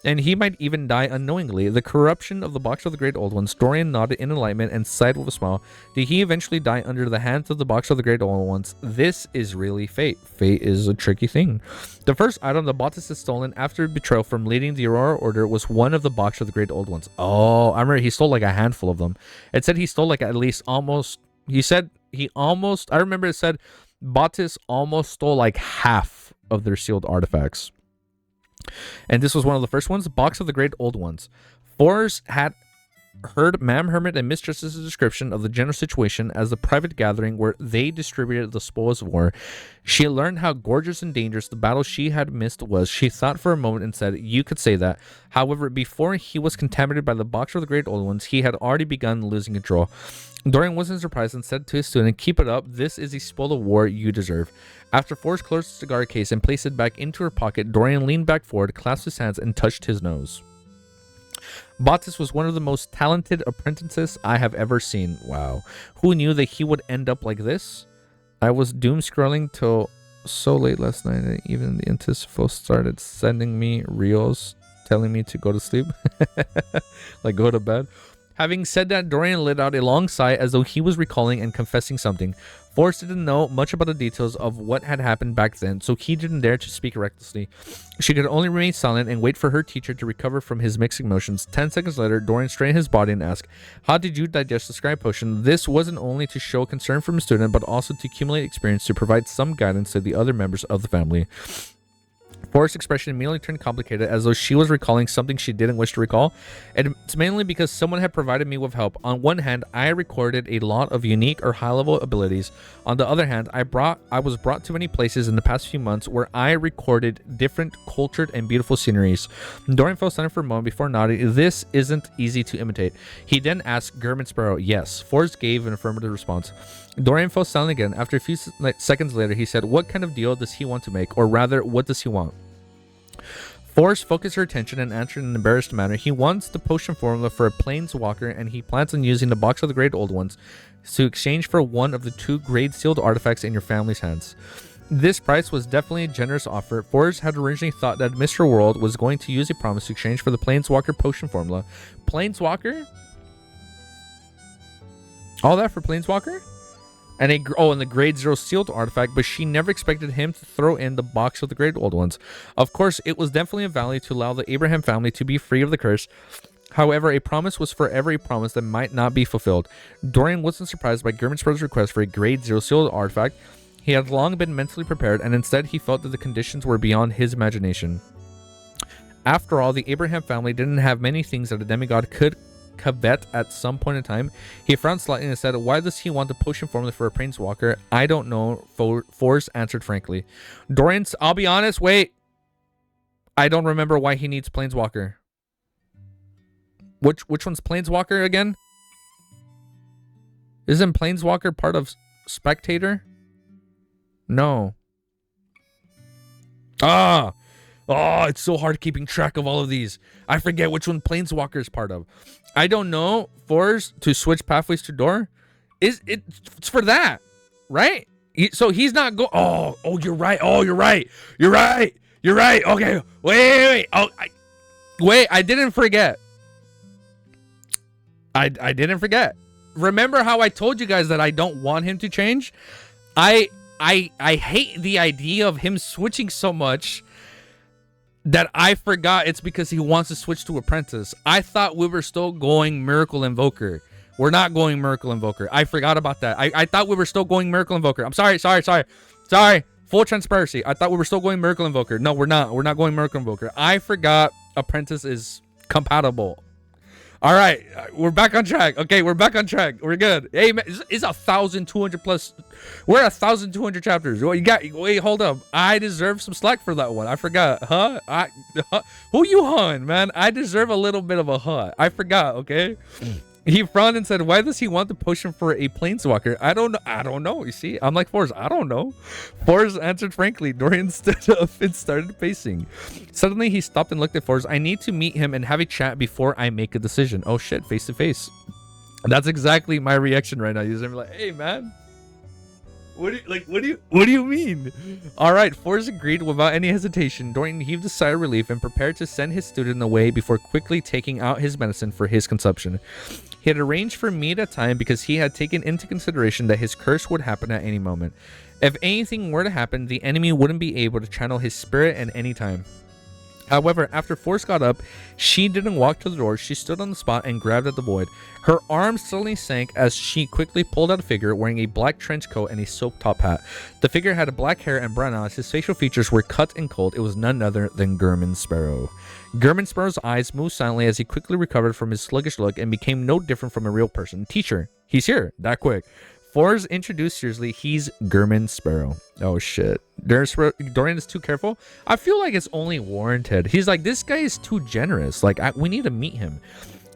And he might even die unknowingly. The corruption of the box of the Great Old Ones. Dorian nodded in enlightenment and sighed with a smile. Did he eventually die under the hands of the box of the Great Old Ones? This is really fate. Fate is a tricky thing. The first item the Bottas had stolen after betrayal from leading the Aurora Order was one of the box of the Great Old Ones. Oh, I remember he stole like a handful of them. It said he stole like at least almost... I remember it said Bottas almost stole like half of their sealed artifacts. And this was one of the first ones, Box of the Great Old Ones. Forrest had heard Ma'am Hermit and Mistress's description of the general situation as a private gathering where they distributed the spoils of war. She learned how gorgeous and dangerous the battle she had missed was. She thought for a moment and said, "You could say that." However, before he was contaminated by the Box of the Great Old Ones, he had already begun losing control. Dorian wasn't surprised and said to his student, "Keep it up. This is the spoil of war you deserve." After Forrest closed the cigar case and placed it back into her pocket, Dorian leaned back forward, clasped his hands, and touched his nose. Bottas was one of the most talented apprentices I have ever seen. Wow. Who knew that he would end up like this? I was doom scrolling till so late last night that even the Anticipho started sending me reels telling me to go to sleep. Like go to bed. Having said that, Dorian let out a long sigh as though he was recalling and confessing something. Forrest didn't know much about the details of what had happened back then, so he didn't dare to speak recklessly. She could only remain silent and wait for her teacher to recover from his mixed emotions. 10 seconds later, Dorian straightened his body and asked, "How did you digest the scribe potion?" This wasn't only to show concern from a student, but also to accumulate experience to provide some guidance to the other members of the family. Forrest's expression immediately turned complicated, as though she was recalling something she didn't wish to recall. And it's mainly because someone had provided me with help. On one hand, I recorded a lot of unique or high-level abilities. On the other hand, I was brought to many places in the past few months where I recorded different cultured and beautiful sceneries. Dorian fell silent for a moment before nodding. This isn't easy to imitate. He then asked German Sparrow. Yes. Forrest gave an affirmative response. Dorian fell silent again. After a few seconds later, he said, "What kind of deal does he want to make? Or rather, what does he want?" Forrest focused her attention and answered in an embarrassed manner. He wants the potion formula for a planeswalker, and he plans on using the box of the Great Old Ones to exchange for one of the 2 grade sealed artifacts in your family's hands. This price was definitely a generous offer. Forrest had originally thought that Mr. World was going to use a promise to exchange for the planeswalker potion formula. Planeswalker? All that for planeswalker? And the grade 0 sealed artifact, but she never expected him to throw in the box of the Great Old Ones. Of course, it was definitely a value to allow the Abraham family to be free of the curse. However, a promise was forever a promise that might not be fulfilled. Dorian wasn't surprised by German Sparrow's request for a grade 0 sealed artifact. He had long been mentally prepared, and instead he felt that the conditions were beyond his imagination. After all, the Abraham family didn't have many things that a demigod could covet at some point in time. He frowned slightly and said, "Why does he want the potion formula for a planeswalker?" "I don't know," Forrest answered frankly. Dorian's, I'll be honest, wait. I don't remember why he needs planeswalker. Which one's planeswalker again? Isn't planeswalker part of spectator? No. Oh, it's so hard keeping track of all of these. I forget which one planeswalker is part of. I don't know. Forrest, to switch pathways to door, it's for that, right? So he's not go. Oh, you're right. You're right. Okay, wait. Wait. I didn't forget. I didn't forget. Remember how I told you guys that I don't want him to change? I hate the idea of him switching so much that I forgot it's because he wants to switch to Apprentice. I thought we were still going Miracle Invoker. We're not going Miracle Invoker. I forgot about that. I thought we were still going Miracle Invoker. I'm sorry. Full transparency. I thought we were still going Miracle Invoker. No, we're not. We're not going Miracle Invoker. I forgot Apprentice is compatible. All right, we're back on track. Okay, we're back on track. We're good. Hey, man, it's 1,200 plus. We're at 1,200 chapters. What you got? Wait, hold up. I deserve some slack for that one. I forgot. Huh? Who you hun, man? I deserve a little bit of a I forgot. Okay. He frowned and said, "Why does he want the potion for a planeswalker?" I don't know. You see, I'm like Forrest. I don't know. Forrest answered frankly. Dorian stood up and started pacing. Suddenly, he stopped and looked at Forrest. "I need to meet him and have a chat before I make a decision." Oh shit, face to face. That's exactly my reaction right now. He's gonna be like, "Hey man, what do you mean?" All right, Forrest agreed without any hesitation. Dorian heaved a sigh of relief and prepared to send his student away before quickly taking out his medicine for his consumption. He had arranged for me at time because he had taken into consideration that his curse would happen at any moment. If anything were to happen, the enemy wouldn't be able to channel his spirit at any time. However, after Forrest got up, she didn't walk to the door. She stood on the spot and grabbed at the void. Her arm suddenly sank as she quickly pulled out a figure wearing a black trench coat and a silk top hat. The figure had black hair and brown eyes. His facial features were cut and cold. It was none other than German Sparrow. German Sparrow's eyes moved silently as he quickly recovered from his sluggish look and became no different from a real person. "Teacher, he's here." That quick. Forrest introduced seriously, "He's German Sparrow." Oh shit. Dorian is too careful. I feel like it's only warranted. He's like, this guy is too generous. Like, we need to meet him.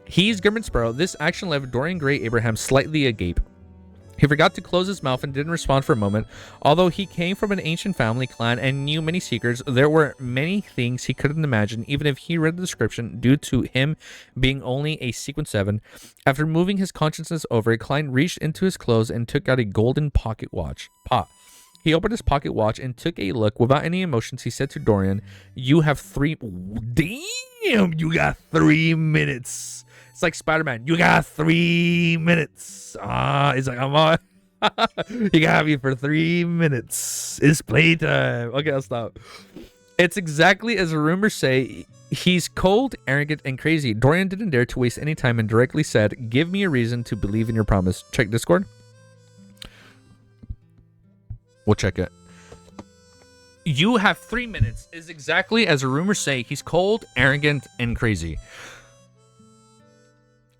"He's German Sparrow." This action left Dorian Gray Abraham slightly agape. He forgot to close his mouth and didn't respond for a moment. Although he came from an ancient family clan and knew many secrets, there were many things he couldn't imagine, even if he read the description, due to him being only a sequence 7. After moving his consciousness over, Klein reached into his clothes and took out a golden pocket watch. He opened his pocket watch and took a look. Without any emotions, he said to Dorian, "You have 3... Damn, you got 3 minutes." It's like Spider-Man. You got 3 minutes. He's like, I'm on. You got me for 3 minutes. It's playtime. Okay, I'll stop. It's exactly as the rumors say. He's cold, arrogant, and crazy. Dorian didn't dare to waste any time and directly said, "Give me a reason to believe in your promise." Check Discord. We'll check it. You have 3 minutes is exactly as the rumors say. He's cold, arrogant, and crazy.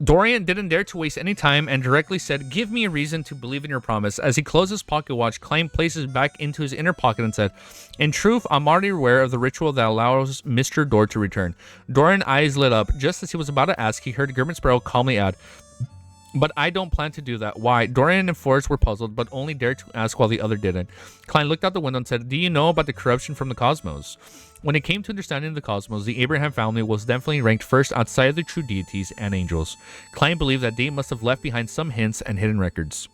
Dorian didn't dare to waste any time and directly said, "Give me a reason to believe in your promise." As he closed his pocket watch, Klein places it back into his inner pocket and said, "In truth, I'm already aware of the ritual that allows Mr. Dor to return." Dorian's eyes lit up. Just as he was about to ask, he heard German Sparrow calmly add, "But I don't plan to do that." Why? Dorian and Forrest were puzzled, but only dared to ask while the other didn't. Klein looked out the window and said, "Do you know about the corruption from the cosmos?" When it came to understanding the cosmos, the Abraham family was definitely ranked first outside of the true deities and angels. Klein believed that they must have left behind some hints and hidden records.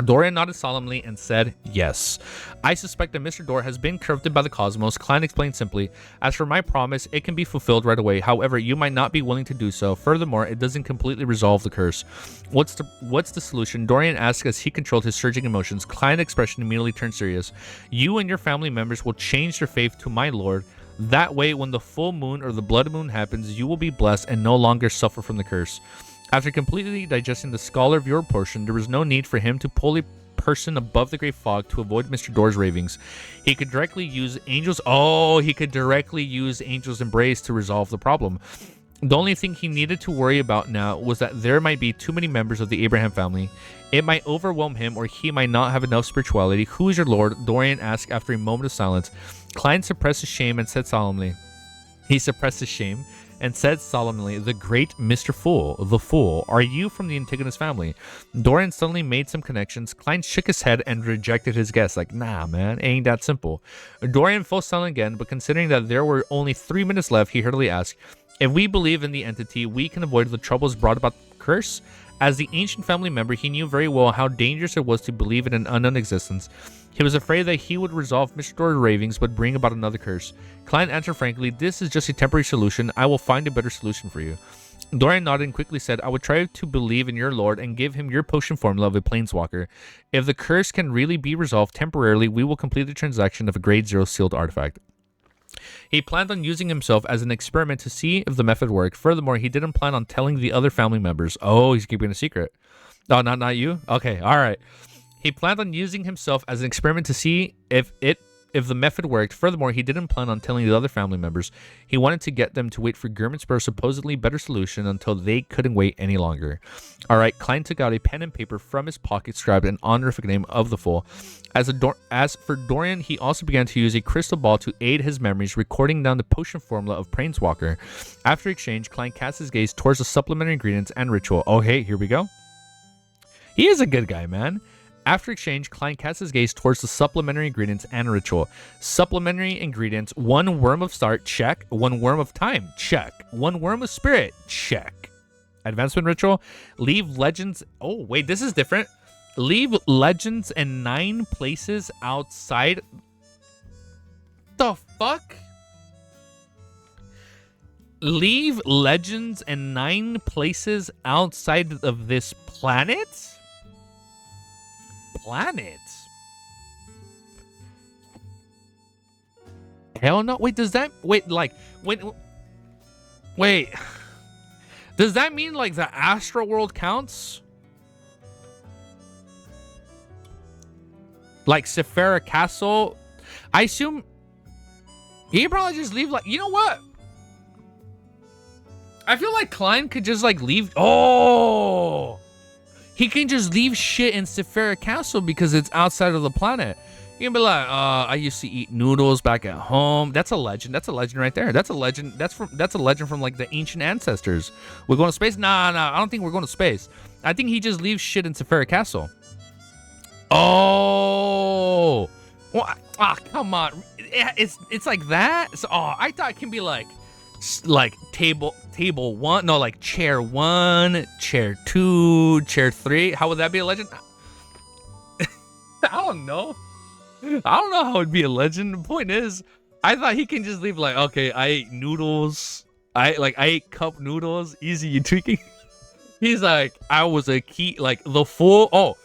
Dorian nodded solemnly and said, "Yes. I suspect that Mr. Dor has been corrupted by the cosmos." Klein explained simply, "As for my promise, it can be fulfilled right away. However, you might not be willing to do so. Furthermore, it doesn't completely resolve the curse." What's the solution?" Dorian asked as he controlled his surging emotions. Klein's expression immediately turned serious. "You and your family members will change their faith to my Lord. That way, when the full moon or the blood moon happens, you will be blessed and no longer suffer from the curse." After completely digesting the scholar viewer portion, there was no need for him to pull a person above the great fog to avoid Mr. Dor's ravings. He could directly use Angel's... Oh, he could directly use Angel's Embrace to resolve the problem. The only thing he needed to worry about now was that there might be too many members of the Abraham family. It might overwhelm him, or he might not have enough spirituality. "Who is your Lord?" Dorian asked after a moment of silence. Klein suppressed his shame and said solemnly... He suppressed his shame and said solemnly, "The great Mr. Fool, the Fool. Are you from the Antigonus family?" Dorian suddenly made some connections. Klein shook his head and rejected his guess. Like, nah, man, ain't that simple. Dorian fell silent again, but considering that there were only 3 minutes left, he hurriedly asked, "If we believe in the entity, we can avoid the troubles brought about the curse?" As the ancient family member, he knew very well how dangerous it was to believe in an unknown existence. He was afraid that he would resolve Mr. Dor's ravings but bring about another curse. Klein answered frankly, "This is just a temporary solution. I will find a better solution for you." Dorian nodded and quickly said, "I would try to believe in your Lord and give him your potion formula of a planeswalker. If the curse can really be resolved temporarily, we will complete the transaction of a grade 0 sealed artifact." He planned on using himself as an experiment to see if the method worked. Furthermore, he didn't plan on telling the other family members. Oh, he's keeping a secret. Oh, not you? Okay, all right. He planned on using himself as an experiment to see if the method worked. Furthermore, he didn't plan on telling the other family members. He wanted to get them to wait for Germansburg's supposedly better solution until they couldn't wait any longer. All right, Klein took out a pen and paper from his pocket, scribed an honorific name of the Fool. As for Dorian, he also began to use a crystal ball to aid his memories, recording down the potion formula of Planeswalker. After exchange, Klein cast his gaze towards the supplementary ingredients and ritual. Oh, hey, here we go. He is a good guy, man. After exchange, Klein cast his gaze towards the supplementary ingredients and ritual. Supplementary ingredients: 1 worm of start, check. 1 worm of time, check. 1 worm of spirit, check. Advancement ritual: leave legends... Oh, wait, this is different. Leave legends in 9 places outside... The fuck? Leave legends in 9 places outside of this planet? Hell no. Wait, does that... Wait, like... Wait. Does that mean, like, the astral world counts? Like, Sephira Castle? I assume... He'd probably just leave, like... You know what? I feel like Klein could just, like, leave... Oh! He can just leave shit in Sephira Castle because it's outside of the planet. You can be like, I used to eat noodles back at home. That's a legend. That's a legend right there. That's a legend. That's a legend from like the ancient ancestors. We're going to space? Nah. I don't think we're going to space. I think he just leaves shit in Sephira Castle. Oh, well, come on. It's like that. So, I thought it can be like table 1, no, like chair 1, chair 2, chair 3. How would that be a legend? I don't know. I don't know how it'd be a legend. The point is, I thought he can just leave like, okay, I ate noodles. I ate cup noodles. Easy, you tweaking. He's like, I was a key, like the fool. Oh,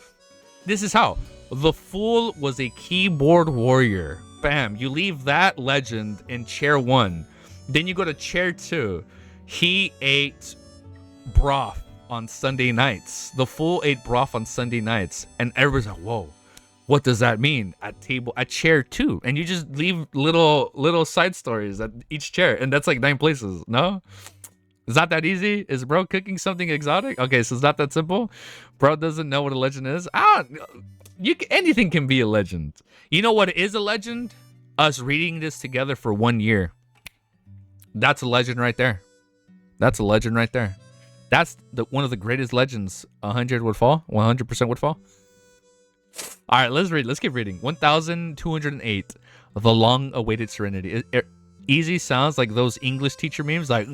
this is how. The fool was a keyboard warrior. Bam. You leave that legend in chair 1. Then you go to chair 2. He ate broth on Sunday nights. The fool ate broth on Sunday nights. And everybody's like, whoa, what does that mean? At chair 2. And you just leave little side stories at each chair. And that's like 9 places. No? Is not that easy? Is bro cooking something exotic? Okay, so it's not that simple. Bro doesn't know what a legend is. Anything can be a legend. You know what is a legend? Us reading this together for 1 year. That's a legend right there. That's a legend right there. That's one of the greatest legends. 100 would fall. 100% would fall. All right, let's read. Let's keep reading. 1208. The long-awaited Serenity. Easy sounds like those English teacher memes, like,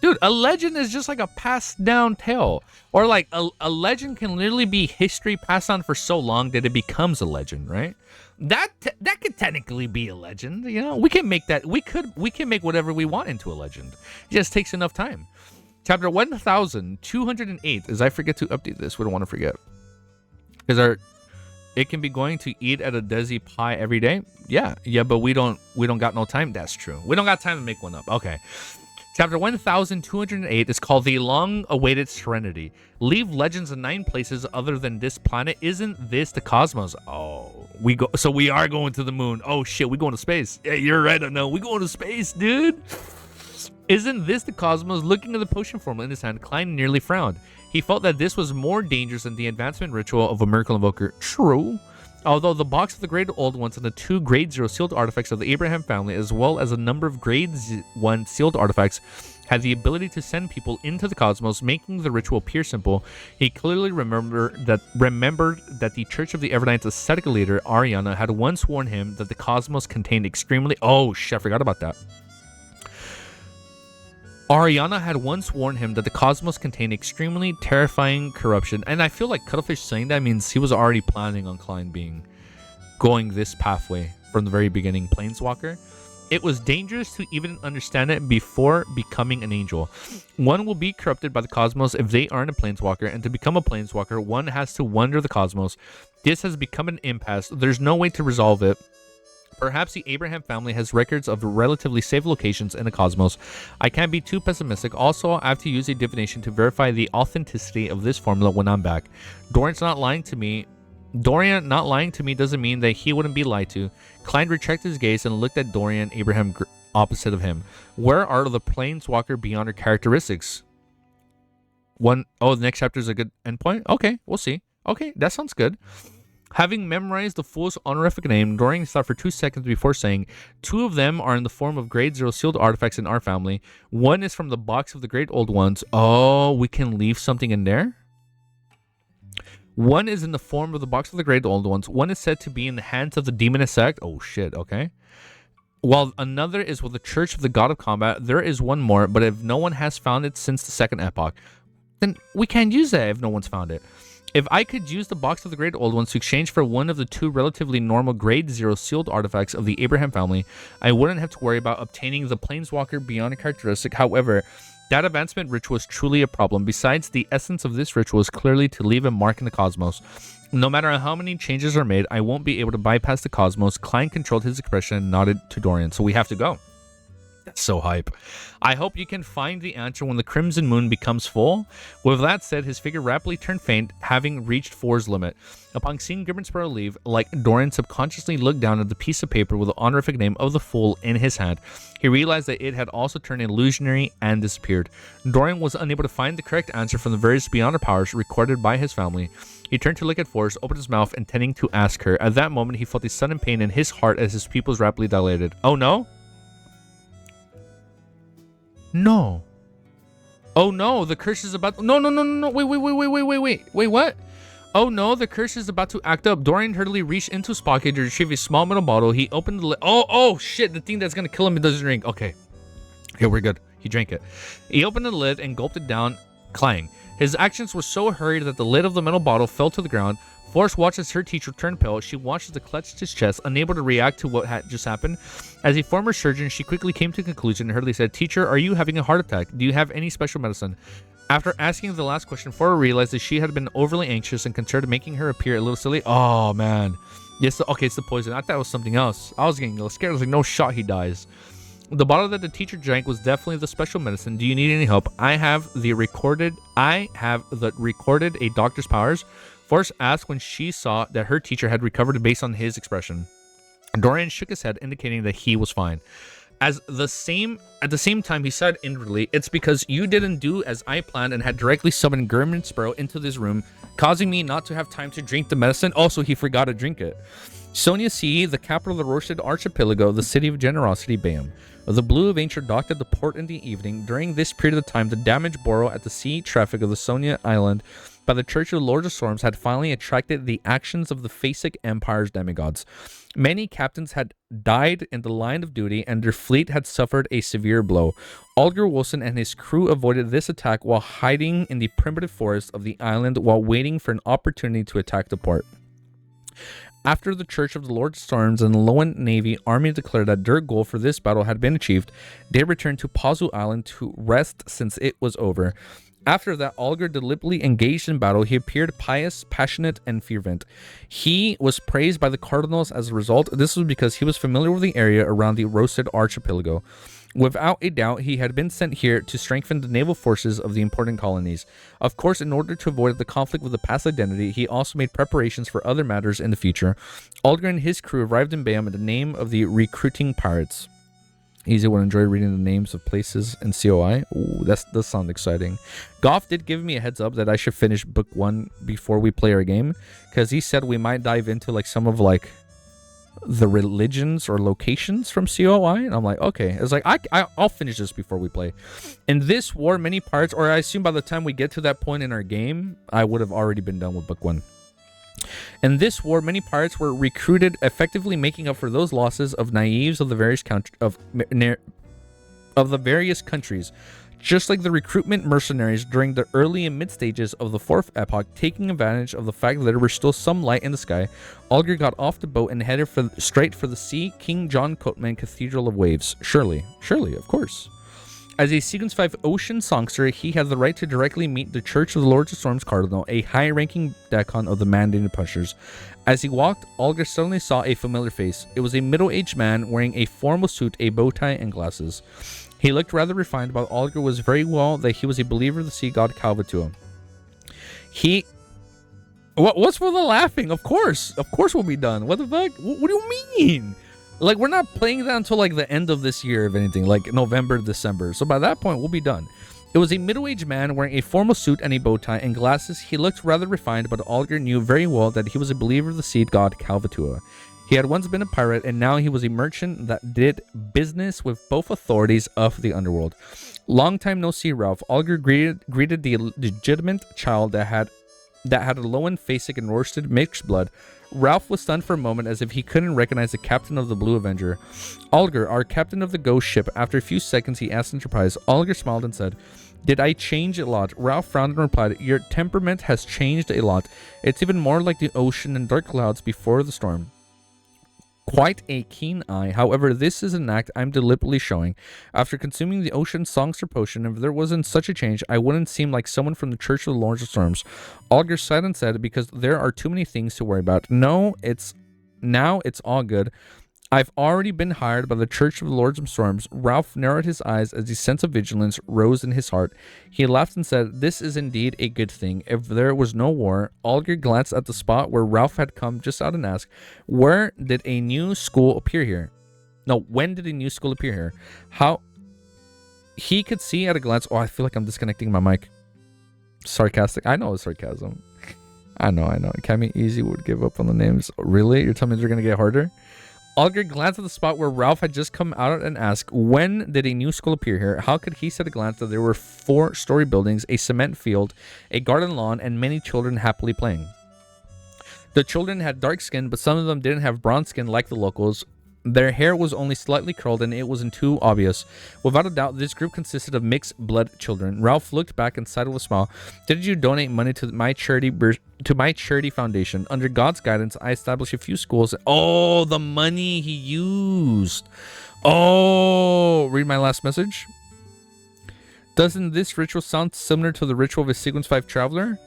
dude, a legend is just like a passed down tale, or like a legend can literally be history passed on for so long that it becomes a legend, right? That could technically be a legend, you know. We can make that. We can make whatever we want into a legend. It just takes enough time. Chapter 1208. As I forget to update this, we don't want to forget, because it can be going to eat at a Desi pie every day. Yeah, but we don't got no time. That's true. We don't got time to make one up. Okay. Chapter 1208 is called The Long-Awaited Serenity. Leave legends in 9 places other than this planet. Isn't this the cosmos? Oh, so we are going to the moon. Oh shit, we going to space. Yeah, you're right. No, we going to space, dude. Isn't this the cosmos? Looking at the potion formula in his hand, Klein nearly frowned. He felt that this was more dangerous than the advancement ritual of a miracle invoker. True. Although the box of the Great Old Ones and the 2 Grade 0 sealed artifacts of the Abraham family, as well as a number of Grade 1 sealed artifacts, had the ability to send people into the cosmos, making the ritual appear simple, he clearly remembered that the Church of the Evernights ascetic leader, Ariana, had once warned him that the cosmos contained extremely... Oh, shit, I forgot about that. Ariana had once warned him that the cosmos contained extremely terrifying corruption, and I feel like Cuttlefish saying that means he was already planning on Klein going this pathway from the very beginning. Planeswalker. It was dangerous to even understand it before becoming an angel. One will be corrupted by the cosmos if they aren't a planeswalker, and to become a planeswalker, one has to wander the cosmos. This has become an impasse. There's no way to resolve it. Perhaps the Abraham family has records of relatively safe locations in the cosmos. I can't be too pessimistic. Also, I have to use a divination to verify the authenticity of this formula when I'm back. Dorian not lying to me doesn't mean that he wouldn't be lied to. Klein retracted his gaze and looked at Dorian Abraham opposite of him. Where are the planeswalker beyonder characteristics? The next chapter is a good endpoint? Okay, we'll see. Okay, that sounds good. Having memorized the fool's honorific name, Dorian thought for 2 seconds before saying, 2 of them are in the form of Grade 0 sealed artifacts in our family. 1 is from the box of the Great Old Ones. Oh, we can leave something in there? 1 is in the form of the box of the Great Old Ones. 1 is said to be in the hands of the demoness sect. Oh shit, okay. While another is with the Church of the God of Combat, there is 1 more, but if no one has found it since the Second Epoch, then we can't use that if no one's found it. If I could use the box of the Great Old Ones to exchange for 1 of the 2 relatively normal Grade 0 sealed artifacts of the Abraham family, I wouldn't have to worry about obtaining the Planeswalker beyond a characteristic. However, that advancement ritual is truly a problem. Besides, the essence of this ritual is clearly to leave a mark in the cosmos. No matter how many changes are made, I won't be able to bypass the cosmos. Klein controlled his expression and nodded to Dorian. So we have to go. That's so hype. I hope you can find the answer when the Crimson Moon becomes full. With that said, his figure rapidly turned faint, having reached 4's limit. Upon seeing Grimmensborough leave, like Dorian subconsciously looked down at the piece of paper with the honorific name of the Fool in his hand. He realized that it had also turned illusionary and disappeared. Dorian was unable to find the correct answer from the various Beyonder powers recorded by his family. He turned to look at Forrest, opened his mouth, intending to ask her. At that moment, he felt a sudden pain in his heart as his pupils rapidly dilated. Oh no? No. Oh no, the curse is about... No. Wait, what? Oh no, the curse is about to act up. Dorian hurriedly reached into his pocket to retrieve a small metal bottle. He opened the lid. Oh shit, the thing that's gonna kill him doesn't drink. Okay, we're good. He drank it. He opened the lid and gulped it down, clang. His actions were so hurried that the lid of the metal bottle fell to the ground. Forrest watches her teacher turn pale. She watches the clutch his chest, unable to react to what had just happened. As a former surgeon, she quickly came to a conclusion and hurriedly said, "Teacher, are you having a heart attack? Do you have any special medicine?" After asking the last question, Forrest realized that she had been overly anxious and concerned, making her appear a little silly. Oh, man. Yes, okay, it's the poison. I thought it was something else. I was getting a little scared. I was like, no shot, he dies. The bottle that the teacher drank was definitely the special medicine. Do you need any help? I have recorded a doctor's powers. Forrest asked when she saw that her teacher had recovered based on his expression. Dorian shook his head, indicating that he was fine. At the same time, he said inwardly, "It's because you didn't do as I planned and had directly summoned Gurman Sparrow into this room, causing me not to have time to drink the medicine." Also, he forgot to drink it. Sonia Sea, the capital of the Roasted Archipelago, the city of generosity, Bam. The Blue Avenger docked at the port in the evening. During this period of time, the damage borrowed at the sea traffic of the Sonia Island by the Church of the Lord of Storms had finally attracted the actions of the Phasic Empire's demigods. Many captains had died in the line of duty, and their fleet had suffered a severe blow. Alger Wilson and his crew avoided this attack while hiding in the primitive forests of the island while waiting for an opportunity to attack the port. After the Church of the Lord of Storms and the Loan Navy Army declared that their goal for this battle had been achieved, they returned to Pazu Island to rest since it was over. After that, Alger deliberately engaged in battle. He appeared pious, passionate, and fervent. He was praised by the cardinals as a result. This was because he was familiar with the area around the Roasted Archipelago. Without a doubt, he had been sent here to strengthen the naval forces of the important colonies. Of course, in order to avoid the conflict with the past identity, he also made preparations for other matters in the future. Alger and his crew arrived in Bam in the name of the recruiting pirates. Easy would enjoy reading the names of places in COI. Ooh, that does sound exciting. Goff did give me a heads up that I should finish book 1 before we play our game, because he said we might dive into like some of like the religions or locations from COI, and I'm like, okay. It's like I'll finish this before we play. In this war, many pirates, or I assume by the time we get to that point in our game, I would have already been done with book 1. In this war, many pirates were recruited, effectively making up for those losses of naives of the various countries. Just like the recruitment mercenaries during the early and mid stages of the Fourth Epoch, taking advantage of the fact that there was still some light in the sky, Alger got off the boat and headed straight for the Sea King John Coatman Cathedral of Waves. Surely, of course. As a Sequence 5 Ocean songster, he had the right to directly meet the Church of the Lords of Storms Cardinal, a high-ranking decon of the mandated Punchers. As he walked, Alger suddenly saw a familiar face. It was a middle-aged man wearing a formal suit, a bow tie, and glasses. He looked rather refined, but Alger was very well that he was a believer of the sea god Calvatua. What's for the laughing? Of course we'll be done. What the fuck? What do you mean? Like, we're not playing that until like the end of this year, if anything, like November, December. So by that point, we'll be done. It was a middle-aged man wearing a formal suit and a bow tie and glasses. He looked rather refined, but Alger knew very well that he was a believer of the sea god Calvatua. He had once been a pirate, and now he was a merchant that did business with both authorities of the underworld. Long time no see, Ralph. Alger greeted the legitimate child that had a Loan, Phasic, and roasted mixed blood. Ralph was stunned for a moment as if he couldn't recognize the captain of the Blue Avenger. Alger, our captain of the ghost ship. After a few seconds, he asked in surprise. Alger smiled and said, "Did I change a lot?" Ralph frowned and replied, "Your temperament has changed a lot. It's even more like the ocean and dark clouds before the storm." Quite a keen eye. However, this is an act I'm deliberately showing. After consuming the ocean songster potion, if there wasn't such a change, I wouldn't seem like someone from the Church of the Lords of Storms. Alger sighed and said, "Because there are too many things to worry about." Now it's all good. I've already been hired by the Church of the Lords of Storms. Ralph narrowed his eyes as the sense of vigilance rose in his heart. He laughed and said, "This is indeed a good thing. If there was no war." Alger glanced at the spot where Ralph had come just out and asked, "Where did a new school appear here?" No, when did a new school appear here? How? He could see at a glance. Oh, I feel like I'm disconnecting my mic. Sarcastic. I know it's sarcasm. I know. Cammy Easy would give up on the names. Really? You're telling me they're going to get harder? Alger glanced at the spot where Ralph had just come out and asked, when did a new school appear here? How could he see at a glance that there were 4-story buildings, a cement field, a garden lawn, and many children happily playing? The children had dark skin, but some of them didn't have brown skin like the locals. Their hair was only slightly curled and it wasn't too obvious. Without a doubt, this group consisted of mixed blood children. Ralph looked back and sighed with a smile. Did you donate money to my charity foundation? Under God's guidance, I established a few schools. Oh, the money he used. Oh, read my last message. Doesn't this ritual sound similar to the ritual of a Sequence 5 traveler?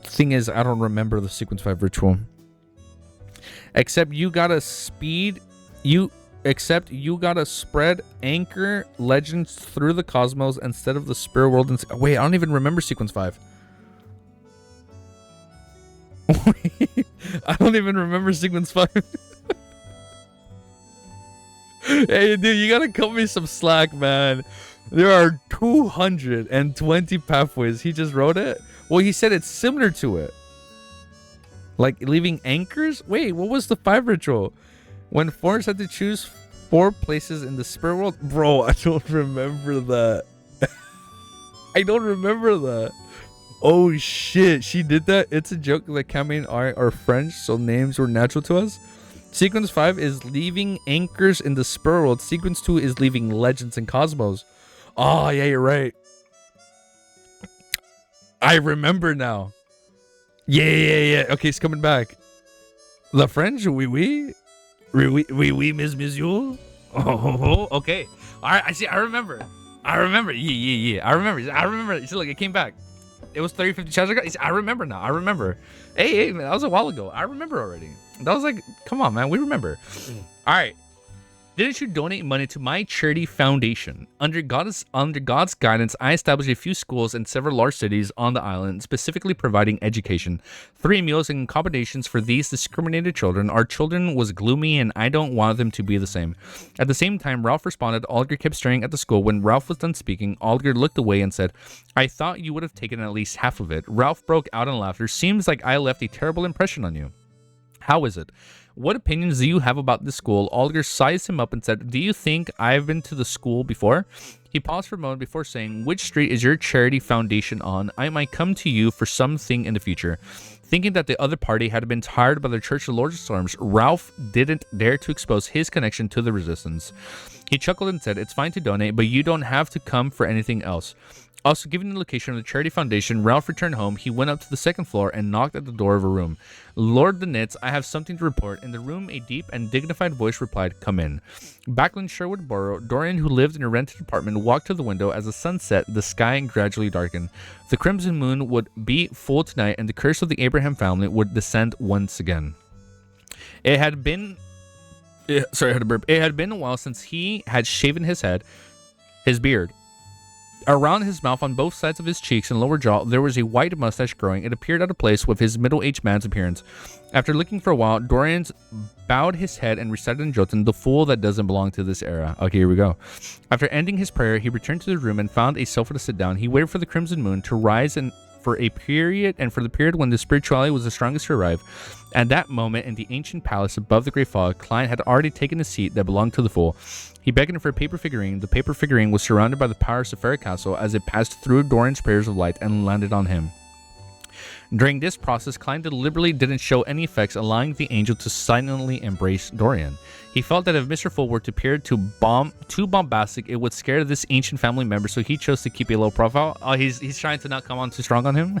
Thing is, I don't remember the Sequence 5 ritual. Except you gotta spread anchor legends through the cosmos instead of the spirit world. And wait, I don't even remember Sequence 5. I don't even remember Sequence 5. Hey, dude, you gotta cut me some slack, man. There are 220 pathways. He just wrote it? Well, he said it's similar to it. Like leaving anchors? Wait, what was the 5 ritual? When Forrest had to choose 4 places in the spirit world? Bro, I don't remember that. I don't remember that. Oh, shit. She did that? It's a joke that Cammy and I are French, so names were natural to us. Sequence 5 is leaving anchors in the spirit world. Sequence 2 is leaving legends in cosmos. Oh, yeah, you're right. I remember now. Yeah. Okay, it's coming back. The French? Oui, monsieur. Oh, okay. All right, I see. I remember. Yeah. I remember. See, look, it came back. It was 30-50 chapters ago. I remember now. I remember. Hey, man, that was a while ago. I remember already. That was like, come on, man. We remember. All right. Didn't you donate money to my charity foundation? Under God's guidance, I established a few schools in several large cities on the island, specifically providing education, 3 meals, and accommodations for these discriminated children. Our children was gloomy, and I don't want them to be the same. At the same time, Ralph responded. Olger kept staring at the school. When Ralph was done speaking, Olger looked away and said, I thought you would have taken at least half of it. Ralph broke out in laughter. Seems like I left a terrible impression on you. How is it? What opinions do you have about this school? Olger sized him up and said, do you think I've been to the school before? He paused for a moment before saying, which street is your charity foundation on? I might come to you for something in the future. Thinking that the other party had been tired by the Church of Lord of Storms, Ralph didn't dare to expose his connection to the resistance. He chuckled and said, it's fine to donate, but you don't have to come for anything else. Also, given the location of the charity foundation, Ralph returned home. He went up to the 2nd floor and knocked at the door of a room. Lord the Knits, I have something to report. In the room, a deep and dignified voice replied, come in. Back in Sherwood Borough, Dorian, who lived in a rented apartment, walked to the window. As the sun set, the sky gradually darkened. The crimson moon would be full tonight, and the curse of the Abraham family would descend once again. It had been a while since he had shaven his beard. Around his mouth, on both sides of his cheeks and lower jaw, there was a white mustache growing. It appeared out of place with his middle-aged man's appearance. After looking for a while, Dorian bowed his head and recited in Jotun, the fool that doesn't belong to this era. Okay, here we go. After ending his prayer, he returned to the room and found a sofa to sit down. He waited for the crimson moon to rise for the period when the spirituality was the strongest to arrive. At that moment, in the ancient palace above the Great Fog, Klein had already taken a seat that belonged to the fool. He beckoned for a paper figurine. The paper figurine was surrounded by the power of Sephira Castle as it passed through Dorian's prayers of light and landed on him. During this process, Klein deliberately didn't show any effects, allowing the angel to silently embrace Dorian. He felt that if Mr. Fool were to appear too bombastic, it would scare this ancient family member, so he chose to keep a low profile. Oh, he's trying to not come on too strong on him.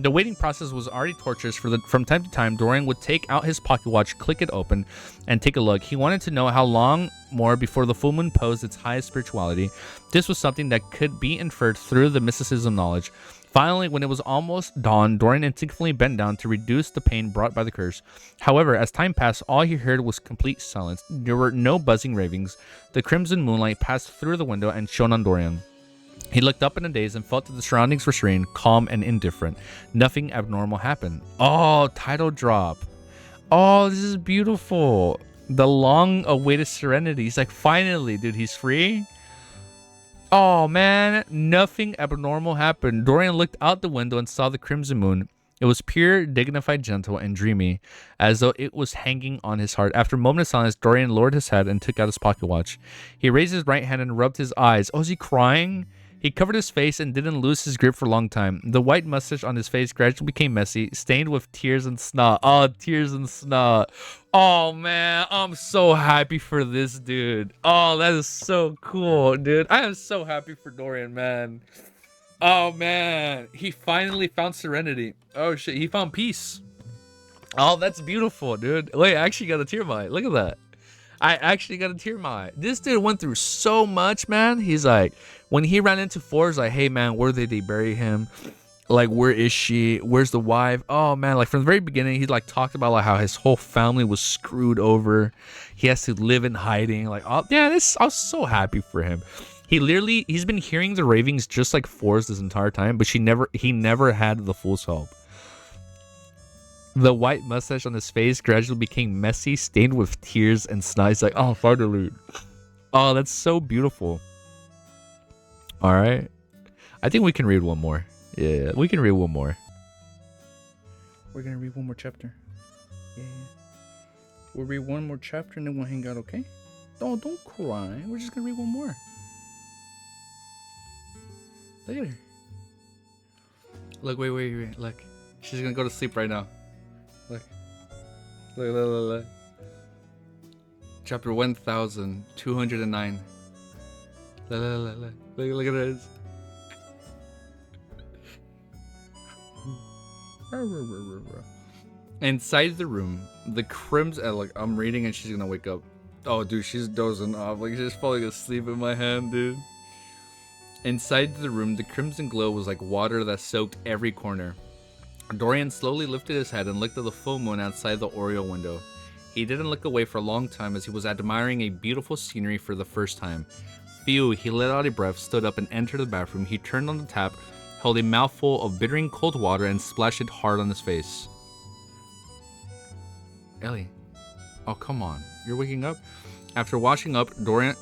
The waiting process was already torturous. From time to time, Dorian would take out his pocket watch, click it open, and take a look. He wanted to know how long more before the full moon posed its highest spirituality. This was something that could be inferred through the mysticism knowledge. Finally, when it was almost dawn, Dorian instinctively bent down to reduce the pain brought by the curse. However, as time passed, all he heard was complete silence. There were no buzzing ravings. The crimson moonlight passed through the window and shone on Dorian. He looked up in a daze and felt that the surroundings were serene, calm, and indifferent. Nothing abnormal happened. Oh, title drop. Oh, this is beautiful. The long-awaited Serenity. He's like, finally, dude, he's free. Oh, man, nothing abnormal happened. Dorian looked out the window and saw the crimson moon. It was pure, dignified, gentle, and dreamy, as though it was hanging on his heart. After a moment of silence, Dorian lowered his head and took out his pocket watch. He raised his right hand and rubbed his eyes. Oh, is he crying? He covered his face and didn't lose his grip for a long time. The white mustache on his face gradually became messy, stained with tears and snot. Oh, tears and snot. Oh, man. I'm so happy for this dude. Oh, that is so cool, dude. I am so happy for Dorian, man. Oh, man. He finally found serenity. Oh, shit. He found peace. Oh, that's beautiful, dude. Wait, I actually got a tear in my eye. Look at that. I actually got a tear in my eye. This dude went through so much, man. He's like, when he ran into Forrest, like, hey, man, where did they bury him? Like, where is she? Where's the wife? Oh, man, like, from the very beginning, he, like, talked about, like, how his whole family was screwed over. He has to live in hiding. Like, oh, yeah, I was so happy for him. He's been hearing the ravings just like Forrest this entire time, but he never had the full help. The white mustache on his face gradually became messy, stained with tears and snot. He's like, oh, finally. Oh, that's so beautiful. All right. I think we can read one more. Yeah, we can read one more. We're going to read one more chapter. Yeah. We'll read one more chapter and then we'll hang out, okay? Don't cry. We're just going to read one more. Look at her. Look, wait. Look. She's going to go to sleep right now. Look. Chapter 1209. Look at this. Inside the room, the crimson. Like, I'm reading and she's gonna wake up. Oh, dude, she's dozing off. Like, she's falling asleep in my hand, dude. Inside the room, the crimson glow was like water that soaked every corner. Dorian slowly lifted his head and looked at the full moon outside the oriel window. He didn't look away for a long time as he was admiring a beautiful scenery for the first time. Phew, he let out a breath, stood up and entered the bathroom. He turned on the tap, held a mouthful of bittering cold water and splashed it hard on his face. Ellie. Oh, come on. You're waking up? After washing up, Dorian...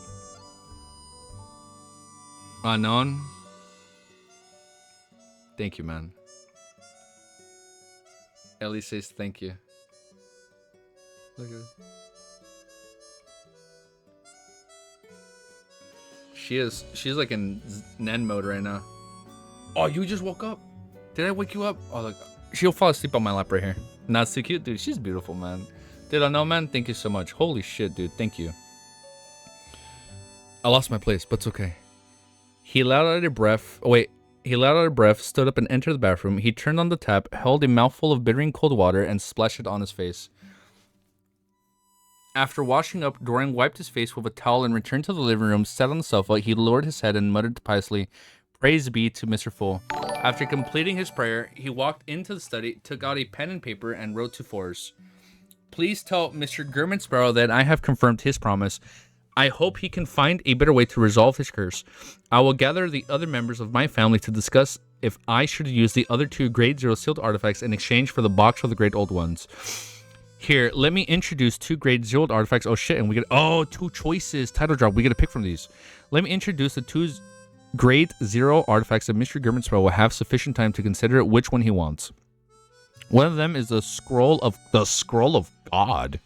Unknown? Thank you, man. Ellie says thank you. Look at it. She's like in Nen mode right now. Oh, you just woke up? Did I wake you up? Oh, look. She'll fall asleep on my lap right here. Not so cute, dude. She's beautiful, man. Did I know, man? Thank you so much. Holy shit, dude. Thank you. I lost my place, but it's okay. He let out a breath. Oh, wait. He let out a breath, stood up and entered the bathroom. He turned on the tap, held a mouthful of bittering cold water, and splashed it on his face. After washing up, Dorian wiped his face with a towel and returned to the living room, sat on the sofa. He lowered his head and muttered piously, "Praise be to Mr. Full." After completing his prayer, he walked into the study, took out a pen and paper, and wrote to Forrest. "Please tell Mr. Gurman Sparrow that I have confirmed his promise. I hope he can find a better way to resolve his curse. I will gather the other members of my family to discuss if I should use the other 2 Grade 0 sealed artifacts in exchange for the box of the Great Old Ones. Here, let me introduce 2 Grade 0 artifacts." Oh shit, and we get 2 choices. Title drop. We get to pick from these. Let me introduce the 2 Grade 0 artifacts that Mr. Gurman Sparrow will have sufficient time to consider which one he wants. One of them is the scroll of God.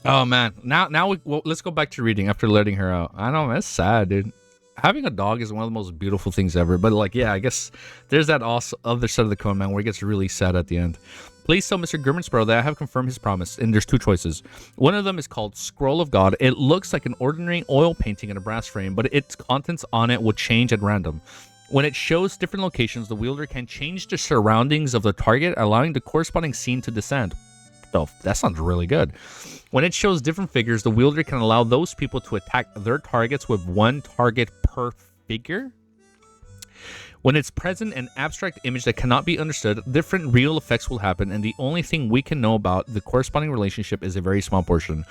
Oh man, now let's go back to reading after letting her out. I know, that's sad, dude. Having a dog is one of the most beautiful things ever, but like, yeah, I guess there's that also other side of the coin, man, where it gets really sad at the end. Please tell Mr. Gurman Sparrow that I have confirmed his promise, and there's 2 choices. One of them is called Scroll of God. It looks like an ordinary oil painting in a brass frame, but its contents on it will change at random. When it shows different locations, the wielder can change the surroundings of the target, allowing the corresponding scene to descend. Oh, that sounds really good. When it shows different figures, the wielder can allow those people to attack their targets with 1 target per figure. When it's present an abstract image that cannot be understood, different real effects will happen, and the only thing we can know about the corresponding relationship is a very small portion.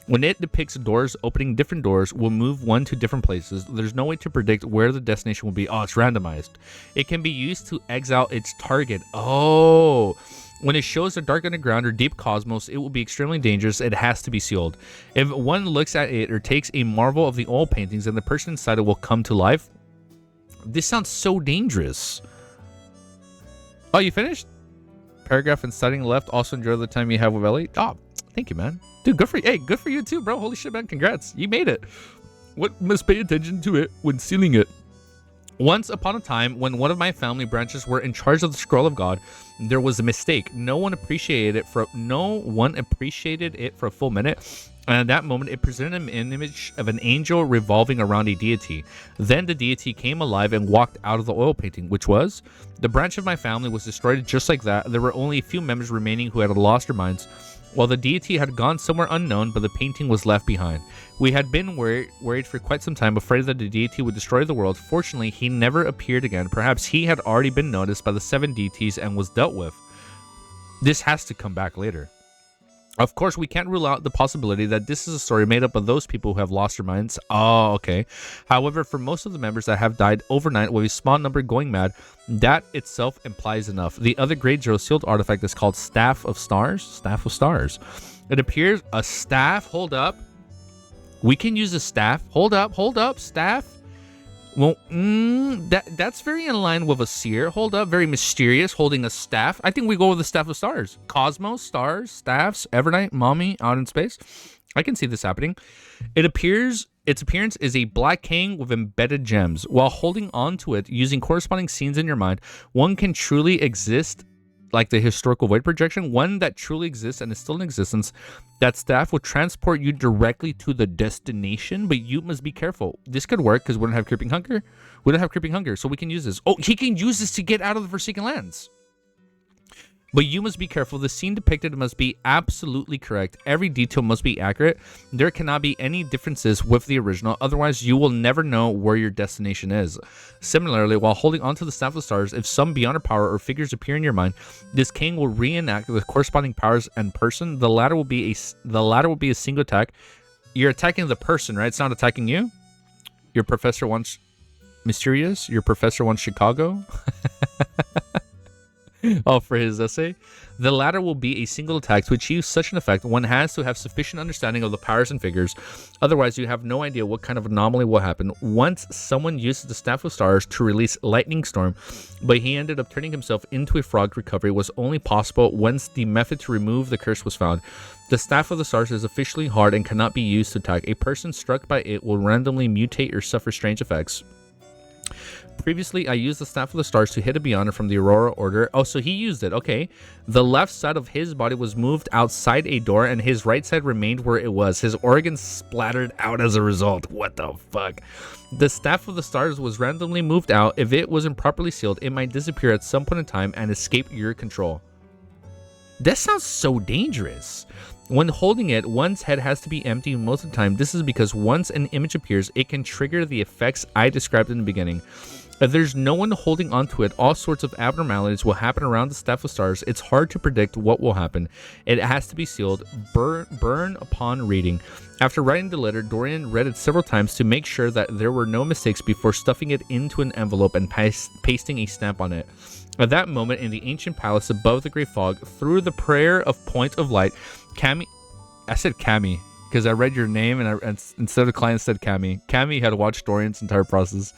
When it depicts doors opening different doors, we'll move 1 to different places. There's no way to predict where the destination will be. Oh, it's randomized. It can be used to exile its target. Oh, when it shows the dark underground or deep cosmos, it will be extremely dangerous. It has to be sealed. If one looks at it or takes a marvel of the oil paintings, then the person inside it will come to life. This sounds so dangerous. Oh, you finished? Paragraph and starting left. Also enjoy the time you have with Ellie. Oh, thank you, man. Dude, good for you. Hey, good for you too, bro. Holy shit, man. Congrats. You made it. What must pay attention to it when sealing it? Once upon a time, when one of my family branches were in charge of the scroll of God, there was a mistake. No one appreciated it for a full minute. And at that moment, it presented an image of an angel revolving around a deity. Then the deity came alive and walked out of the oil painting, which was the branch of my family was destroyed just like that. There were only a few members remaining who had lost their minds, while the deity had gone somewhere unknown, but the painting was left behind. We had been worried for quite some time, afraid that the deity would destroy the world. Fortunately, he never appeared again. Perhaps he had already been noticed by the 7 deities and was dealt with. This has to come back later. Of course, we can't rule out the possibility that this is a story made up of those people who have lost their minds. Oh, okay. However, for most of the members that have died overnight with a small number going mad, that itself implies enough. The other grade 0 sealed artifact is called Staff of Stars. Staff of Stars. It appears a staff. Hold up. We can use a staff. Hold up. Staff. Well, that's very in line with a seer. Hold up, very mysterious, holding a staff. I think we go with the Staff of Stars. Cosmos, stars, staffs, Evernight, mommy, out in space. I can see this happening. Its appearance is a black king with embedded gems. While holding on to it, using corresponding scenes in your mind, one can truly exist, like the historical void projection, one that truly exists and is still in existence. That staff will transport you directly to the destination, but you must be careful. This could work because we don't have creeping hunger. We don't have creeping hunger, so we can use this. Oh, he can use this to get out of the Forsaken Lands. But you must be careful. The scene depicted must be absolutely correct. Every detail must be accurate. There cannot be any differences with the original. Otherwise, you will never know where your destination is. Similarly, while holding onto the Staff of Stars, if some beyond power or figures appear in your mind, this king will reenact the corresponding powers and person. The latter will be a single attack. You're attacking the person, right? It's not attacking you. Your professor wants mysterious. Your professor wants Chicago. Oh, for his essay. The latter will be a single attack. To achieve such an effect, one has to have sufficient understanding of the powers and figures. Otherwise, you have no idea what kind of anomaly will happen. Once someone used the Staff of Stars to release Lightning Storm, but he ended up turning himself into a frog. Recovery was only possible once the method to remove the curse was found. The Staff of the Stars is officially hard and cannot be used to attack. A person struck by it will randomly mutate or suffer strange effects. Previously, I used the Staff of the Stars to hit a Beyonder from the Aurora Order. Oh, so he used it. Okay. The left side of his body was moved outside a door, and his right side remained where it was. His organs splattered out as a result. What the fuck? The Staff of the Stars was randomly moved out. If it wasn't properly sealed, it might disappear at some point in time and escape your control. That sounds so dangerous. When holding it, one's head has to be empty most of the time. This is because once an image appears, it can trigger the effects I described in the beginning. If there's no one holding onto it, all sorts of abnormalities will happen around the Staff of Stars. It's hard to predict what will happen. It has to be sealed. Burn upon reading. After writing the letter, Dorian read it several times to make sure that there were no mistakes before stuffing it into an envelope and pasting a stamp on it. At that moment, in the ancient palace above the great fog, through the prayer of point of light, I said Cammy because I read your name and instead of Klein said Cammy. Cammy had watched Dorian's entire process.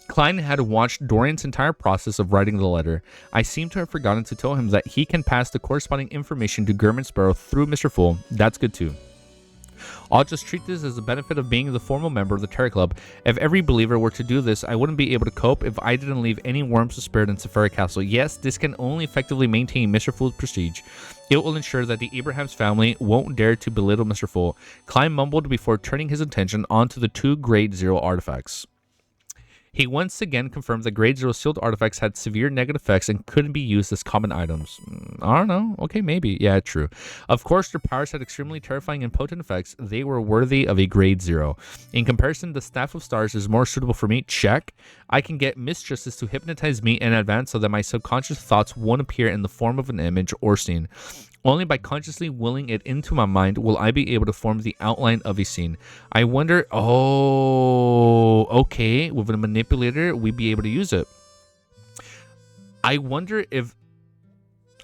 Klein had watched Dorian's entire process of writing the letter. I seem to have forgotten to tell him that he can pass the corresponding information to Gurman Sparrow through Mr. Fool. That's good too. I'll just treat this as a benefit of being the formal member of the Terror Club. If every believer were to do this, I wouldn't be able to cope if I didn't leave any worms of spirit in Safari Castle. Yes, this can only effectively maintain Mr. Fool's prestige. It will ensure that the Abraham's family won't dare to belittle Mr. Fool. Klein mumbled before turning his attention onto the 2 Grade 0 artifacts. He once again confirmed that Grade 0 sealed artifacts had severe negative effects and couldn't be used as common items. I don't know. Okay, maybe. Yeah, true. Of course, their powers had extremely terrifying and potent effects. They were worthy of a Grade 0. In comparison, the Staff of Stars is more suitable for me. Check. I can get mistresses to hypnotize me in advance so that my subconscious thoughts won't appear in the form of an image or scene. Only by consciously willing it into my mind will I be able to form the outline of a scene. I wonder, oh, okay, with a manipulator, we'd be able to use it. I wonder if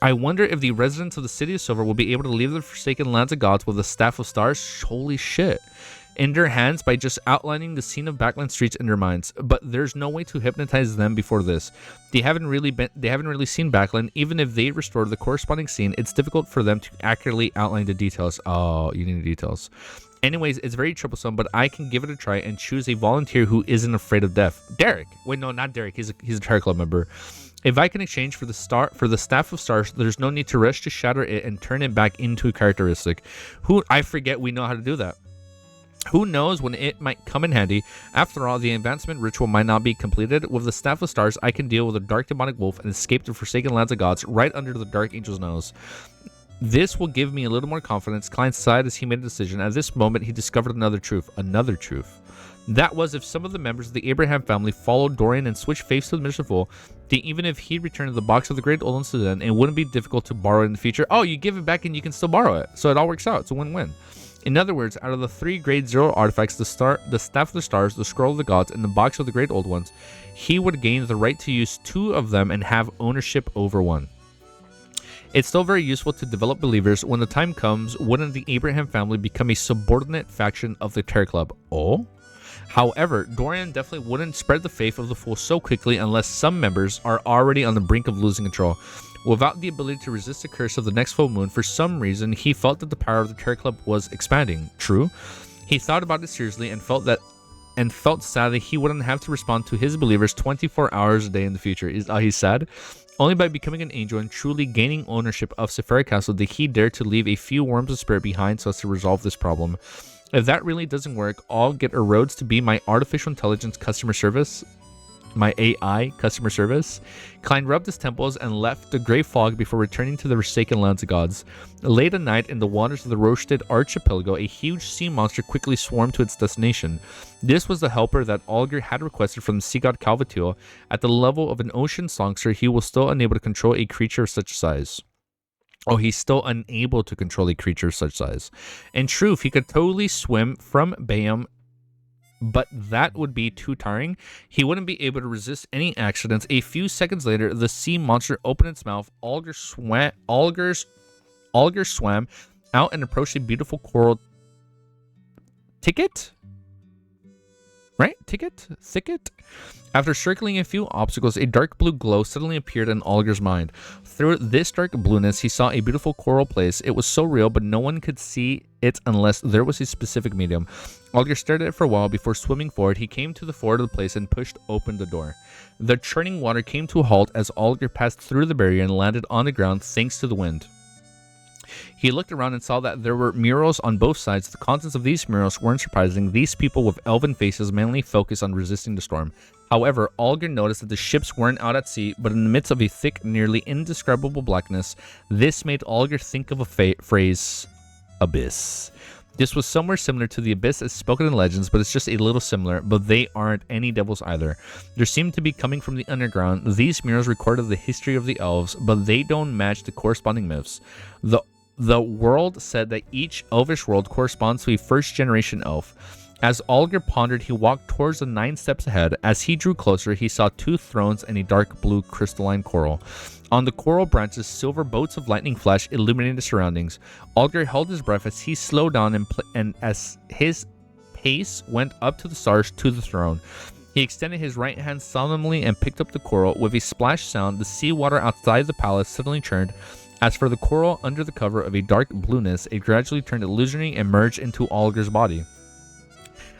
the residents of the City of Silver will be able to leave the Forsaken Lands of Gods with the Staff of Stars. Holy shit. In their hands by just outlining the scene of Backland streets in their minds, but there's no way to hypnotize them before this. They haven't really seen Backland. Even if they restore the corresponding scene, it's difficult for them to accurately outline the details. Oh, you need the details. Anyways, it's very troublesome, but I can give it a try and choose a volunteer who isn't afraid of death. Derek. Wait, no, not Derek. He's a Terror Club member. If I can exchange for the staff of stars, there's no need to rush to shatter it and turn it back into a characteristic. I forget we know how to do that. Who knows when it might come in handy. After all, the advancement ritual might not be completed. With the Staff of Stars, I can deal with a dark demonic wolf and escape the Forsaken Lands of Gods right under the Dark Angel's nose. This will give me a little more confidence. Klein sighed as he made a decision. At this moment, he discovered another truth. Another truth. That was, if some of the members of the Abraham family followed Dorian and switched faiths to the merciful, then even if he returned to the box of the Great Old Ones to them, it wouldn't be difficult to borrow it in the future. Oh, you give it back and you can still borrow it. So it all works out. It's a win-win. In other words, out of the 3 Grade 0 artifacts, the Staff of the Stars, the Scroll of the Gods, and the Box of the Great Old Ones, he would gain the right to use 2 of them and have ownership over 1. It's still very useful to develop believers. When the time comes, wouldn't the Abraham family become a subordinate faction of the Terror Club? Oh? However, Dorian definitely wouldn't spread the faith of the Fool so quickly unless some members are already on the brink of losing control. Without the ability to resist the curse of the next full moon, for some reason, he felt that the power of the Terror Club was expanding. True. He thought about it seriously and felt sad that he wouldn't have to respond to his believers 24 hours a day in the future. He's sad. Only by becoming an angel and truly gaining ownership of Sephira Castle did he dare to leave a few worms of spirit behind so as to resolve this problem. If that really doesn't work, I'll get a Rhodes to be my artificial intelligence customer service. My AI customer service. Klein rubbed his temples and left the gray fog before returning to the Forsaken Lands of Gods. Late at night, in the waters of the Roasted Archipelago, a huge sea monster quickly swarmed to its destination. This was the helper that Alger had requested from the sea god Calvatul. At the level of an ocean songster, he was still unable to control a creature of such size. Oh, he's still unable to control a creature of such size. In truth, he could totally swim from Bayam, but that would be too tiring. He wouldn't be able to resist any accidents. A few seconds later, the sea monster opened its mouth. Alger swam out and approached a beautiful coral thicket. After circling a few obstacles, a dark blue glow suddenly appeared in Alger's mind. Through this dark blueness, he saw a beautiful coral place. It was so real, but no one could see it unless there was a specific medium. Alger stared at it for a while before swimming forward. He came to the forward of the place and pushed open the door. The churning water came to a halt as Alger passed through the barrier and landed on the ground thanks to the wind. He looked around and saw that there were murals on both sides. The contents of these murals weren't surprising. These people with elven faces mainly focused on resisting the storm. However, Alger noticed that the ships weren't out at sea, but in the midst of a thick, nearly indescribable blackness. This made Alger think of a phrase, abyss. This was somewhere similar to the abyss as spoken in legends, but it's just a little similar, but they aren't any devils either. They seem to be coming from the underground. These murals recorded the history of the elves, but they don't match the corresponding myths. The world said that each elvish world corresponds to a first-generation elf. As Alger pondered, he walked towards the 9 steps ahead. As he drew closer, he saw 2 thrones and a dark blue crystalline coral. On the coral branches, silver boats of lightning flash illuminated the surroundings. Alger held his breath as he slowed down and as his pace went up to the stars to the throne. He extended his right hand solemnly and picked up the coral. With a splash sound, the seawater outside the palace suddenly churned. As for the coral under the cover of a dark blueness, it gradually turned illusory and merged into Alger's body.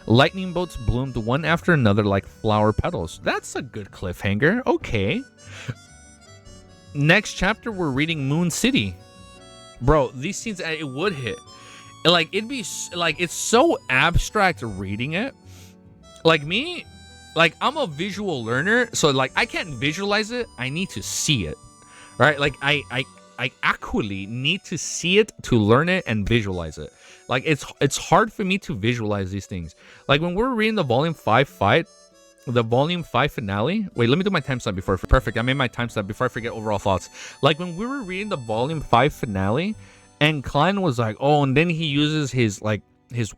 Lightning bolts bloomed one after another like flower petals. That's a good cliffhanger. Okay. Next chapter, we're reading Moon City. Bro, these scenes, it would hit. Like, it'd be, like, it's so abstract reading it. Like, me, like, I'm a visual learner, so, like, I can't visualize it. I need to see it. Right? Like, I actually need to see it to learn it and visualize it. Like, it's hard for me to visualize these things. Like, when we're reading the Volume 5 fight, the Volume 5 finale. Wait, let me do my timestamp before. Perfect. I made my timestamp before I forget overall thoughts. Like, when we were reading the Volume 5 finale, and Klein was like, oh, and then he uses his, like, his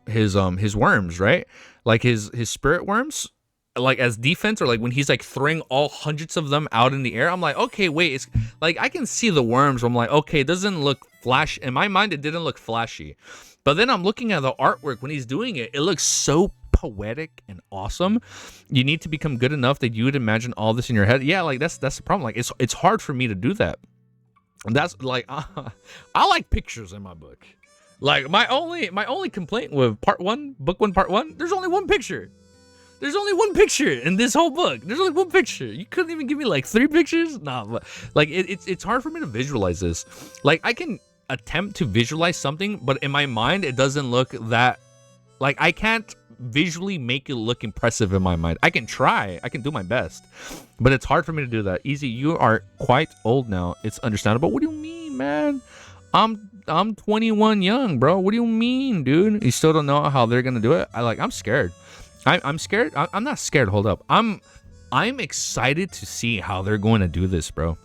worms, right? Like, his spirit worms, like, as defense, or like when he's like throwing all hundreds of them out in the air. I'm like, okay, wait, it's like I can see the worms. I'm like, okay, it doesn't look flash. In my mind, it didn't look flashy. But then I'm looking at the artwork when he's doing it. It looks so poetic and awesome. You need to become good enough that you would imagine all this in your head. Yeah, like that's the problem. Like, it's hard for me to do that. And that's like I like pictures in my book. Like my only complaint with part 1, book 1, part 1, there's only one picture. There's only one picture in this whole book. There's only one picture. You couldn't even give me like 3 pictures? Nah, but like it's hard for me to visualize this. Like I can attempt to visualize something, but in my mind it doesn't look that, like I can't visually make it look impressive in my mind. I can try. I can do my best. But it's hard for me to do that. Easy, you are quite old now. It's understandable. What do you mean, man? I'm 21 young, bro. What do you mean, dude? You still don't know how they're gonna do it? I'm scared. I'm scared. I'm not scared. Hold up. I'm excited to see how they're going to do this, bro.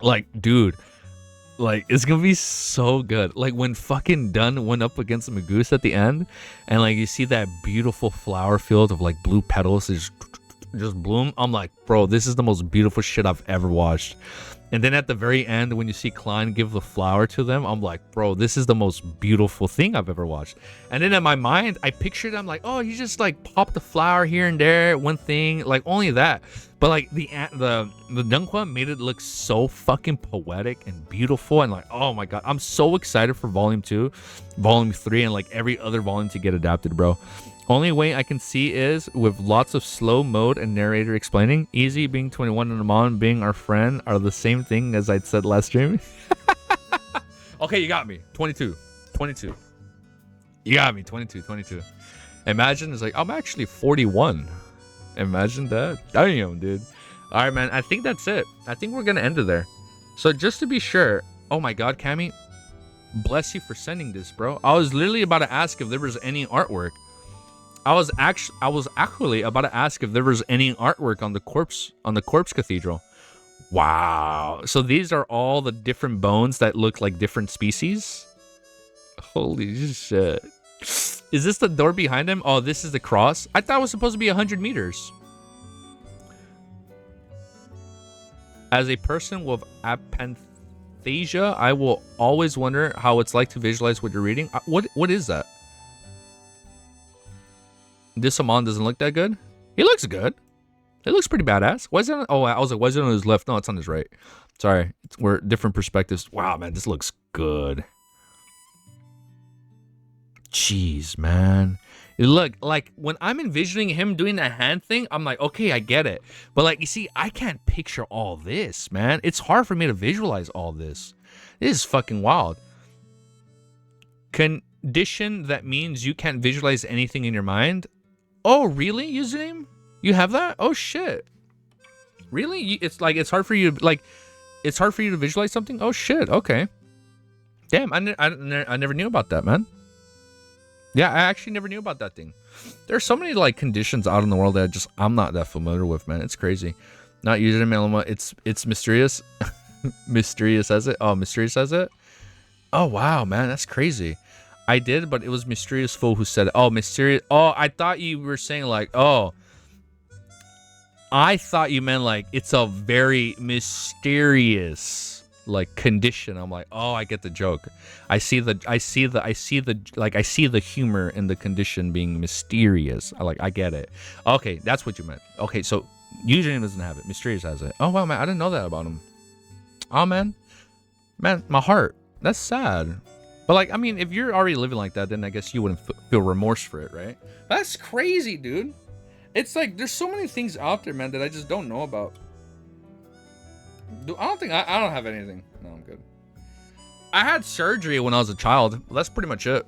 Like, dude, like it's gonna be so good. Like when fucking Dunn went up against Magoose at the end, and like you see that beautiful flower field of like blue petals just bloom. I'm like, bro, this is the most beautiful shit I've ever watched. And then at the very end, when you see Klein give the flower to them, I'm like, bro, this is the most beautiful thing I've ever watched. And then in my mind, I pictured, I'm like, oh, you just like pop the flower here and there, one thing, like only that. But like the Dunkwa made it look so fucking poetic and beautiful, and like, oh my god, I'm so excited for volume 2, volume 3, and like every other volume to get adapted, bro. Only way I can see is with lots of slow mode and narrator explaining. Easy being 21 and Amon being our friend are the same thing as I'd said last stream. Okay, you got me. 22. You got me. 22. Imagine it's like, I'm actually 41. Imagine that. Damn, dude. All right, man. I think that's it. I think we're going to end it there. So just to be sure. Oh my god, Cammy. Bless you for sending this, bro. I was literally about to ask if there was any artwork. I was actually about to ask if there was any artwork on the corpse cathedral. Wow. So these are all the different bones that look like different species. Holy shit. Is this the door behind him? Oh, this is the cross. I thought it was supposed to be 100 meters. As a person with aphantasia, I will always wonder how it's like to visualize what you're reading. What is that? This Amon doesn't look that good. He looks good. It looks pretty badass. Why is it? Oh, I was like, why is it on his left? No, it's on his right. Sorry, we're different perspectives. Wow, man, this looks good. Jeez, man. Look, like when I'm envisioning him doing that hand thing, I'm like, okay, I get it. But like, you see, I can't picture all this, man. It's hard for me to visualize all this. This is fucking wild. Condition that means you can't visualize anything in your mind. Oh, really? Username? You have that? Oh shit. Really? It's like it's hard for you to visualize something? Oh shit. Okay. Damn, I never knew about that, man. Yeah, I actually never knew about that thing. There's so many like conditions out in the world that I'm not that familiar with, man. It's crazy. Not username element. It's mysterious. Mysterious as it. Oh, mysterious as it. Oh wow, man, that's crazy. I did, but it was Mysterious Fool who said it. Oh, mysterious. Oh, I thought you were saying like, oh. I thought you meant like it's a very mysterious like condition. I'm like, oh, I get the joke. I see the humor in the condition being mysterious. I get it. Okay, that's what you meant. Okay, so username doesn't have it. Mysterious has it. Oh wow, man, I didn't know that about him. Oh man, my heart. That's sad. But like, I mean, if you're already living like that, then I guess you wouldn't feel remorse for it, right? That's crazy, dude. It's like there's so many things out there, man, that I just don't know about. I don't have anything. No, I'm good. I had surgery when I was a child. Well, that's pretty much it.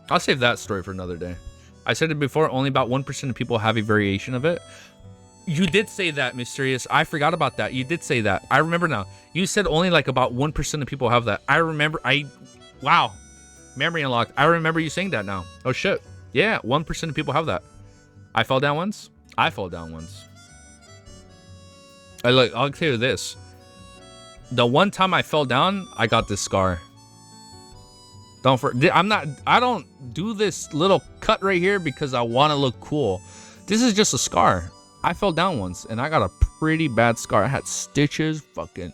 I'll save that story for another day. I said it before, only about 1% of people have a variation of it. You did say that, Mysterious. I forgot about that. You did say that. I remember now. You said only like about 1% of people have that. I remember. Wow. Memory unlocked. I remember you saying that now. Oh, shit. Yeah, 1% of people have that. I fell down once. I fell down once. I'll tell you this. The one time I fell down, I got this scar. I don't do this little cut right here because I want to look cool. This is just a scar. I fell down once and I got a pretty bad scar. I had stitches, fucking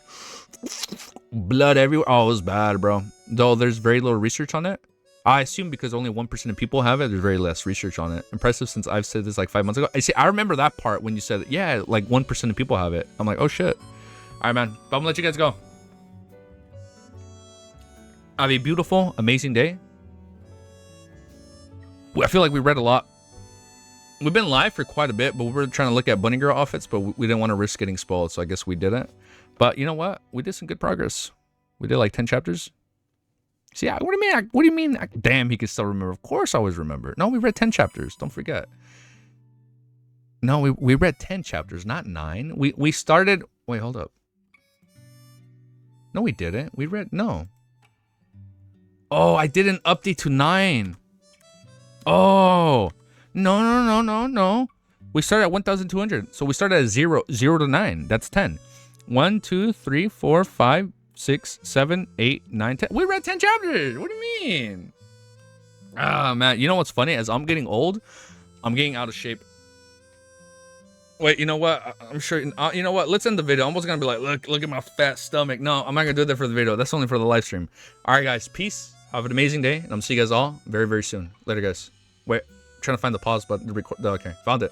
blood everywhere. Oh, it was bad, bro. Though there's very little research on it. I assume because only 1% of people have it, there's very less research on it. Impressive since I've said this like 5 months ago. I remember that part when you said, yeah, like 1% of people have it. I'm like, oh shit. All right, man. But I'm gonna let you guys go. Have a beautiful, amazing day. I feel like we read a lot. We've been live for quite a bit, but we were trying to look at bunny girl outfits, but we didn't want to risk getting spoiled, so I guess we didn't. But you know what? We did some good progress. We did like 10 chapters. See, what do you mean? What do you mean? Damn, he can still remember. Of course I always remember. No, we read 10 chapters. Don't forget. No, we read 10 chapters, not 9. We started... Wait, hold up. No, we didn't. We read... No. Oh, I did an update to 9. Oh. No. We started at 1,200. So we started at 0 to 9. That's 10. 1, 2, 3, 4, 5, 6, 7, 8, 9, 10. We read 10 chapters. What do you mean? Ah, man. You know what's funny? As I'm getting old, I'm getting out of shape. Wait, you know what? I'm sure. You know what? Let's end the video. I'm almost gonna be like, look at my fat stomach. No, I'm not gonna do that for the video. That's only for the live stream. All right, guys. Peace. Have an amazing day, and I'm gonna see you guys all very, very soon. Later, guys. Wait, I'm trying to find the pause button to record. Okay, found it.